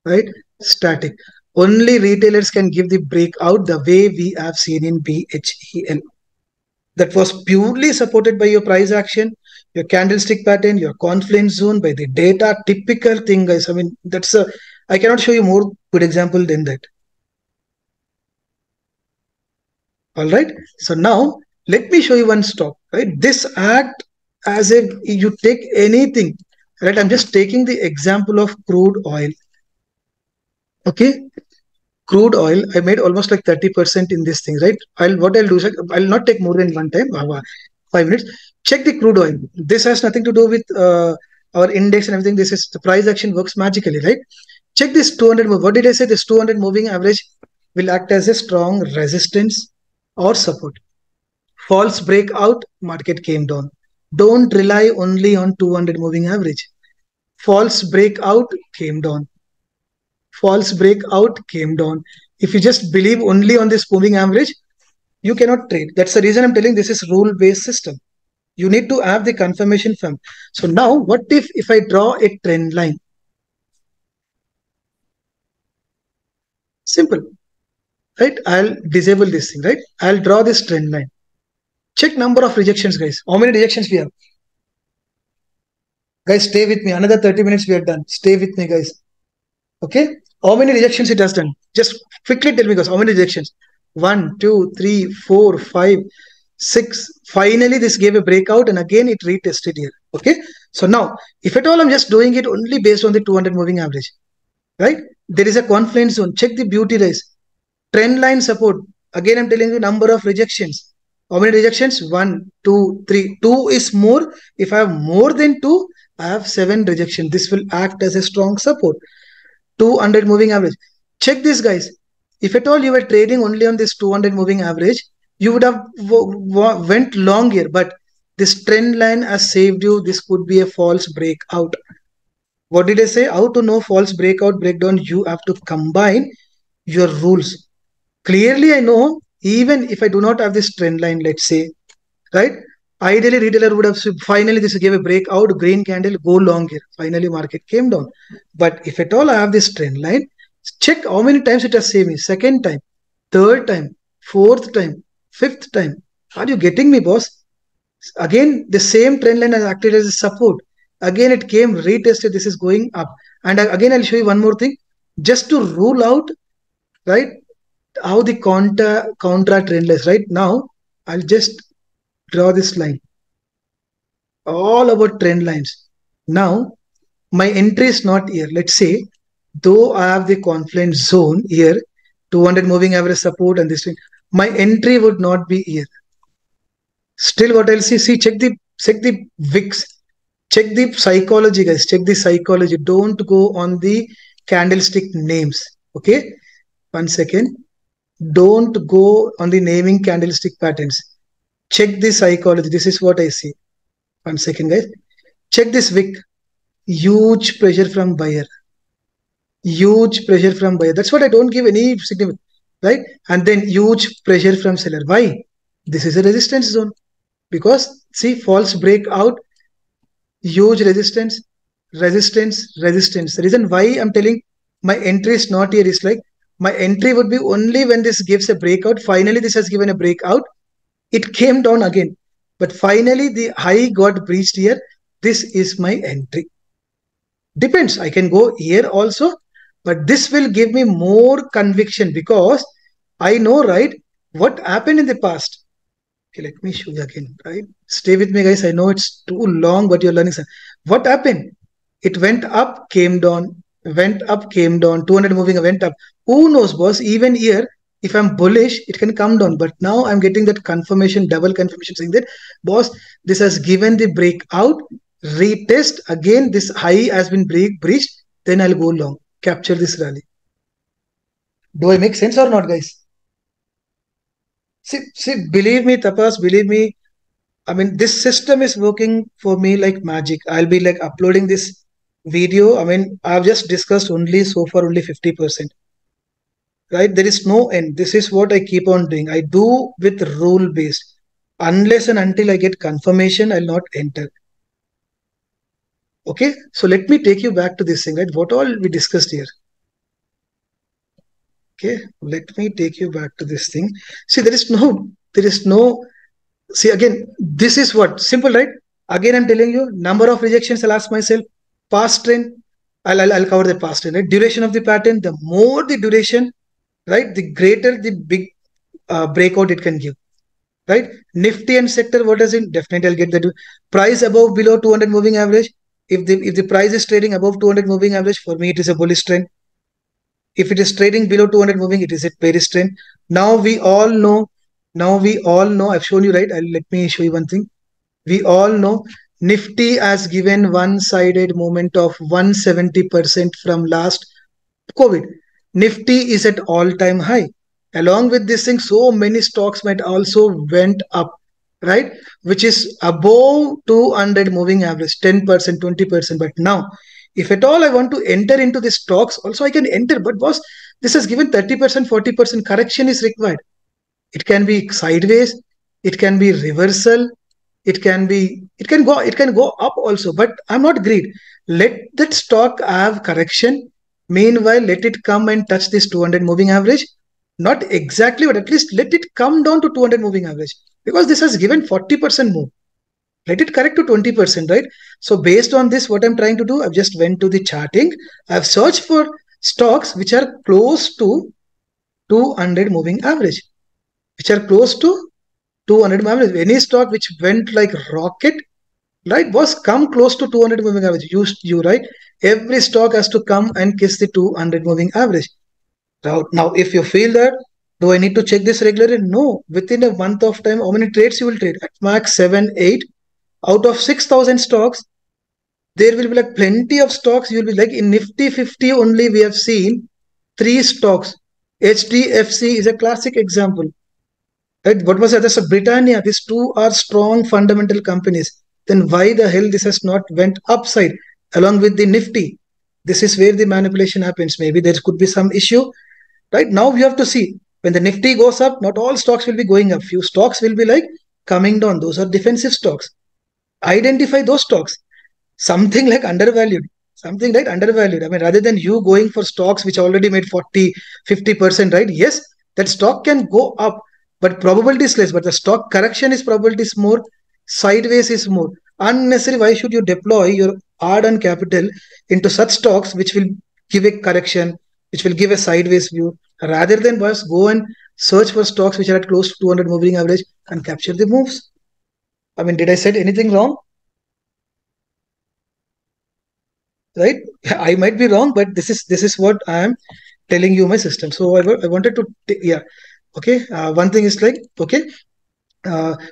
right? Static. Only retailers can give the breakout the way we have seen in BHEL. That was purely supported by your price action, your candlestick pattern, your confluence zone, by the data. Typical thing, guys. I mean, that's a, I cannot show you more good example than that. All right. So now let me show you one stock, right? This act as if you take anything, right? I'm just taking the example of crude oil. Okay. Crude oil, I made almost like 30% in this thing, right? What I'll do is I'll not take more than one time, 5 minutes. Check the crude oil. This has nothing to do with our index and everything. This is the price action works magically, right? Check this 200. What did I say? This 200 moving average will act as a strong resistance or support. False breakout, market came down. Don't rely only on 200 moving average. False breakout came down. False breakout came down. If you just believe only on this moving average, you cannot trade. That's the reason I'm telling this is rule-based system. You need to have the confirmation from. So now what if I draw a trend line? Simple, right? I'll disable this thing, right? I'll draw this trend line. Check number of rejections, guys. How many rejections we have? Guys, stay with me. Another 30 minutes we are done. Stay with me, guys. Okay. How many rejections it has done? Just quickly tell me, guys, how many rejections? 1, 2, 3, 4, 5, 6. Finally, this gave a breakout and again it retested here. Okay. So now, if at all I'm just doing it only based on the 200 moving average, right? There is a confluence zone. Check the beauty rise. Trend line support. Again, I'm telling you number of rejections. How many rejections? 1, 2, 3. 2 is more. If I have more than 2, I have 7 rejections. This will act as a strong support. 200 moving average. Check this, guys. If at all you were trading only on this 200 moving average, you would have went long here. But this trend line has saved you. This could be a false breakout. What did I say? How to know false breakout, breakdown? You have to combine your rules. Clearly, I know even if I do not have this trend line, let's say, right? Ideally, retailer would have finally this gave a breakout, green candle, go long here. Finally, market came down. But if at all I have this trend line, check how many times it has saved me. Second time, third time, fourth time, fifth time. Are you getting me, boss? Again, the same trend line has acted as a support. Again, it came retested. This is going up. And again, I'll show you one more thing. Just to rule out, right, how the contra trend is. Right now, I'll just draw this line. All about trend lines. Now, my entry is not here. Let's say, though I have the confluence zone here, 200 moving average support and this thing, my entry would not be here. Still, what I'll see, check the VIX, check the psychology, guys. Check the psychology. Don't go on the candlestick names. Okay, 1 second. Don't go on the naming candlestick patterns. Check the psychology. This is what I see. 1 second, guys. Check this wick. Huge pressure from buyer. Huge pressure from buyer. That's what I don't give any significance, right? And then huge pressure from seller. Why? This is a resistance zone. Because see, false breakout, huge resistance, resistance, resistance. The reason why I'm telling my entry is not here is like My entry would be only when this gives a breakout. Finally, this has given a breakout. It came down again. But finally, the high got breached here. This is my entry. Depends. I can go here also. But this will give me more conviction because I know, right, what happened in the past. Okay, let me show you again, right? Stay with me, guys. I know it's too long, but you're learning. What happened? It went up, came down, went up, came down. 200 moving, went up. Who knows, boss? Even here, if I'm bullish, it can come down. But now I'm getting that confirmation, double confirmation saying that, boss, this has given the breakout, retest again. This high has been breached. Then I'll go long, capture this rally. Do I make sense or not, guys? See, believe me, Tapas, believe me. I mean, this system is working for me like magic. I'll be like uploading this video. I mean, I've just discussed only so far only 50%, right? There is no end. This is what I keep on doing. I do with rule based. Unless and until I get confirmation, I'll not enter. Okay. So let me take you back to this thing, right? What all we discussed here. Okay. Let me take you back to this thing. See, there is no, see again, this is what simple, right? Again, I'm telling you, number of rejections. I'll ask myself, past trend. I'll cover the past trend. Right? Duration of the pattern. The more the duration, right, the greater the big breakout it can give. Right? Nifty and sector. What does it? Definitely, I'll get that. Price above below 200 moving average. If the price is trading above 200 moving average, for me it is a bullish trend. If it is trading below 200 moving, it is a bearish trend. Now we all know. I've shown you, right? Let me show you one thing. We all know Nifty has given one-sided movement of 170% from last COVID. Nifty is at all-time high. Along with this thing, so many stocks might also went up, right? Which is above 200 moving average, 10%, 20%. But now, if at all I want to enter into the stocks, also I can enter. But boss, this has given 30%, 40% correction is required. It can be sideways, it can be reversal, it can go up also, but I'm not greed. Let that stock have correction. Meanwhile, let it come and touch this 200 moving average. Not exactly, but at least let it come down to 200 moving average, because this has given 40% move. Let it correct to 20%, right? So based on this, what I'm trying to do, I've just went to the charting. I've searched for stocks which are close to 200 moving average, which are close to 200 moving average. Any stock which went like rocket, right, was come close to 200 moving average. You right? Every stock has to come and kiss the 200 moving average. Now, if you feel that, do I need to check this regularly? No. Within a month of time, how many trades you will trade? At max 7, 8. Out of 6,000 stocks, there will be like plenty of stocks. You will be like in Nifty 50 only. We have seen 3 stocks. HDFC is a classic example. Right? What was that? So Britannia. These two are strong fundamental companies. Then why the hell this has not went upside along with the Nifty? This is where the manipulation happens. Maybe there could be some issue. Right? Now we have to see. When the Nifty goes up, not all stocks will be going up. Few stocks will be like coming down. Those are defensive stocks. Identify those stocks. Something like undervalued. Something like undervalued. I mean, rather than you going for stocks which already made 40, 50%, right? Yes, that stock can go up, but probability is less. But the stock correction is probability is more. Sideways is more. Unnecessary. Why should you deploy your hard-earned capital into such stocks which will give a correction, which will give a sideways view, rather than just go and search for stocks which are at close to 200 moving average and capture the moves? I mean, did I say anything wrong? Right? I might be wrong, but this is what I am telling you my system. So I wanted to, yeah. Okay. One thing is like, okay.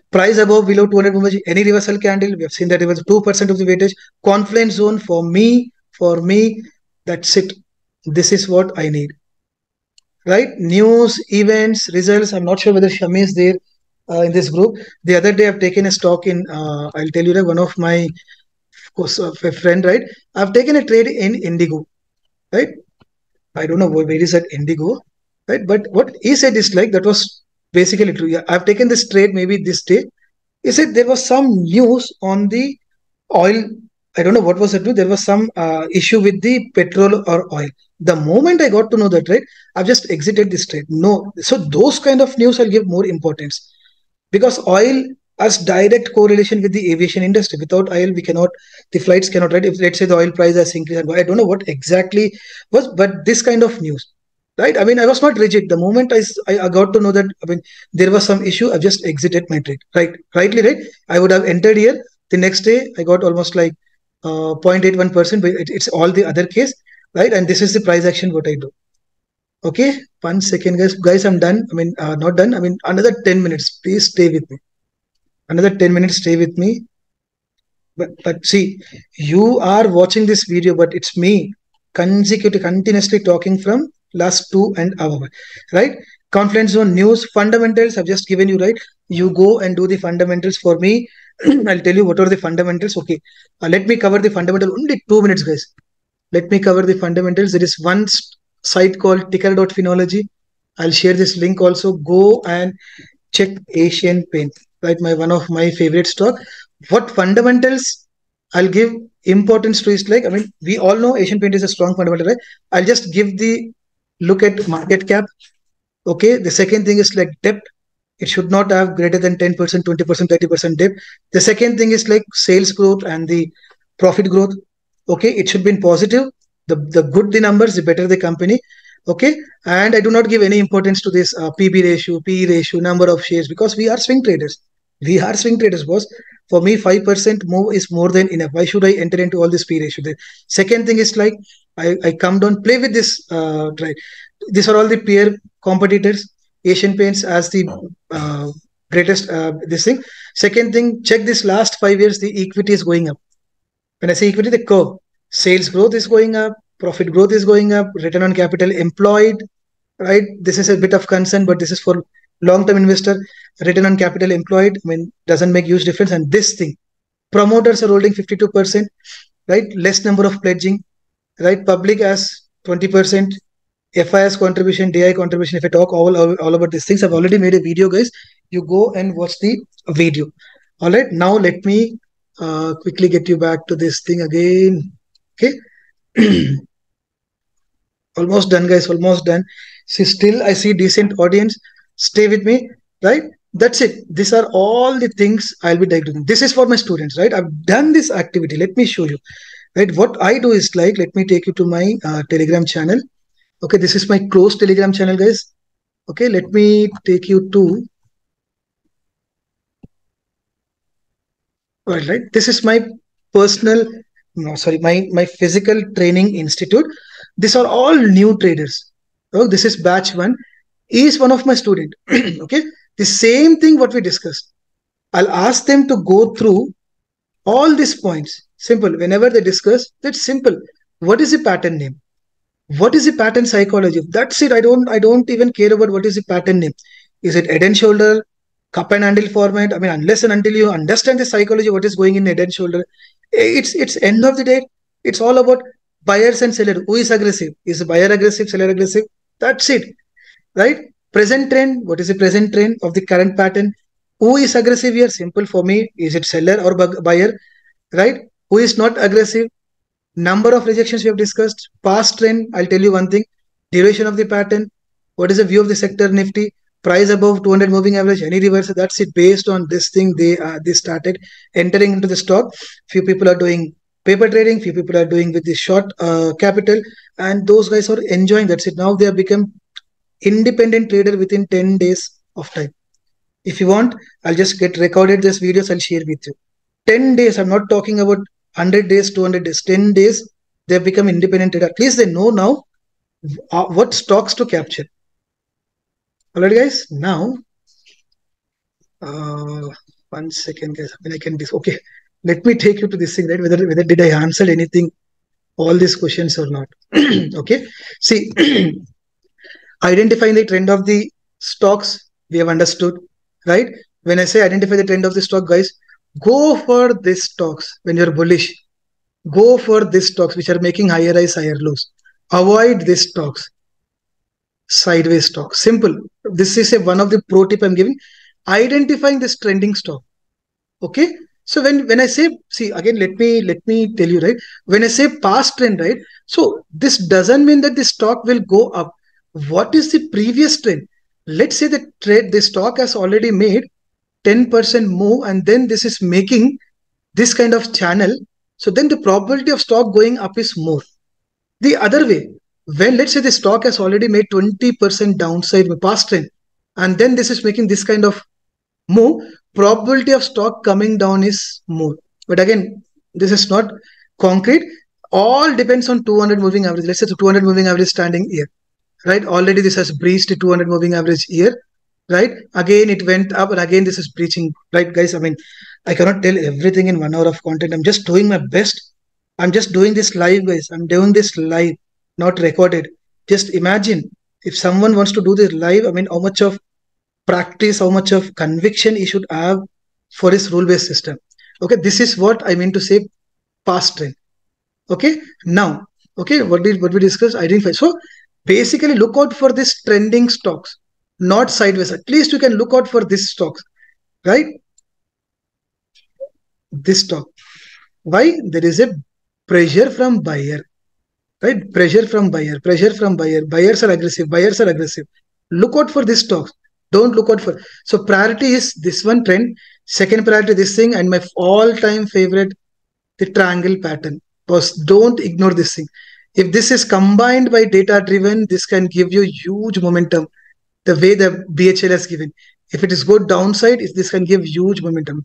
Price above below 200 moving, any reversal candle. We have seen that it was 2% of the weightage. Confluence zone for me, that's it. This is what I need. Right? News, events, results. I'm not sure whether Shami is there in this group. The other day I've taken a stock in, I'll tell you that one of my a friend, right? I've taken a trade in Indigo, right? I don't know where is that Indigo, right? But what he said is like, that was basically true. Yeah, I've taken this trade maybe this day. He said there was some news on the oil. I don't know what was it. There was some issue with the petrol or oil. The moment I got to know that, right, I've just exited this trade. No, so those kind of news I'll give more importance, because oil has direct correlation with the aviation industry. Without oil, we cannot, the flights cannot, right? If let's say the oil price has increased, I don't know what exactly was, but this kind of news, right? I mean, I was not rigid. The moment I got to know that, I mean, there was some issue, I've just exited my trade, right? Rightly, right? I would have entered here. The next day, I got almost like 0.81%, but it's all the other case, right? And this is the price action what I do. Okay, 1 second, guys. Guys, I'm done. I mean, not done. I mean, another 10 minutes. Please stay with me. Another 10 minutes. Stay with me. But see, you are watching this video, but it's me continuously talking from last 2 and hour, right? Confluence zone news fundamentals. I've just given you, right? You go and do the fundamentals for me. I'll tell you what are the fundamentals. Okay, let me cover the fundamental. Only 2 minutes, guys. Let me cover the fundamentals. There is one site called ticker.phenology. I'll share this link also. Go and check Asian Paint, right? One of my favorite stock. What fundamentals I'll give importance to is like, I mean, we all know Asian Paint is a strong fundamental, right? I'll just give the look at market cap. Okay. The second thing is like depth. It should not have greater than 10%, 20%, 30% dip. The second thing is like sales growth and the profit growth. Okay, it should be in positive. The good the numbers, the better the company. Okay, and I do not give any importance to this PB ratio, PE ratio, number of shares, because we are swing traders. We are swing traders, boss. For me, 5% move is more than enough. Why should I enter into all this P ratio? The second thing is like I come down, play with this. Right, these are all the peer competitors. Asian Paints as the greatest this thing. Second thing, check this last 5 years, the equity is going up. When I say equity, the curve, sales growth is going up, profit growth is going up, return on capital employed, right? This is a bit of concern, but this is for long-term investor. Return on capital employed, I mean, doesn't make huge difference. And this thing, promoters are holding 52%, right? Less number of pledging, right? Public as 20%. FIS contribution, DI contribution. If I talk all about these things, I've already made a video, guys. You go and watch the video. All right. Now let me quickly get you back to this thing again. Okay. Almost done, guys. Almost done. See, still I see decent audience. Stay with me, right? That's it. These are all the things I'll be diagnosing. This is for my students, right? I've done this activity. Let me show you, right? What I do is like, let me take you to my Telegram channel. Okay, this is my closed Telegram channel, guys. Okay, let me take you to, right? This is my personal, no, sorry, my physical training institute. These are all new traders. Oh, this is batch 1. He is one of my student. Okay, the same thing what we discussed. I'll ask them to go through all these points. Simple. Whenever they discuss, that's simple. What is the pattern name? What is the pattern psychology? That's it. I don't even care about what is the pattern name. Is it head and shoulder, cup and handle format? I mean, unless and until you understand the psychology, what is going in head and shoulder, it's end of the day. It's all about buyers and sellers. Who is aggressive? Is the buyer aggressive, seller aggressive? That's it, right? Present trend. What is the present trend of the current pattern? Who is aggressive here? Simple for me. Is it seller or buyer, right? Who is not aggressive? Number of rejections we have discussed. Past trend, I'll tell you one thing. Duration of the pattern. What is the view of the sector Nifty? Price above 200 moving average. Any reversal? That's it. Based on this thing, they started entering into the stock. Few people are doing paper trading. Few people are doing with the short capital, and those guys are enjoying. That's it. Now they have become independent trader within 10 days of time. If you want, I'll just get recorded this videos. I'll share with you. 10 days. I'm not talking about 100 days, 200 days, 10 days, they've become independent trader. At least they know now what stocks to capture. All right, guys. Now, 1 second, guys. I mean, I can this. Okay, let me take you to this thing, right? Whether did I answer anything, all these questions or not? Okay. See, identifying the trend of the stocks, we have understood, right? When I say identify the trend of the stock, guys, go for these stocks when you're bullish. Go for these stocks which are making higher highs, higher lows. Avoid these stocks. Sideways stocks. Simple. This is one of the pro tip I'm giving. Identifying this trending stock. Okay. So when I say, see again, let me tell you, right? When I say past trend, right? So this doesn't mean that the stock will go up. What is the previous trend? Let's say the stock has already made 10% move, and then this is making this kind of channel. So then the probability of stock going up is more. The other way, when let's say the stock has already made 20% downside with past trend, and then this is making this kind of move, probability of stock coming down is more. But again, this is not concrete. All depends on 200 moving average. Let's say the 200 moving average standing here, right? Already this has breached the 200 moving average here, right? Again, it went up, and again, this is breaching, right, guys? I mean, I cannot tell everything in 1 hour of content. I'm just doing my best. I'm just doing this live, guys. I'm doing this live, not recorded. Just imagine if someone wants to do this live, I mean, how much of practice, how much of conviction he should have for his rule-based system. Okay, this is what I mean to say past trend. Okay, now, okay, what we discussed? Identify. So basically, look out for this trending stocks, not sideways. At least you can look out for this stocks, right? This stock. Why? There is a pressure from buyer, right? Pressure from buyer. Buyers are aggressive. Buyers are aggressive. Look out for this stocks. Don't look out for. So priority is this one trend. Second priority this thing, and my all-time favorite, the triangle pattern. Boss, don't ignore this thing. If this is combined by data driven, this can give you huge momentum. The way the BHL has given. If it is good downside, this can give huge momentum.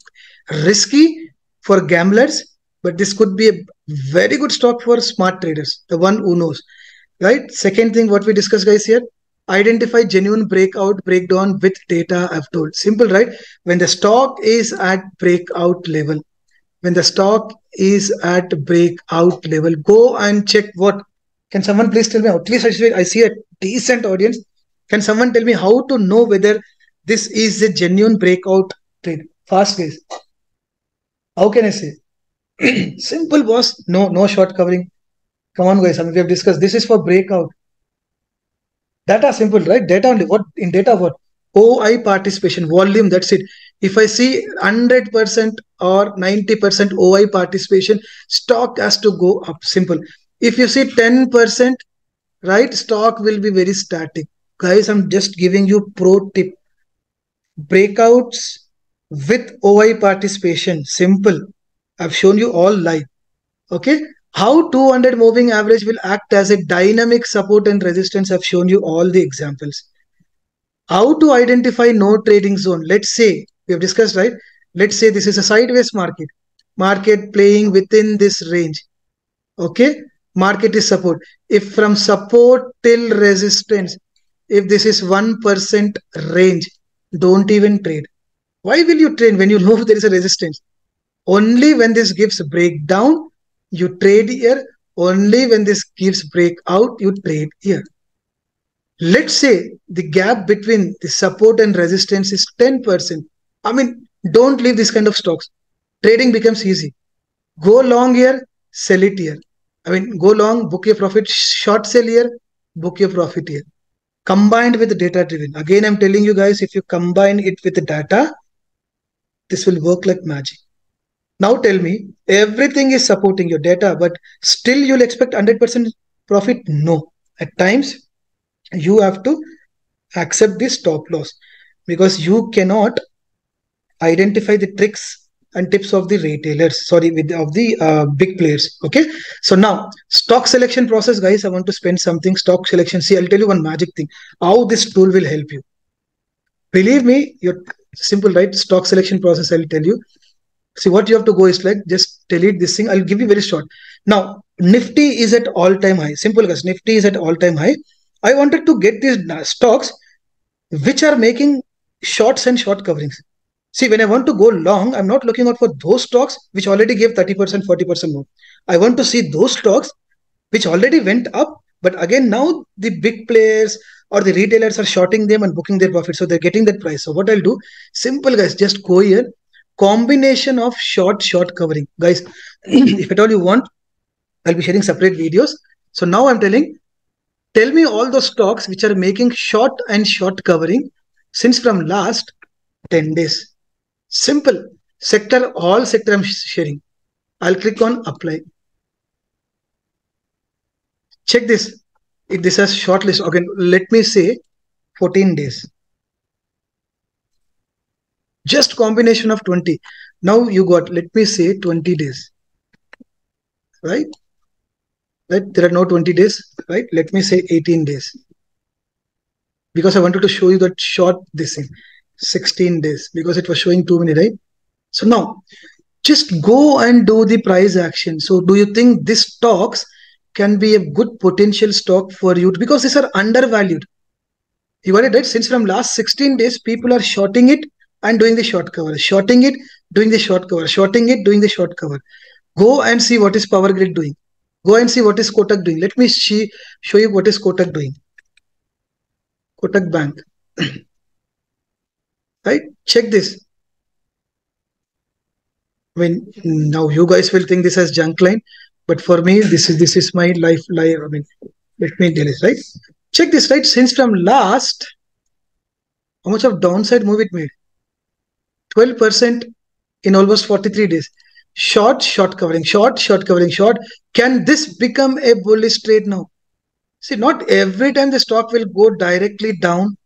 Risky for gamblers, but this could be a very good stock for smart traders, the one who knows, right? Second thing, what we discussed, guys, here, identify genuine breakout, breakdown with data I've told. Simple, right? When the stock is at breakout level, when the stock is at breakout level, go and check what. Can someone please tell me? At least I see a decent audience. Can someone tell me how to know whether this is a genuine breakout trade? Fast, guys. How can I say? Simple, boss. No short covering. Come on, guys. I mean, we have discussed. This is for breakout. Data simple, right? Data only. What in data? What? OI participation volume. That's it. If I see 100% or 90% OI participation, stock has to go up. Simple. If you see 10%, right, stock will be very static. Guys, I'm just giving you pro tip. Breakouts with OI participation. Simple. I've shown you all live. Okay. How 200 moving average will act as a dynamic support and resistance. I've shown you all the examples. How to identify no trading zone. Let's say we have discussed, right? Let's say this is a sideways market. Market playing within this range. Okay. Market is support. If from support till resistance, if this is 1% range, don't even trade. Why will you trade when you know there is a resistance? Only when this gives breakdown, you trade here. Only when this gives breakout, you trade here. Let's say the gap between the support and resistance is 10%. I mean, don't leave this kind of stocks. Trading becomes easy. Go long here, sell it here. I mean, go long, book your profit, short sell here, book your profit here. Combined with the data driven. Again, I'm telling you guys, if you combine it with the data, this will work like magic. Now tell me, everything is supporting your data, but still you'll expect 100% profit? No. At times, you have to accept this stop loss because you cannot identify the tricks and tips of the retailers, sorry, of the big players. Okay. So now stock selection process, guys, I want to spend something stock selection. See, I'll tell you one magic thing, how this tool will help you. Believe me, you're simple, right? Stock selection process, I'll tell you. See, what you have to go is like, just delete this thing. I'll give you very short. Now, Nifty is at all-time high. Simple, guys. Nifty is at all-time high. I wanted to get these stocks which are making shorts and short coverings. See, when I want to go long, I'm not looking out for those stocks which already gave 30%, 40% more. I want to see those stocks which already went up, but again, now the big players or the retailers are shorting them and booking their profit. So they're getting that price. So what I'll do, simple, guys, just go here. Combination of short covering, guys. If at all you want, I'll be sharing separate videos. So now I'm tell me all those stocks which are making short and short covering since from last 10 days. Simple. Sector, all sector I'm sharing. I'll click on apply. Check this. If this has shortlist, again, let me say 14 days. Just combination of 20. Now you got, let me say 20 days. Right? Right? There are no 20 days. Right? Let me say 18 days. Because I wanted to show you that short this thing. 16 days. Because it was showing too many, right? So now just go and do the price action. So do you think this stocks can be a good potential stock for you? Because these are undervalued. You got it right? Since from last 16 days, people are shorting it and doing the short cover, shorting it, doing the short cover, shorting it, doing the short cover. Go and see what is Power Grid doing. Go and see what is Kotak doing. Let me show you what is Kotak doing. Kotak Bank. Right? Check this. I mean, now you guys will think this as junk line, but for me, this is my life. I mean, let me tell this, right? Check this, right? Since from last, how much of downside move it made? 12% in almost 43 days. Short, short covering, short, short covering, short. Can this become a bullish trade now? See, not every time the stock will go directly down,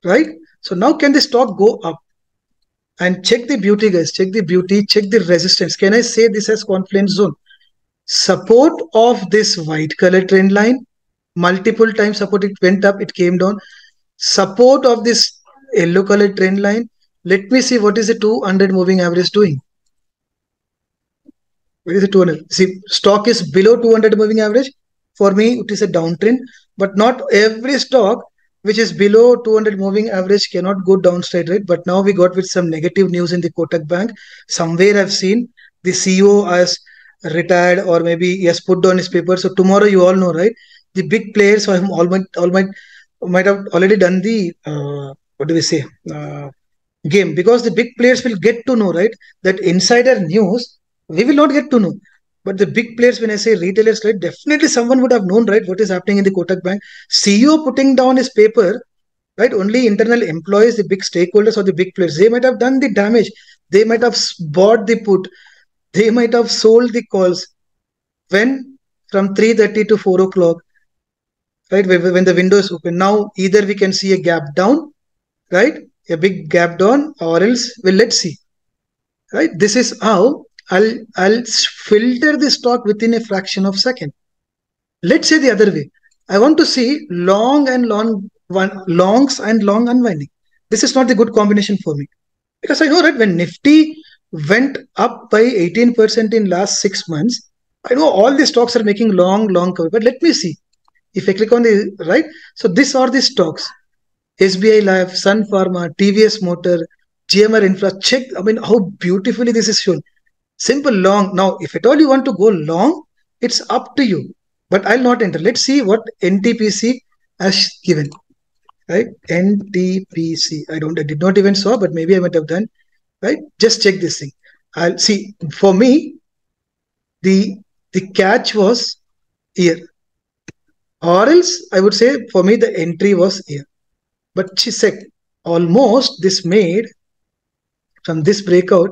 right? So now can the stock go up? And check the beauty, guys. Check the beauty, check the resistance. Can I say this as confluence zone? Support of this white color trend line, multiple times support, it went up, it came down. Support of this yellow color trend line. Let me see what is the 200 moving average doing. What is the 200? See, stock is below 200 moving average. For me, it is a downtrend, but not every stock which is below 200 moving average cannot go down straight, right? But now we got with some negative news in the Kotak Bank. Somewhere I've seen the CEO has retired, or maybe he has put down his paper. So tomorrow, you all know, right? The big players might have already done the what do we say game, because the big players will get to know, right? That insider news we will not get to know. But the big players, when I say retailers, right, definitely someone would have known, right, what is happening in the Kotak Bank. CEO putting down his paper, right? Only internal employees, the big stakeholders or the big players, they might have done the damage. They might have bought the put. They might have sold the calls. When? From 3:30 to 4 o'clock, right? When the window is open. Now, either we can see a gap down, right? A big gap down, or else, well, let's see, right? This is how I'll filter the stock within a fraction of a second. Let's say the other way. I want to see longs and long unwinding. This is not the good combination for me, because I know, right, when Nifty went up by 18% in last 6 months, I know all the stocks are making long cover. But let me see. If I click on the right, so these are the stocks: SBI Life, Sun Pharma, TVS Motor, GMR Infra. Check. I mean, how beautifully this is shown. Simple long. Now, if at all you want to go long, it's up to you. But I'll not enter. Let's see what NTPC has given. Right? NTPC. I did not even saw, but maybe I might have done. Right? Just check this thing. I'll see. For me, the catch was here. Or else I would say for me the entry was here. But she said almost this made from this breakout,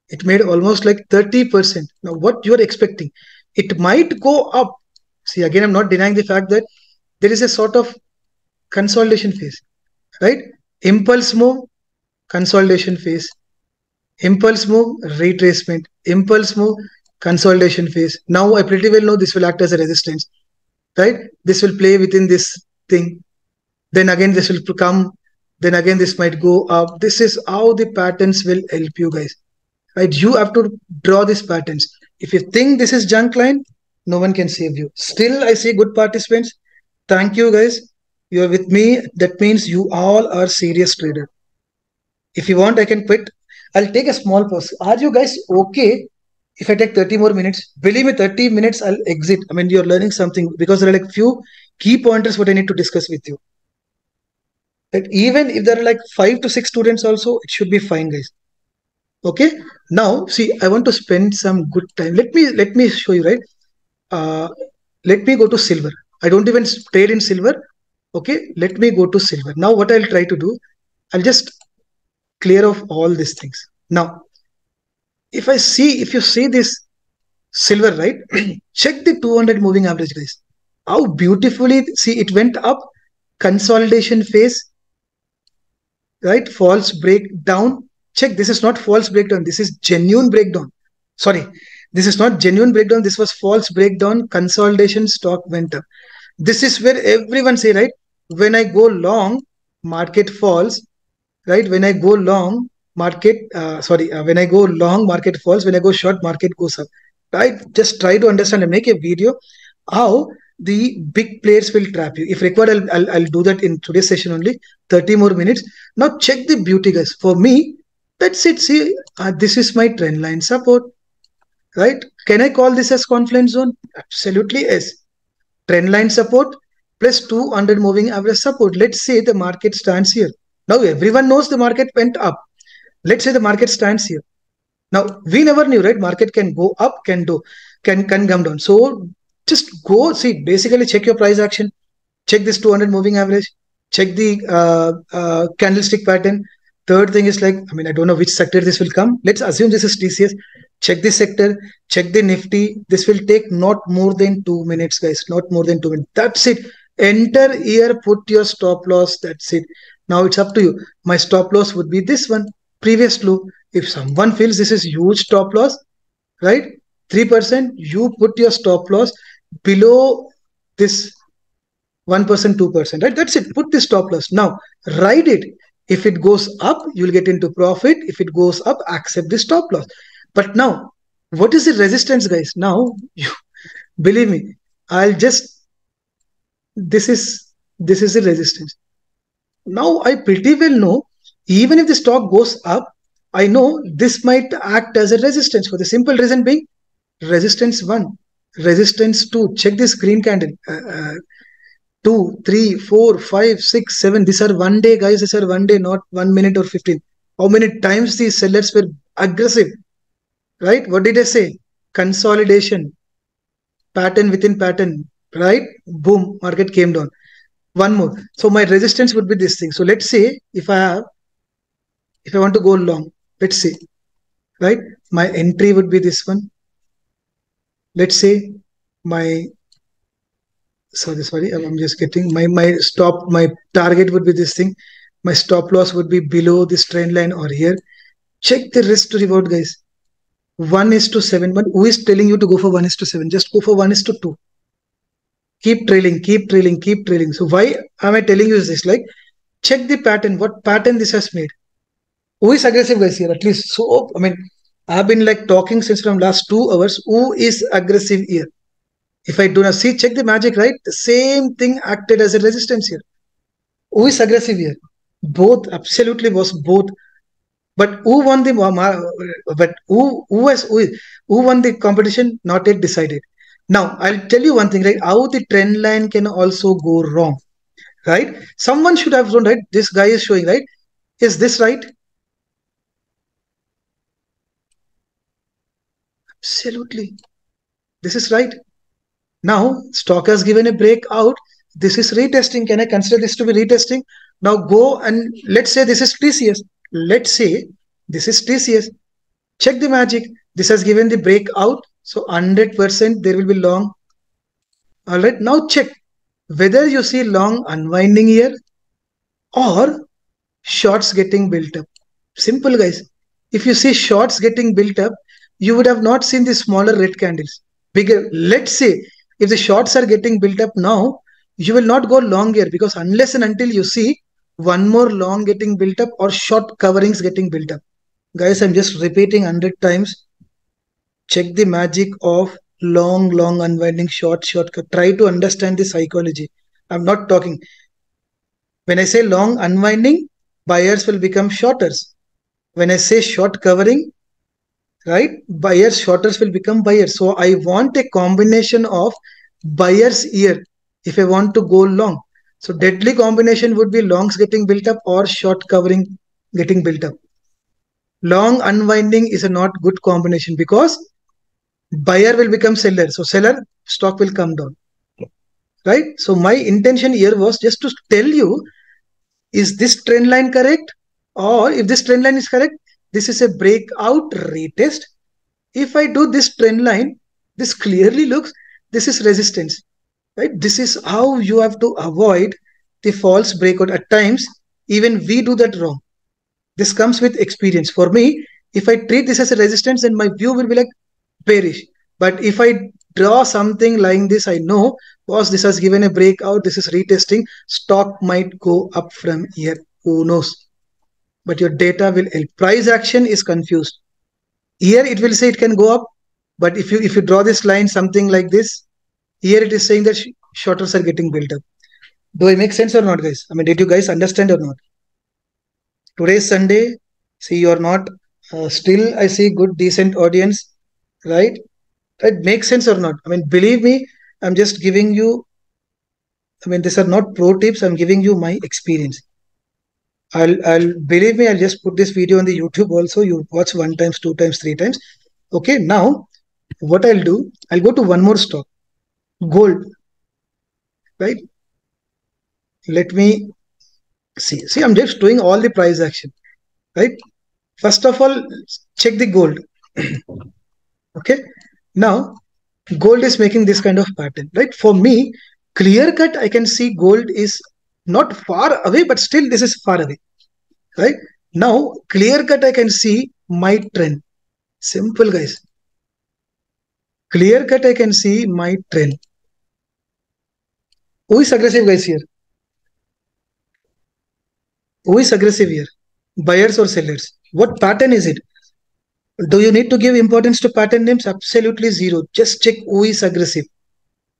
it made almost like 30%. Now, what you are expecting? It might go up. See, again, I'm not denying the fact that there is a sort of consolidation phase, right? Impulse move, consolidation phase. Impulse move, retracement. Impulse move, consolidation phase. Now, I pretty well know this will act as a resistance, right? This will play within this thing. Then again, this will come. Then again, this might go up. This is how the patterns will help you guys. Right? You have to draw these patterns. If you think this is junk line, no one can save you. Still, I see good participants. Thank you, guys. You are with me. That means you all are serious trader. If you want, I can quit. I'll take a small pause. Are you guys okay if I take 30 more minutes? Believe me, 30 minutes, I'll exit. I mean, you're learning something, because there are like few key pointers what I need to discuss with you. Right? Even if there are like 5 to 6 students also, it should be fine, guys. Okay. Now, see, I want to spend some good time. Let me show you, right? Let me go to silver. I don't even trade in silver. Okay. Let me go to silver. Now, what I'll try to do, I'll just clear off all these things. Now, if you see this silver, right? Check the 200 moving average, guys. How beautifully, see, it went up, consolidation phase, right? False breakdown. Check, this is not false breakdown. This is genuine breakdown. Sorry, this is not genuine breakdown. This was false breakdown. Consolidation, stock went up. This is where everyone say, right? When I go long, market falls, right? When I go long, when I go long, market falls. When I go short, market goes up, right? Just try to understand and make a video how the big players will trap you. If required, I'll do that in today's session only, 30 more minutes. Now check the beauty, guys. For me, that's it. See, this is my trend line support, right? Can I call this as confluence zone? Absolutely yes. Trend line support plus 200 moving average support. Let's say the market stands here. Now everyone knows the market went up. Let's say the market stands here. Now we never knew, right? Market can go up, can come down. So just go see. Basically, check your price action. Check this 200 moving average. Check the candlestick pattern. Third thing is like, I mean, I don't know which sector this will come. Let's assume this is TCS. Check the sector. Check the Nifty. This will take not more than 2 minutes, guys. Not more than 2 minutes. That's it. Enter here. Put your stop loss. That's it. Now it's up to you. My stop loss would be this one. Previous low. If someone feels this is huge stop loss, right? 3%, you put your stop loss below this 1%, 2%, right? That's it. Put the stop loss. Now, ride it. If it goes up, you'll get into profit. If it goes up, accept the stop loss. But now, what is the resistance, guys? Now, you believe me, I'll just, this is the resistance. Now, I pretty well know, even if the stock goes up, I know this might act as a resistance for the simple reason being resistance 1, resistance 2. Check this green candle. 2, 3, 4, 5, 6, 7. These are 1 day, guys. These are 1 day, not 1 minute or 15. How many times these sellers were aggressive, right? What did I say? Consolidation, pattern within pattern, right? Boom, market came down. One more. So my resistance would be this thing. So let's say if I want to go long, let's say, right? My entry would be this one. Let's say my sorry, I'm just getting my target would be this thing. My stop loss would be below this trend line or here. Check the risk to reward, guys. 1:7. But who is telling you to go for 1:7? Just go for 1:2. Keep trailing, keep trailing, keep trailing. So why am I telling you this? Like, check the pattern. What pattern this has made? Who is aggressive, guys, here? At least so, I mean, I have been like talking since from last 2 hours. Who is aggressive here? If I do not see, check the magic, right? The same thing acted as a resistance here. Who is aggressive here? Both, absolutely was both. But who won the who won the competition? Not yet decided. Now I'll tell you one thing, right? How the trend line can also go wrong, right? Someone should have shown, right? This guy is showing, right? Is this right? Absolutely. This is right. Now stock has given a breakout. This is retesting. Can I consider this to be retesting? Now go and let's say this is TCS. Let's say this is TCS. Check the magic. This has given the breakout. So 100% there will be long. All right. Now check whether you see long unwinding here or shorts getting built up. Simple, guys. If you see shorts getting built up, you would have not seen the smaller red candles. Bigger. Let's say if the shorts are getting built up now, you will not go long here because unless and until you see one more long getting built up or short coverings getting built up. Guys, I'm just repeating 100 times. Check the magic of long unwinding, short. Try to understand the psychology. I'm not talking. When I say long unwinding, buyers will become shorters. When I say short covering, right, buyers, shorters will become buyers. So I want a combination of buyers here if I want to go long. So deadly combination would be longs getting built up or short covering getting built up. Long unwinding is a not good combination because buyer will become seller. So seller, stock will come down. Right? So my intention here was just to tell you, is this trend line correct? Or if this trend line is correct, this is a breakout retest. If I do this trend line, this clearly looks, this is resistance, right? This is how you have to avoid the false breakout. At times, even we do that wrong. This comes with experience. For me, if I treat this as a resistance, then my view will be like bearish. But if I draw something like this, I know, boss, this has given a breakout, this is retesting, stock might go up from here. Who knows? But your data will help. Price action is confused. Here it will say it can go up, but if you draw this line something like this, here it is saying that shorters are getting built up. Do I make sense or not, guys? I mean, did you guys understand or not? Today's Sunday. See, you're not still. I see good, decent audience, right? That makes sense or not? I mean, believe me, I'm just giving you. I mean, these are not pro tips. I'm giving you my experience. I'll believe me. I'll just put this video on the YouTube also. You watch 1 times, 2 times, 3 times. Okay. Now, what I'll do? I'll go to one more stock, gold. Right? Let me see. See, I'm just doing all the price action. Right? First of all, check the gold. Okay. Now, gold is making this kind of pattern, right? For me, clear cut, I can see gold is not far away, but still this is far away, right? Now, clear cut, I can see my trend. Simple, guys. Clear cut, I can see my trend. Who is aggressive, guys, here? Who is aggressive here? Buyers or sellers? What pattern is it? Do you need to give importance to pattern names? Absolutely zero. Just check who is aggressive.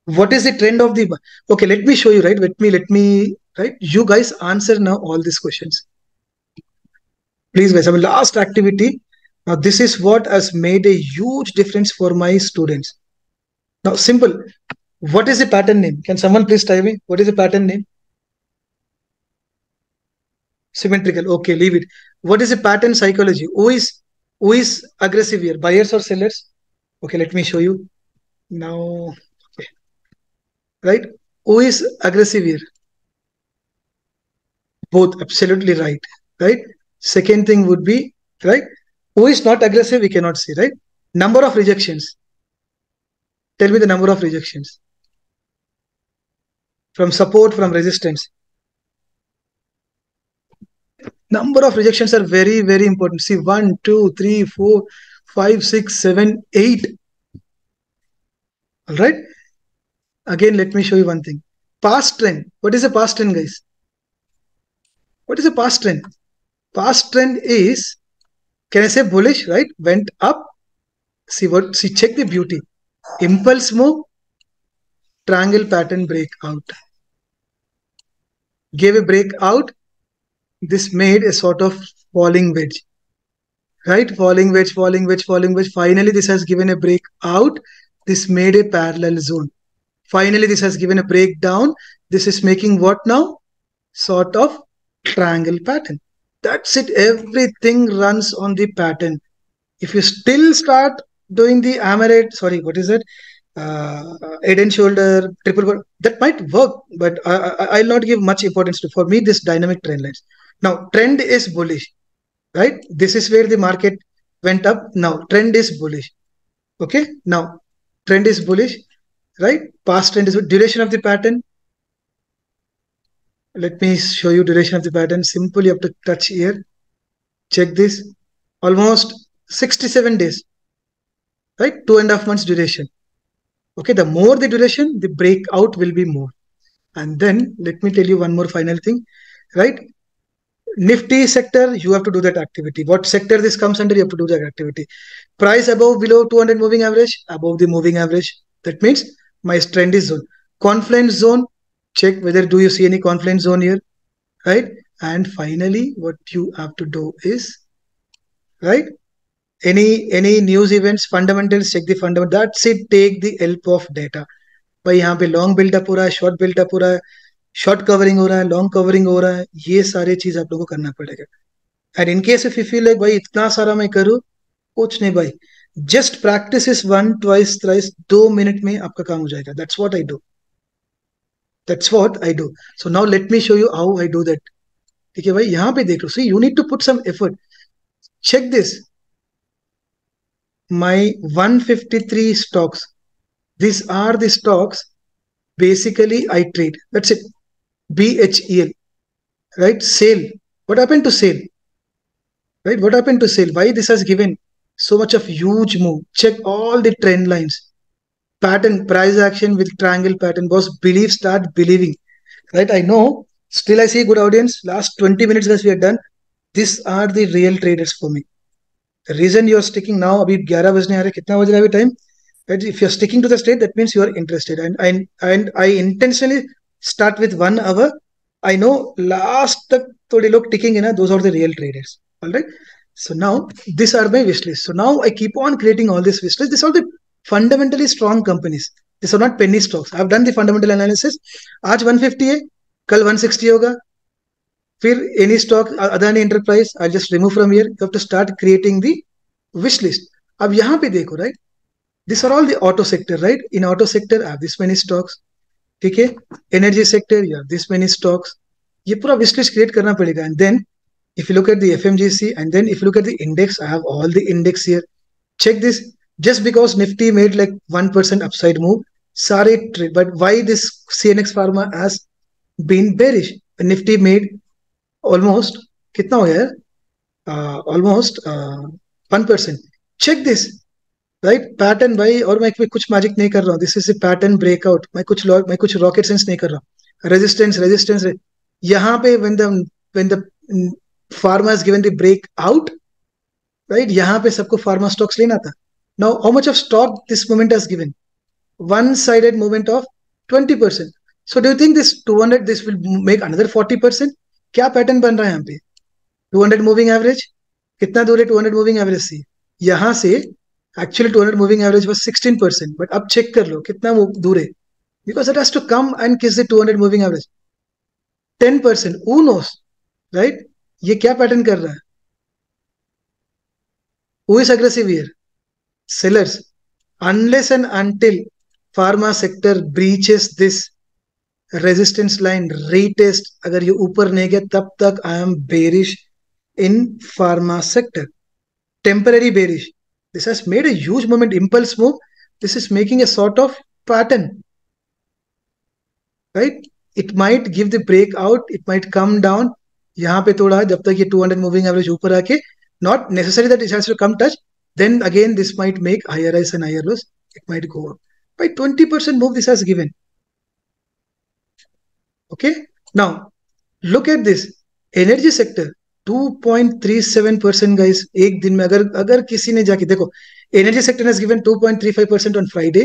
What is the trend of the, okay, let me show you, right? Let me, right? You guys answer now all these questions. Please, guys, I mean, last activity. Now, this is what has made a huge difference for my students. Now, simple. What is the pattern name? Can someone please tell me? What is the pattern name? Symmetrical. Okay, leave it. What is the pattern psychology? Who is aggressive here? Buyers or sellers? Okay, let me show you. Now, okay. Right? Who is aggressive here? Both. Absolutely right. Right? Second thing would be, right? Who is not aggressive? We cannot see, right? Number of rejections. Tell me the number of rejections. From support, from resistance. Number of rejections are very, very important. See, 1, 2, 3, 4, 5, 6, 7, 8. All right. Again, let me show you one thing. Past trend. What is a past trend, guys? What is a past trend? Past trend is, can I say bullish, right? Went up. See, check the beauty. Impulse move, triangle pattern breakout. Gave a breakout. This made a sort of falling wedge. Right? Falling wedge, falling wedge, falling wedge. Finally, this has given a breakout. This made a parallel zone. Finally, this has given a breakdown. This is making what now? Sort of triangle pattern. That's it. Everything runs on the pattern. If you still start doing the amaret, sorry, what is it? Head and shoulder, triple, that might work, but I'll not give much importance to. For me, this dynamic trend lines. Now, trend is bullish, right? This is where the market went up. Now, trend is bullish. Okay. Now, trend is bullish, right? Past trend is duration of the pattern. Let me show you duration of the pattern. Simple, you have to touch here. Check this. Almost 67 days, right? 2.5 months duration. Okay, the more the duration, the breakout will be more. And then let me tell you one more final thing, right? Nifty sector, you have to do that activity. What sector this comes under, you have to do that activity. Price above, below 200 moving average, above the moving average. That means my trend is zone. Confluence zone, check whether do you see any confluence zone here, right? And finally, what you have to do is, right? Any news events, fundamentals, check the fundamental. That's it. Take the help of data. भाई यहाँ पे long buildup हो रहा है, short buildup हो रहा है, short covering हो रहा है, लॉन्ग कवरिंग हो रहा है, ये सारे चीज आप लोगों को करना पड़ेगा. And in case if you feel like भाई इतना सारा मैं करूँ, कुछ नहीं भाई, जस्ट प्रैक्टिस इज 1, 2, 3, 2 मिनट में आपका काम हो जाएगा. That's what I do. That's what I do. So now let me show you how I do that. ठीक है भाई, यहाँ पे देख लो. See, you need to put some effort. check this, my 153 stocks, these are the stocks basically I trade. That's it. BHEL, right? Sale. What happened to sale? Right? What happened to sale? Why this has given so much of huge move? Check all the trend lines. Pattern, price action with triangle pattern. Boss, believe, start believing. Right? I know. Still, I see good audience. Last 20 minutes, guys, we are done. These are the real traders for me. The reason you are sticking now, अभी 11 बजने आ रहे, कितना बज रहा है time? Right? If you're sticking to the state, that means you are interested. And I intentionally start with 1 hour. I know last तक थोड़े लोग ticking है ना, those are the real traders. All right. So now these are my wish list. So now I keep on creating all these wish lists. These are the fundamentally strong companies. These are not penny stocks. I've done the fundamental analysis. आज 150 है, कल 160 होगा. फिर any stock, Adani Enterprise, I'll just remove from here. You have to start creating the wish list. अब यहाँ पे देखो, right? These are all the auto sector, right? In auto sector, I have this many stocks. ठीक है? Energy sector, you have this many stocks. ये पूरा wish list create करना पड़ेगा. And then, if you look at the FMGC, and then if you look at the index, I have all the index here. Check this. Just because Nifty made like 1% upside move, sorry, but why this CNX Pharma has been bearish? Nifty made almost, कितना हो यार? Almost 1%. Check this. Right pattern भाई, और मैं कुछ magic नहीं कर रहा हूँ. This is a pattern breakout. मैं कुछ रॉकेट साइंस नहीं कर रहा हूँ. रेजिस्टेंस यहाँ पे when the pharma has given the breakout, right, यहाँ पे सबको फार्मा स्टॉक्स लेना था. Now how much of stock this moment has given? One sided movement of 20%. So do you think this 200 this will make another 40%? क्या pattern बन रहा है यहाँ पे? 200 मूविंग एवरेज कितना दूर है? 200 मूविंग एवरेज से यहाँ से actually 200 moving average was 16%, but अब चेक कर लो कितना दूर है, because it has to come and kiss the 200 moving average. 10%. Who knows, right? ये क्या पैटर्न कर रहा है? Who is aggressive here? Sellers. Unless and until pharma sector breaches this resistance line, retest, अगर ये ऊपर नहीं गया तब तक I am bearish in pharma sector. Temporary bearish. This has made a huge moment, impulse move. This is making a sort of pattern, right? It might give the breakout, it might come down. यहाँ पे थोड़ा जब तक ये 200 moving average ऊपर आके, not necessary that it has to come touch, then again this might make higher highs and higher lows. It might go up by 20% move. This has given. Okay. Now look at this energy sector. 2.37% guys एक दिन में. अगर किसी ने जाके देखो, energy sector has given 2.35% on Friday.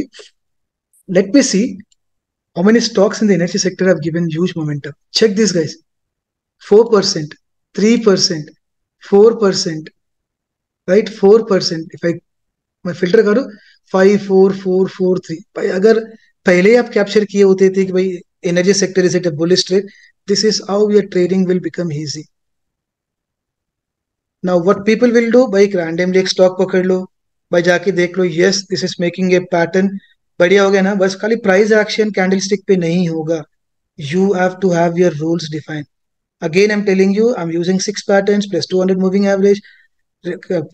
Let me see how many stocks in the energy sector have given huge momentum. Check this guys. 4%, 3%, 4%, right? 4%. if मैं filter करूं 5, 4, 4, 4, 3. भाई अगर पहले आप कैप्चर किए होते थे कि भाई energy sector is at a bullish trade, this is how your trading will become easy. Now what people will do, भाई रैंडमली एक स्टॉक पकड़ लो, भाई जाके देख लो, yes this is making a pattern, बढ़िया हो गया ना. बस खाली प्राइस एक्शन कैंडलस्टिक पे नहीं होगा. You have to have your rules define. Again I am telling you, I am using 6 patterns plus 200 moving average,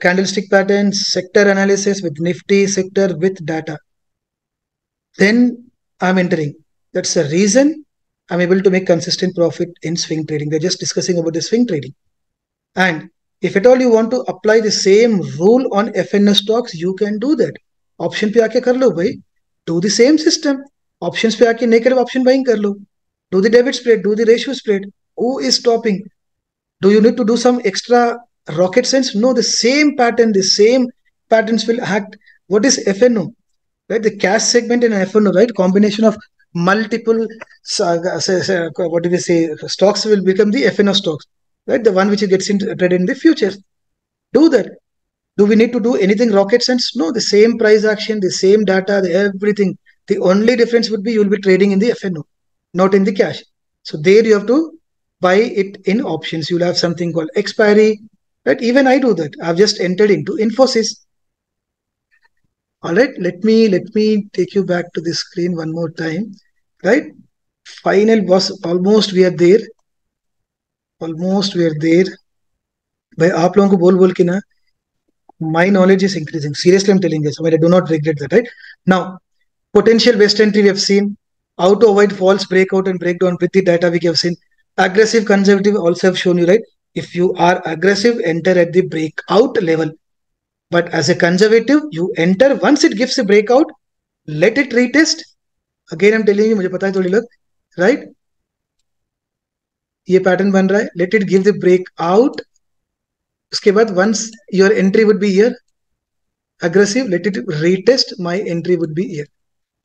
candlestick patterns, sector analysis with Nifty sector with data. Then I'm entering. That's the reason I'm able to make consistent profit in swing trading. We're just discussing about the swing trading. And if at all you want to apply the same rule on FNO stocks, you can do that. Option पे आके कर लो भाई. Do the same system. Options पे आके negative option buying कर लो. Do the debit spread, do the ratio spread. Who is stopping? Do you need to do some extra rocket science? No, the same patterns will act. What is FNO? Right, the cash segment in FNO, right? Combination of multiple, what do we say? Stocks will become the FNO stocks, right? The one which gets traded in the futures. Do that. Do we need to do anything rocket science? No, the same price action, the same data, everything. The only difference would be you will be trading in the FNO, not in the cash. So there you have to buy it in options. You'll have something called expiry, right? Even I do that. I've just entered into Infosys. All right, let me take you back to the screen one more time, right? Final was almost we are there. भाई आप लोगों को बोल के ना My knowledge is increasing. Seriously, I'm telling you. So I do not regret that, right? Now, potential best entry we have seen. How to avoid false breakout and breakdown with the data we have seen. Aggressive, conservative also have shown you, right? If you are aggressive, enter at the breakout level. But as a conservative, you enter once it gives a breakout, let it retest. Again, I'm telling you, मुझे पता है थोड़ी लोग, right? ये pattern बन रहा है. Let it give the breakout. उसके बाद once your entry would be here, aggressive, let it retest. My entry would be here.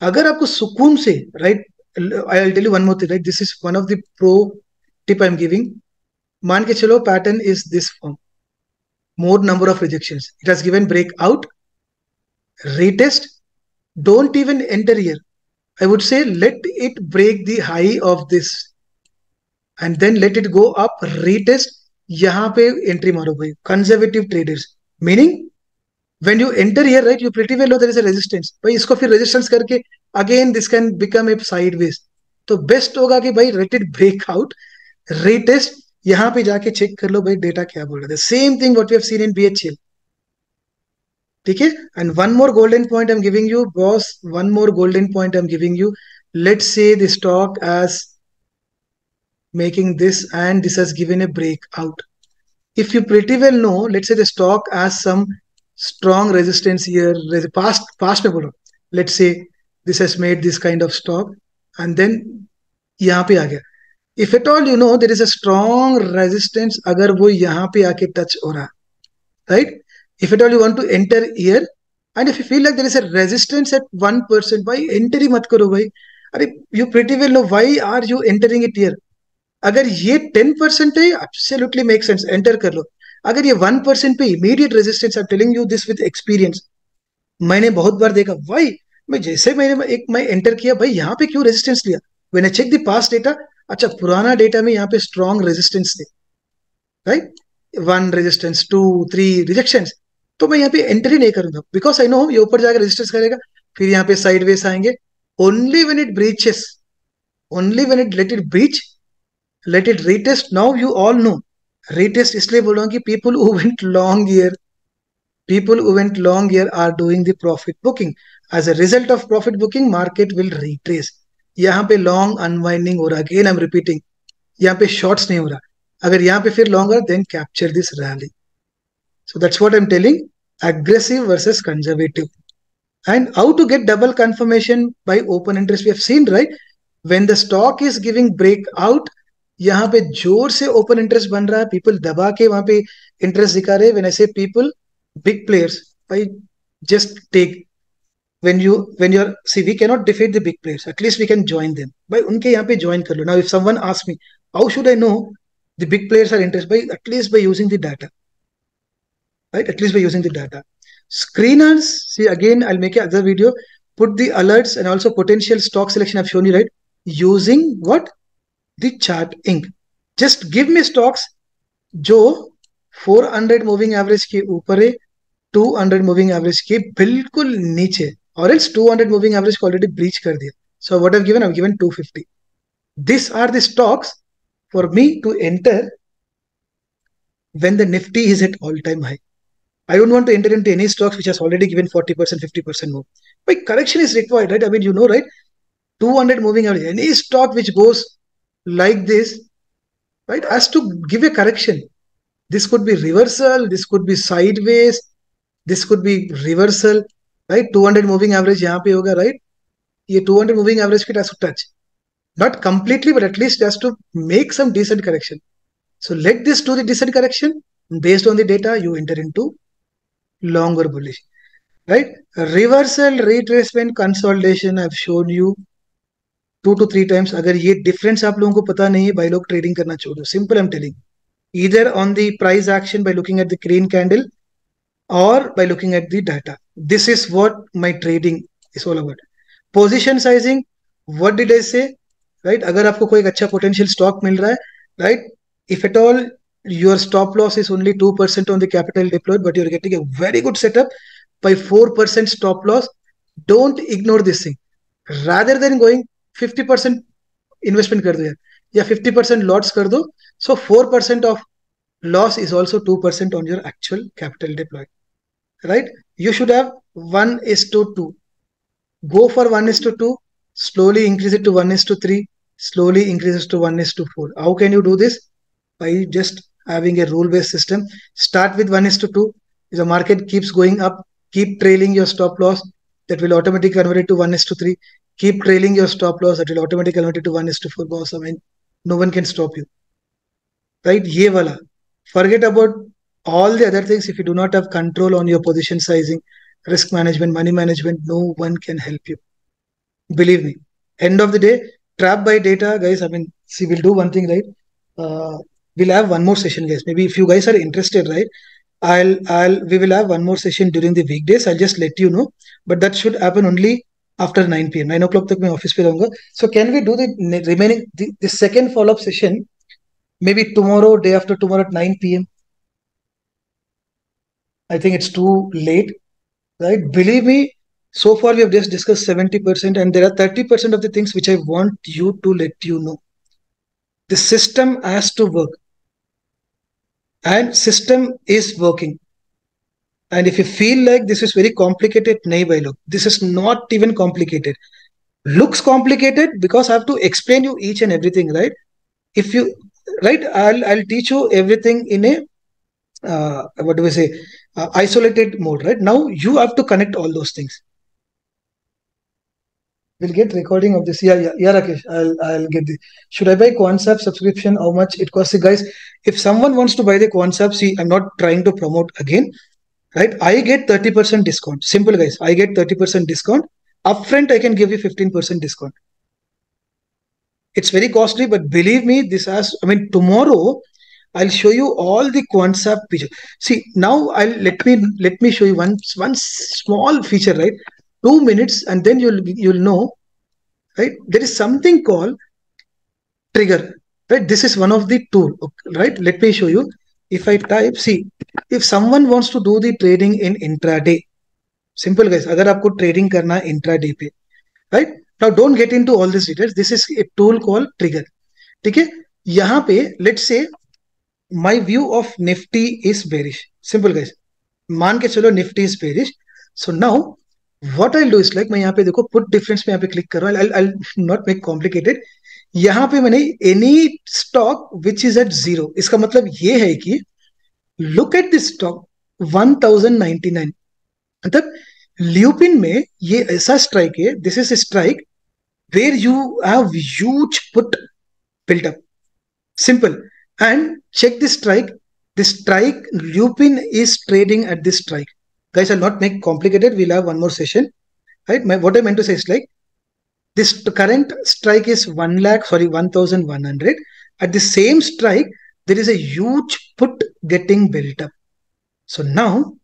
अगर आपको सुकून से, right? I'll tell you one more thing, right? This is one of the pro tip I'm giving. मान के चलो pattern is this form. More number of rejections. It has given breakout, retest. Don't even enter here. I would say let it break the high of this and then let it go up, retest. यहाँ पे entry मारो भाई. Conservative traders. Meaning when you enter here, right, you pretty well know there is a resistance. भाई इसको फिर resistance करके again this can become a sideways. तो best होगा कि भाई let it break out, retest. यहाँ पे जाके चेक कर लो भाई डेटा क्या बोल रहा है. Same thing what we have seen in BHL. ठीक है. And one more golden point I'm giving you, boss. One more golden point I'm giving you. Let's say the stock as making this and this has given a breakout. If you pretty well know, let's say the stock has some strong resistance here, past में बोलो. Let's say this has made this kind of stock and then यहाँ पे आ गया. If at all you know there is a strong resistance, अगर वो यहाँ पे आके touch हो रहा, right? If at all you want to enter here and if you feel like there is a resistance at 1%, why enter ही मत करो भाई. अरे you pretty well know why are you entering it here. अगर ये 10% है, absolutely make sense, enter कर लो. अगर ये 1% पे immediate resistance, I am telling you this with experience, मैंने बहुत बार देखा. भाई मैं जैसे मैं एंटर किया, भाई यहाँ पे क्यों रेजिस्टेंस लिया. When I check the past data, अच्छा पुराना डेटा में यहाँ पे स्ट्रॉन्ग रेजिस्टेंस थे, राइट. 1 resistance, 2, 3 rejections. तो मैं यहाँ पे एंटर ही नहीं करूंगा बिकॉज आई नो ये ऊपर जाकर रेजिस्टेंस करेगा, फिर यहाँ पे साइडवेज आएंगे. Only when it breaches, only when it let it breach, let it retest. Now you all know retest इसलिए बोल रहा हूँ कि people who went long here, people who went long here are doing the profit booking. As a result of profit booking, market will retrace. यहाँ पे long unwinding हो रहा. Again I'm repeating, यहाँ पे shorts नहीं हो रहा. अगर यहाँ पे फिर longer, then capture this rally. So that's what I'm telling. Aggressive versus conservative. And how to get double confirmation by open interest we have seen, right? When the stock is giving breakout, यहाँ पे जोर से open interest बन रहा है, people दबा के वहां पे इंटरेस्ट दिखा रहे. When I say people, big players, भाई just take. when you are, see, we cannot defeat the big players, at least we can join them. भाई उनके यहाँ पे join कर लो. Now if someone asks me how should I know the big players are interested, by at least by using the data, right? At least by using the data. Screeners, see, again I'll make another video, put the alerts and also potential stock selection I've shown you, right? Using what? The chart ink. Just give me stocks जो 400 moving average के ऊपर है, 200 moving average के बिल्कुल नीचे, और else 200 moving average को already breach कर दिया. So what I've given 250. These are the stocks for me to enter when the Nifty is at all-time high. I don't want to enter into any stocks which has already given 40%, 50% move. But correction is required, right? I mean, you know, right? 200 moving average. Any stock which goes like this, right, has to give a correction. This could be reversal, this could be sideways, this could be reversal, right? 200 moving average यहाँ पे होगा, right? ये 200 moving average it has to touch. Not completely, but at least it has to make some decent correction. So let this do the decent correction. Based on the data, you enter into longer bullish, right? Reversal, retracement, consolidation, I've shown you 2 to 3 times. अगर ये difference आप लोगों को पता नहीं है, भाई लोग trading करना छोड़ दो. Simple, I'm telling. Either on the price action by looking at the green candle or by looking at the data. This is what my trading is all about. Position sizing, what did I say? Right? अगर आपको कोई अच्छा potential stock मिल रहा है, right? If at all your stop loss is only 2% on the capital deployed, but you're getting a very good setup by 4% stop loss, don't ignore this thing. Rather than going 50% investment कर दो या 50% lots कर दो, so 4% of loss is also 2% on your actual capital deployed. right? You should have 1:2. Go for 1:2, slowly increase it to 1:3, slowly increase it to 1:4. How can you do this? By just having a rule-based system. Start with 1:2. If the market keeps going up, keep trailing your stop loss, that will automatically convert it to 1:3. Keep trailing your stop loss, that will automatically convert it to 1:4. Boss, I mean, no one can stop you, right? Ye wala. Forget about all the other things. If you do not have control on your position sizing, risk management, money management, no one can help you. Believe me. End of the day, trap by data, guys. I mean, see, we'll do one thing, right? We'll have one more session, guys. Maybe if you guys are interested, right? We will have one more session during the weekdays. I'll just let you know, but that should happen only after 9 p.m. 9 o'clock तक मैं office पे रहूँगा. So can we do the remaining the second follow-up session maybe tomorrow, day after tomorrow at 9 p.m. I think it's too late, right? Believe me, so far we have just discussed 70%, and there are 30% of the things which I want you to let you know. The system has to work, and system is working. And if you feel like this is very complicated, nahi bhai log, this is not even complicated. Looks complicated because I have to explain you each and everything, right? If you, right, I'll teach you everything in a what do we say, isolated mode, right? Now you have to connect all those things. We'll get recording of this. Yeah, Rakesh. I'll get the. Should I buy Quantsap subscription? How much it costs? See, guys, if someone wants to buy the Quantsap, see, I'm not trying to promote again, right? I get 30% discount. Simple, guys. I get 30% discount. Upfront, I can give you 15% discount. It's very costly, but believe me, this has. I mean, tomorrow I'll show you all the Quantsap features. See, now let me show you one small feature, right? 2 minutes, and then you'll know, right? There is something called trigger, right? This is one of the tool, right? Let me show you. If I type, see, if someone wants to do the trading in intraday, simple guys, अगर आपको trading करना है intraday पे, right? Now don't get into all these details. This is a tool called trigger. ठीक है? यहाँ पे let's say my view of Nifty is bearish. Simple guys. मान के चलो Nifty is bearish. So now what I'll do is like मैं यहाँ पे देखो put difference पे यहाँ पे click कर रहा हूँ. I'll not make complicated. यहाँ पे मैंने any stock which is at zero. इसका मतलब ये है कि look at this stock 1099. मतलब ल्यूपिन में ये ऐसा स्ट्राइक है. This is a strike where you have huge put built up. Simple. And check this strike. This strike, Lupin is trading at this strike. Guys, I'll not make complicated. We'll have one more session. Right? What I meant to say is like this current strike is 1,100. At the same strike, there is a huge put getting built up. So now,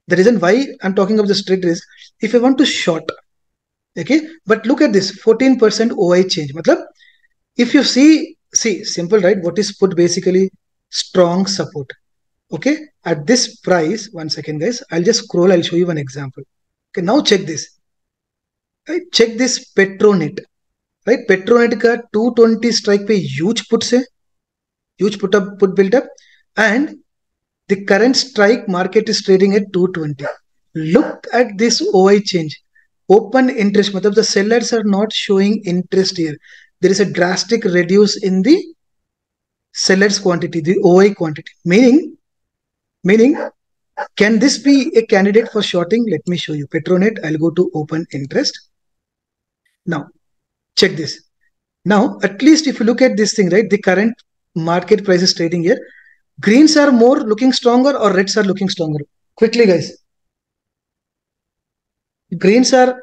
the reason why I'm talking about the trade is if I want to short, okay, but look at this 14% OI change. Matlab, if you see, simple, right? What is put basically? Strong support. Okay, at this price, 1 second, guys. I'll just scroll. I'll show you one example. Okay, now check this. Right, check this Petronet. Right, Petronet ka 220 strike pe huge put se, huge put built up, and the current strike market is trading at 220. Look at this OI change. Open interest. Matlab the sellers are not showing interest here. There is a drastic reduce in the seller's quantity, the OI quantity. Meaning, can this be a candidate for shorting? Let me show you. Petronet, I'll go to open interest. Now, check this. Now, at least if you look at this thing, right, the current market price is trading here. Greens are more looking stronger or reds are looking stronger? Quickly, guys. Greens are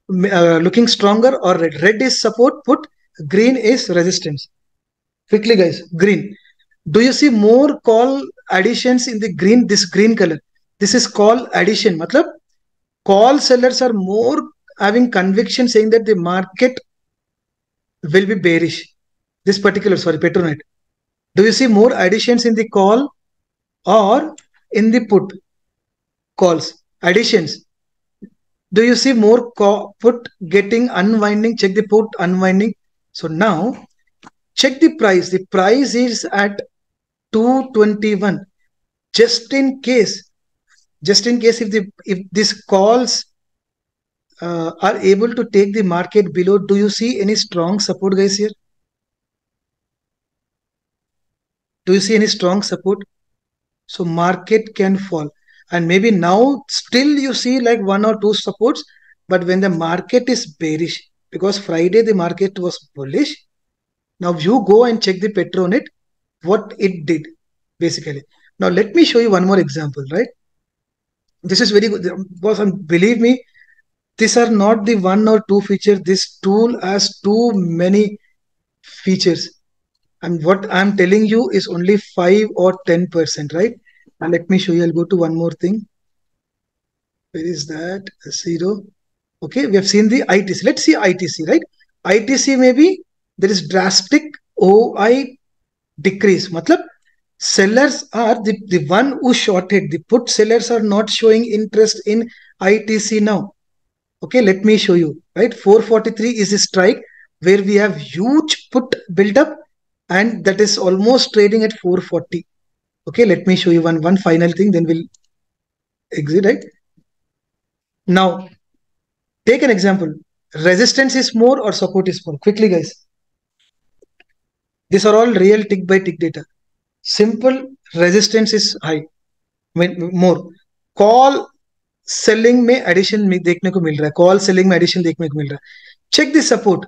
looking stronger or red? Red is support put, green is resistance. Quickly, guys. Green. Do you see more call additions in the green? This green color. This is call addition. Matlab, call sellers are more having conviction saying that the market will be bearish. This particular, Petronet. Do you see more additions in the call or in the put? Calls. Additions. Do you see more put getting unwinding? Check the put unwinding. So now, check the price. The price is at 221. Just in case Just in case if these calls are able to take the market below, do you see any strong support, guys, here? Do you see any strong support? So market can fall, and maybe now still you see like one or two supports, but when the market is bearish, because Friday the market was bullish, now you go and check the Petronet, what it did basically. Now let me show you one more example, right? This is very good, because believe me, these are not the one or two features. This tool has too many features, and what I'm telling you is only 5 or 10%, right? Now let me show you. I'll go to one more thing. Where is that? Zero. Okay, we have seen the ITC. Let's see ITC, right? ITC, maybe there is drastic OI decrease. Matlab, sellers are the one who shorted. The put sellers are not showing interest in ITC now. Okay, let me show you, right? 443 is a strike where we have huge put built up, and that is almost trading at 440. Okay, let me show you one final thing, then we'll exit, right? Now, take an example. Resistance is more or support is more? Quickly, guys. These are all real tick by tick data. Simple, resistance is high, more. Call selling में addition में देखने को मिल रहा है. Call selling में addition देखने को मिल रहा है. Check the support,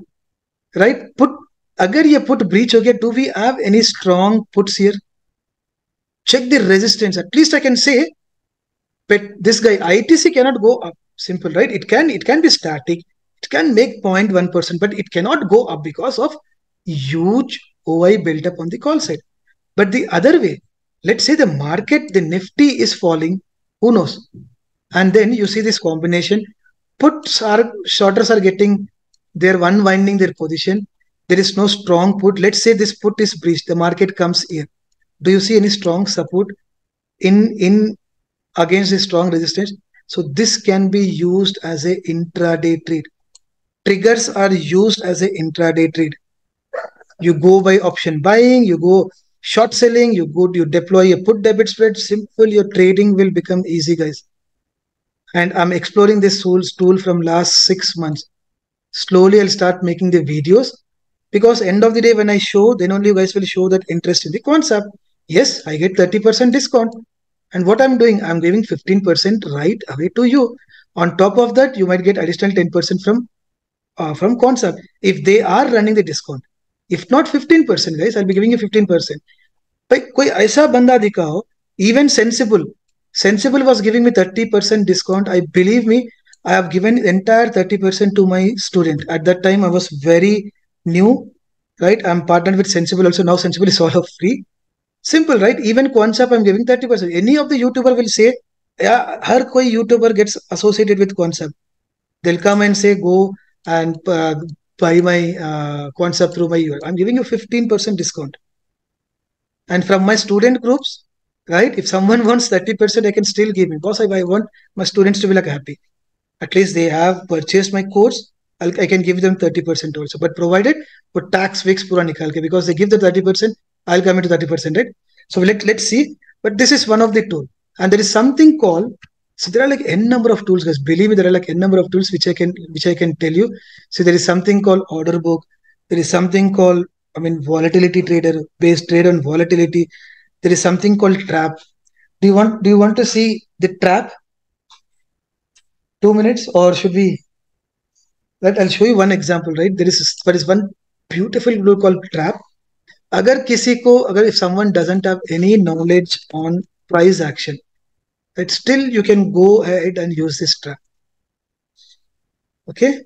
right? Put, अगर ये put breach हो गया, do we have any strong puts here? Check the resistance. At least I can say, but this guy ITC cannot go up. Simple, right? It can be static. It can make 0.1%, but it cannot go up because of huge OI built up on the call side. But the other way, let's say the market, the Nifty is falling, who knows? And then you see this combination. Shorters are getting, they're unwinding their position. There is no strong put. Let's say this put is breached. The market comes here. Do you see any strong support in against the strong resistance? So this can be used as a intraday trade. Triggers are used as a intraday trade. You go by option buying, you go short selling, you deploy a put debit spread. Simple, your trading will become easy, guys. And I'm exploring this tool from last 6 months. Slowly I'll start making the videos, because end of the day when I show, then only you guys will show that interest in the concept. Yes, I get 30% discount. And what I'm doing, I'm giving 15% right away to you. On top of that, you might get additional 10% from concept if they are running the discount. If not 15%, guys, I'll be giving you 15%. But koi aisa banda dikhao, even Sensible was giving me 30% discount. I believe me, I have given entire 30% to my student. At that time, I was very new, right? I'm partnered with Sensible also. Now Sensible is all of free. Simple, right? Even concept, I'm giving 30%. Any of the YouTuber will say, yeah, har koi YouTuber gets associated with concept. They'll come and say, go and buy my concept through my URL. I'm giving you 15% discount. And from my student groups, right? If someone wants 30%, I can still give me. Because I want my students to be like happy. At least they have purchased my course. I can give them 30% also. But provided for tax fix pura nikal ke, because they give the 30%, I'll come into 30%, right? So let's see. But this is one of the tools. And there is something called, so there are like n number of tools, guys. Believe me, there are like n number of tools which I can tell you. So there is something called order book. There is something called, volatility trader, based trade on volatility. There is something called trap. Do you want to see the trap? 2 minutes, or should we? Right, I'll show you one example, right? There is one beautiful tool called trap. If someone doesn't have any knowledge on price action, right, still you can go ahead and use this trap. Okay.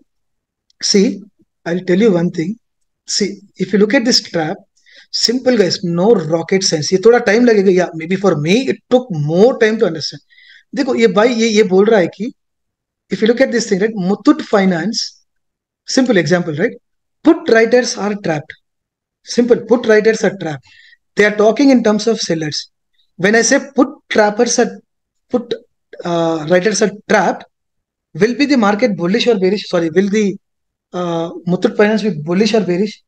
See, I'll tell you one thing. See, if you look at this trap, simple, guys, no rocket science. ये थोड़ा time लगेगा. Yeah, maybe for me it took more time to understand. देखो ये भाई ये बोल रहा है कि if you look at this thing, right, Muthoot Finance, simple example, right? Put writers are trapped. Simple, put writers are trapped. They are talking in terms of sellers. When I say put writers are trapped, will be the market bullish or bearish? Sorry, will the Muthoot Finance be bullish or bearish?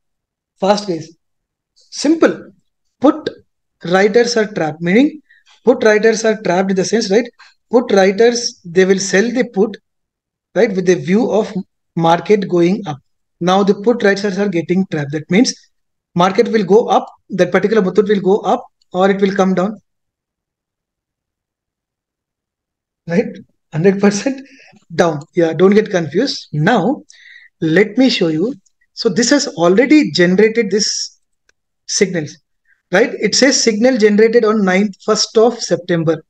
Fast, guys. Simple. Put writers are trapped, meaning put writers are trapped in the sense, right? put writers, they will sell the put, right, with the view of market going up. Now the put writers are getting trapped. That means market will go up, that particular put will go up, or it will come down, right? 100% down. Yeah, don't get confused. Now, let me show you. So this has already generated this signals, right? It says signal generated on 1st of September.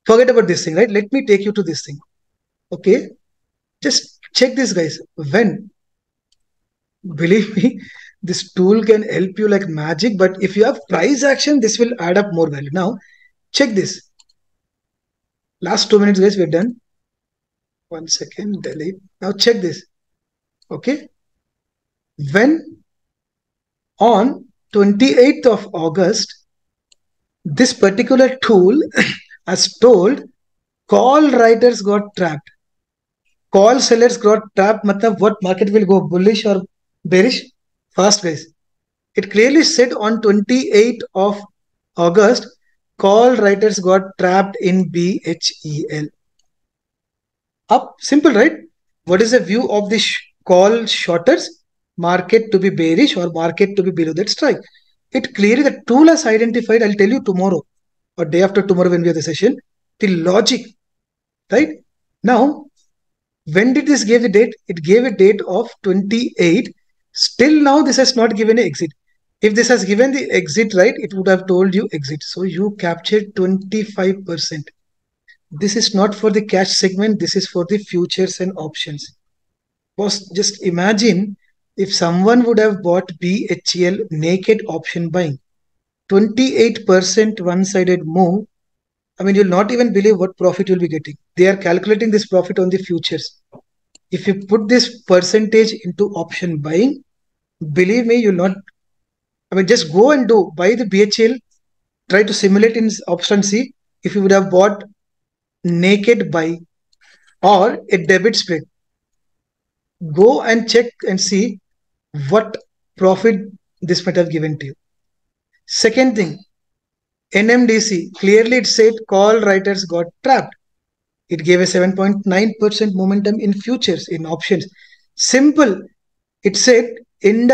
Forget about this thing, right? Let me take you to this thing. Okay, just check this, guys. When, believe me, this tool can help you like magic, but if you have price action, this will add up more value. Now, check this. Last 2 minutes, guys, we're done. 1 second, delete. Now check this. Okay, when on 28th of August, this particular tool has told call writers got trapped. Call sellers got trapped. Matlab what, market will go bullish or bearish? Fast, guys. It clearly said on 28th of August, call writers got trapped in BHEL. Up, simple, right? What is the view of the call shorters? Market to be bearish or market to be below that strike. It clearly, the tool has identified, I'll tell you tomorrow or day after tomorrow when we have the session, the logic, right? Now, when did this give the date? It gave a date of 28. Still now this has not given an exit. If this has given the exit, right, it would have told you exit. So you captured 25%. This is not for the cash segment. This is for the futures and options. Boss, just imagine if someone would have bought BHEL naked option buying, 28% one-sided move. I mean, you'll not even believe what profit you'll be getting. They are calculating this profit on the futures. If you put this percentage into option buying, believe me, you'll not. I mean, just go and buy the BHL, try to simulate in option C. If you would have bought naked buy or a debit split, go and check and see what profit this might have given to you. Second thing, NMDC, clearly it said call writers got trapped. It gave a 7.9% momentum in futures, in options. Simple. It said in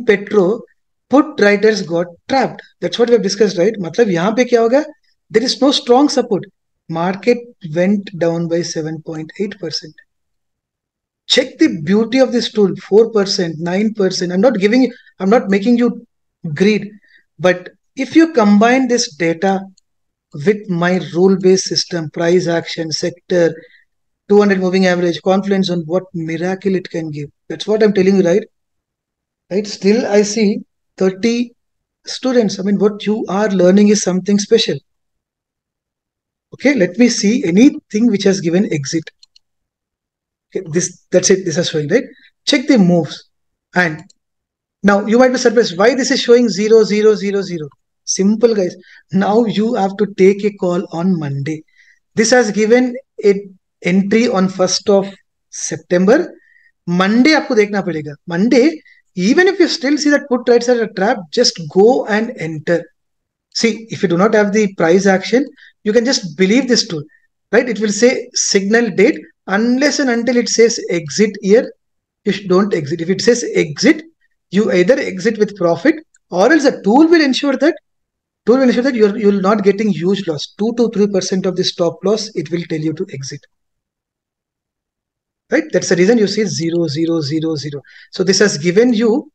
Petro, put writers got trapped. That's what we have discussed, right? Matlab, yahan pe kya hoga? There is no strong support. Market went down by 7.8%. Check the beauty of this tool, 4%, 9%. I'm not making you greed. But if you combine this data with my rule-based system, price action, sector, 200 moving average, confluence on what miracle it can give. That's what I'm telling you, right? Right? Still, I see 30 students. I mean, what you are learning is something special. Okay, let me see anything which has given exit. Okay, that's it. This is showing, right? Check the moves. And now you might be surprised why this is showing 0, 0, 0, 0. Simple, guys. Now you have to take a call on Monday. This has given an entry on 1st of September. Monday आपको देखना पड़ेगा. Monday, even if you still see that put trades are a trap, just go and enter. See, if you do not have the price action, you can just believe this tool, right? It will say signal date unless and until it says exit here, you don't exit. If it says exit, you either exit with profit or else the tool will ensure that you're not getting huge loss. 2 to 3% of the stop loss, it will tell you to exit. Right? That's the reason you see 0, 0, 0, 0. So this has given you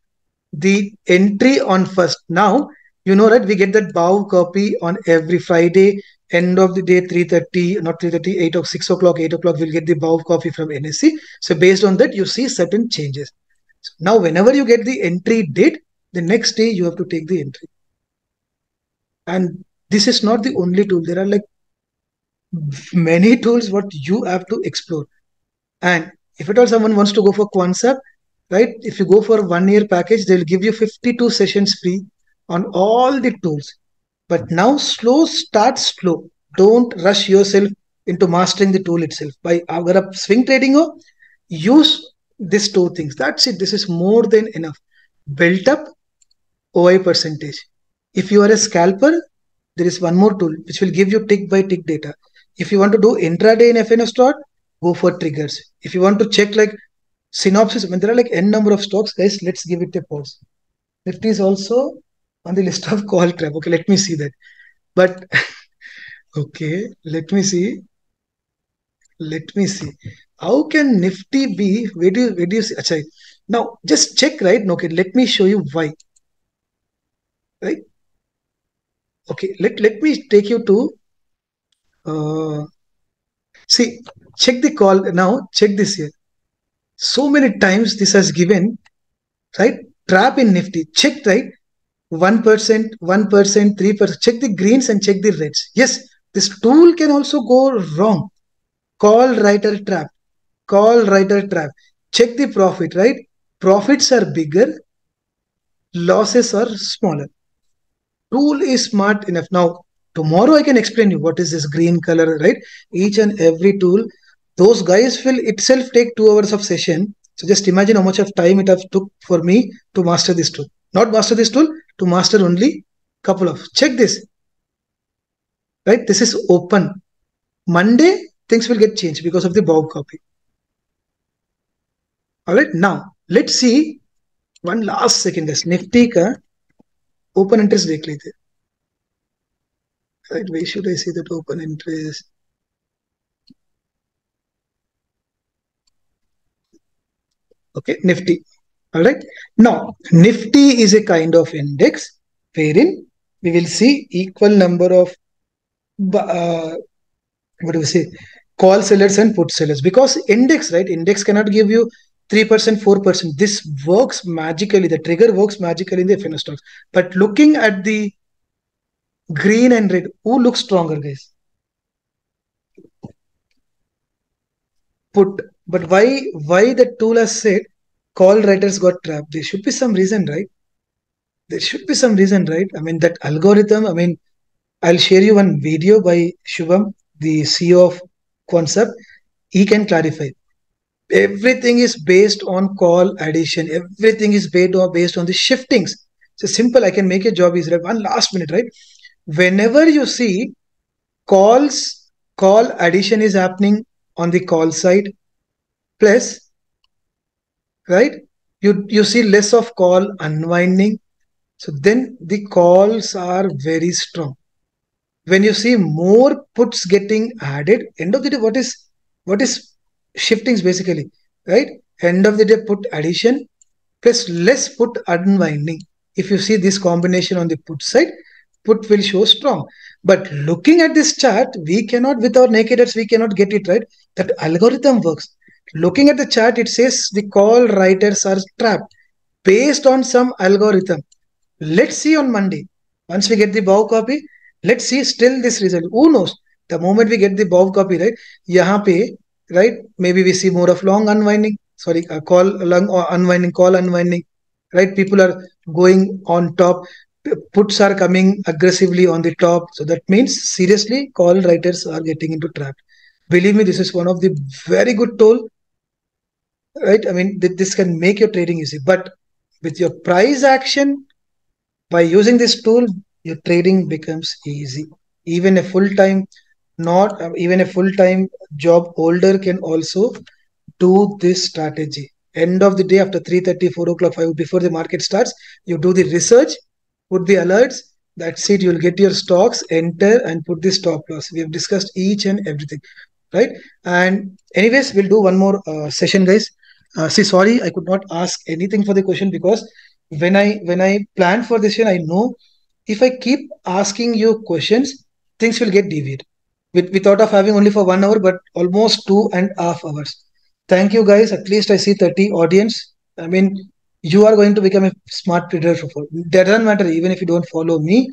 the entry on first. Now, you know, right? We get that bow copy on every Friday, end of the day, 3:30, not 3:30, 8 or 6 o'clock, 8 o'clock, we'll get the bow copy from NSE. So based on that, you see certain changes. So now, whenever you get the entry date, the next day you have to take the entry. And this is not the only tool. There are like many tools what you have to explore. And if at all someone wants to go for Contra, right? If you go for a 1-year package, they'll give you 52 sessions free on all the tools. But now start slow. Don't rush yourself into mastering the tool itself. By agar aap swing trading ho, use these 2 things. That's it. This is more than enough. Built up OI percentage. If you are a scalper, there is one more tool which will give you tick by tick data. If you want to do intraday in FNO stock, go for triggers. If you want to check like synopsis, when there are like n number of stocks, guys, let's give it a pause. Nifty is also on the list of call trap. Okay, let me see that. But okay, let me see. Let me see. How can Nifty be? Where do you see? Achha, now just check, right? Okay, let me show you why. Right? Okay, let me take you to see, check the call now. Check this here. So many times this has given, right? Trap in Nifty. Check, right? 1%, 1%, 3%. Check the greens and check the reds. Yes, this tool can also go wrong. Call writer trap. Call writer trap. Check the profit, right? Profits are bigger, losses are smaller. Tool is smart enough. Now, tomorrow I can explain you what is this green color, right? Each and every tool, those guys will itself take 2 hours of session. So just imagine how much of time it have took for me to master this tool. Not master this tool, to master only couple of. Check this, right? This is open. Monday, things will get changed because of the bow copy. All right, now let's see one last second, guys. Nifty ka open interest देख लेते हैं. Right, where should I see that open interest? Okay, Nifty. All right. Now, Nifty is a kind of index wherein we will see equal number of what do we say? Call sellers and put sellers, because index, right? Index cannot give you 3%, 4%. This works magically. The trigger works magically in the FNO stocks. But looking at the green and red, who looks stronger, guys? Put. But why the tool has said call writers got trapped? There should be some reason, right? There should be some reason, right? I mean, that algorithm, I mean, I'll share you one video by Shubham, the CEO of Concept. He can clarify. Everything is based on call addition. Everything is based on the shiftings. So simple, I can make a job easier. One last minute, right? Whenever you see call addition is happening on the call side, plus, right? You see less of call unwinding. So then the calls are very strong. When you see more puts getting added, end of the day, what is shiftings basically, right? End of the day, put addition plus less put unwinding. If you see this combination on the put side, put will show strong. But looking at this chart, we cannot, with our naked eyes, we cannot get it right. That algorithm works. Looking at the chart, it says the call writers are trapped based on some algorithm. Let's see on Monday. Once we get the bow copy, let's see still this result. Who knows? The moment we get the bow copy, right? Yahan pe, right? Maybe we see more of long unwinding. Sorry, call long unwinding, call unwinding. Right? People are going on top. Puts are coming aggressively on the top. So that means seriously, call writers are getting into trap. Believe me, this is one of the very good tool. Right? I mean, this can make your trading easy. But with your price action, by using this tool, your trading becomes easy. Even a full-time, not even a full-time job holder can also do this strategy. End of the day, after 3:30, 4 o'clock, 5 before the market starts, you do the research, put the alerts. That's it. You'll get your stocks, enter, and put the stop loss. We have discussed each and everything, right? And anyways, we'll do one more session, guys. See, sorry, I could not ask anything for the question, because when I plan for this year, I know if I keep asking you questions, things will get deviated. We thought of having only for 1 hour, but almost 2.5 hours. Thank you, guys. At least I see 30 audience. I mean, you are going to become a smart trader. That doesn't matter even if you don't follow me.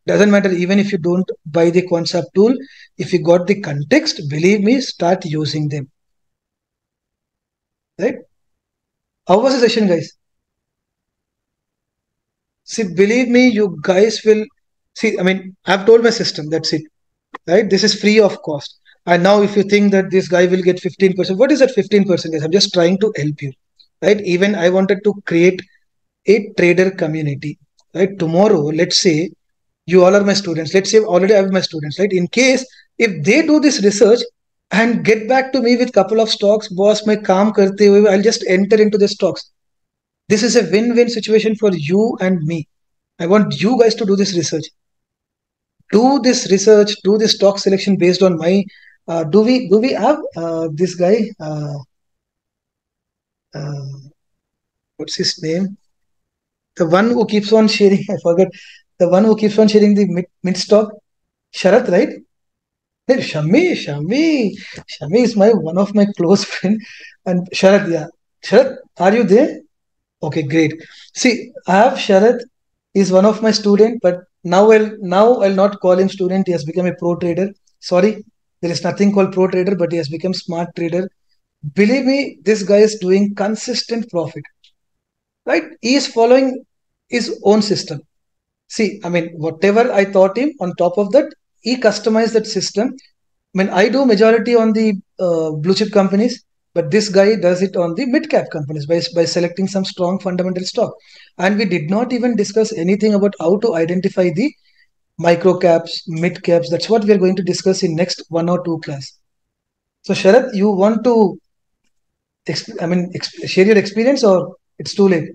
Doesn't matter even if you don't buy the concept tool. If you got the context, believe me, start using them. Right? How was the session, guys? See, believe me, you guys will see. I mean, I've told my system, that's it. Right? This is free of cost. And now, if you think that this guy will get 15%, what is that 15%? Guys? I'm just trying to help you. Right? Even I wanted to create a trader community. Right? Tomorrow, let's say you all are my students. Let's say already I have my students. Right? In case If they do this research and get back to me with couple of stocks, boss, my काम करते हुए I'll just enter into the stocks. This is a win-win situation for you and me. I want you guys to do this research. Do this research. Do this stock selection based on my. Do we have this guy? Uh, what's his name? The one who keeps on sharing. I forgot. The one who keeps on sharing the mid stock. Sharath, right? Hey, Shami is my one of my close friend. And Sharath, yeah. Sharath, are you there? Okay, great. See, I have Sharath. He's one of my student, but now I'll not call him student. He has become a pro trader. Sorry, there is nothing called pro trader, but he has become smart trader. Believe me, this guy is doing consistent profit. Right? He is following his own system. See, I mean, whatever I taught him, on top of that, he customized that system. I mean, I do majority on the blue chip companies, but this guy does it on the mid cap companies by selecting some strong fundamental stock. And we did not even discuss anything about how to identify the micro caps, mid caps. That's what we are going to discuss in next 1 or 2 class. So Sharath, you want to, share your experience, or it's too late?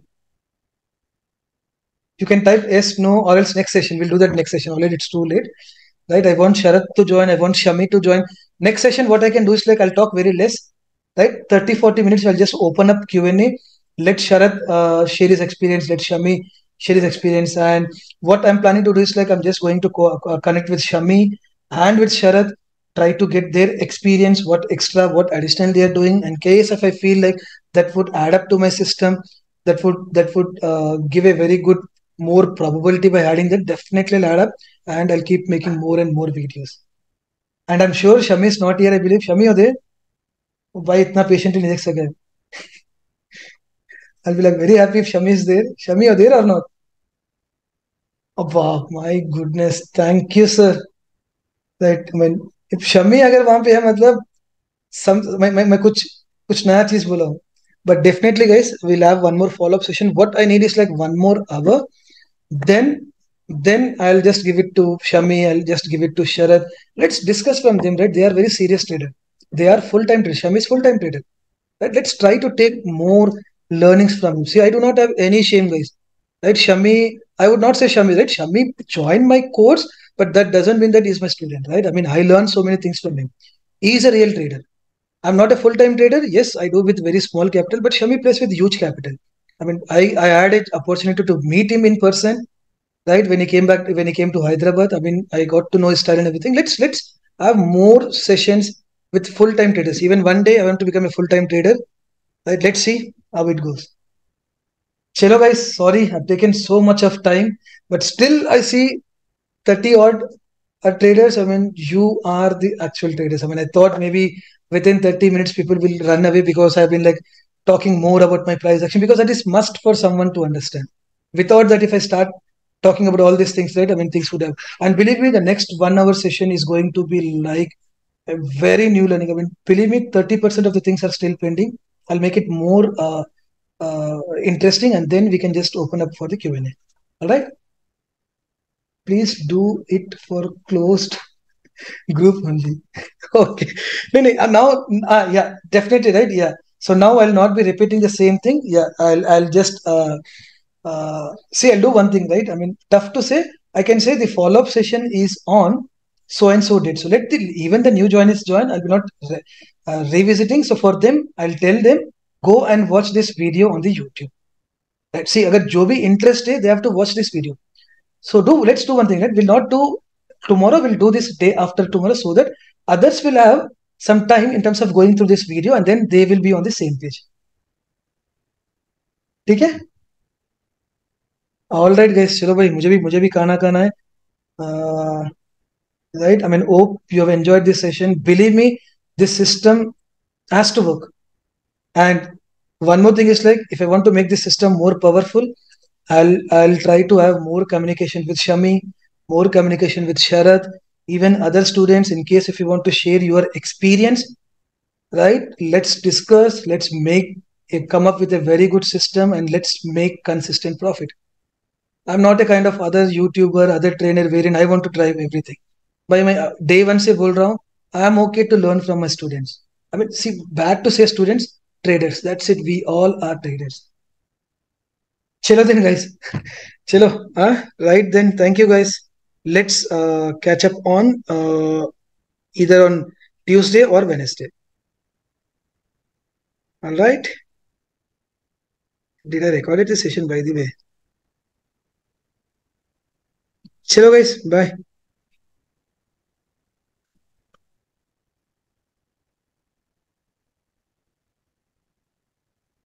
You can type yes, no, or else next session. We'll do that next session. Already it's too late. Right? I want Sharath to join. I want Shami to join. Next session, what I can do is like I'll talk very less. Right? 30-40 minutes, I'll just open up Q&A. Let Sharath share his experience. Let Shami share his experience. And what I'm planning to do is like I'm just going to connect with Shami and with Sharath. Try to get their experience, what extra, what additional they are doing. In case if I feel like that would add up to my system, that would give a very good more probability by adding that, definitely I'll add up and I'll keep making more and more videos. And I'm sure Shami is not here. I believe Shami, you're there. Why itna patiently नहीं देख सके? I'll be like very happy if Shami is there. Shami, you're there or not? Oh wow, my goodness, thank you, sir. That I mean, if Shami अगर वहाँ पे है मतलब some मैं कुछ नया चीज बोला हूँ. But definitely, guys, we'll have one more follow-up session. What I need is like 1 more hour. Then I'll just give it to Shami. I'll just give it to Sharath. Let's discuss from them, right? They are very serious trader. They are full-time trader. Shami is full-time trader. Right? Let's try to take more learnings from him. See, I do not have any shame, guys. Right? Shami, I would not say Shami, right? Shami joined my course, but that doesn't mean that he's my student, right? I mean, I learned so many things from him. He's a real trader. I'm not a full-time trader. Yes, I do with very small capital, but Shami plays with huge capital. I mean, I had an opportunity to meet him in person, right? When he came to Hyderabad. I mean, I got to know his style and everything. Let's have more sessions with full-time traders. Even one day, I want to become a full-time trader. Right? Let's see how it goes. Chalo guys, sorry, I've taken so much of time, but still I see 30 odd traders. I mean, you are the actual traders. I mean, I thought maybe within 30 minutes people will run away because I've been like talking more about my price action, because that is must for someone to understand. Without that, if I start talking about all these things, right? I mean, things would have. And believe me, the next 1 hour session is going to be like a very new learning. I mean, believe me, 30% of the things are still pending. I'll make it more interesting, and then we can just open up for the Q&A. All right? Please do it for closed group only. Okay. Now, yeah, definitely, right? Yeah. So now I'll not be repeating the same thing. Yeah, I'll just see. I'll do one thing, right? I mean, tough to say. I can say the follow-up session is on so and so date. So let even the new joiners join. I'll be not revisiting. So for them, I'll tell them go and watch this video on the YouTube. Right? See, अगर जो भी interest है, they have to watch this video. So let's do one thing, right? We'll not do tomorrow. We'll do this day after tomorrow, so that others will have some time in terms of going through this video, and then they will be on the same page. ठीक है? All right, guys. चलो भाई, मुझे भी खाना है. Right? I mean, hope you have enjoyed this session. Believe me, this system has to work. And one more thing is like, if I want to make this system more powerful, I'll try to have more communication with Shami, more communication with Sharath, even other students. In case if you want to share your experience, right? Let's discuss. Let's come up with a very good system, and let's make consistent profit. I'm not a kind of other YouTuber, other trainer wherein I want to drive everything. भाई मैं day one से बोल रहा हूँ, I am okay to learn from my students. I mean see, bad to say students, traders, that's it, we all are traders. चलो then guys, चलो. हाँ, right then, thank you guys. Let's catch up on either on Tuesday or Wednesday. All right. Did I recorded the session by the way? चलो guys, bye.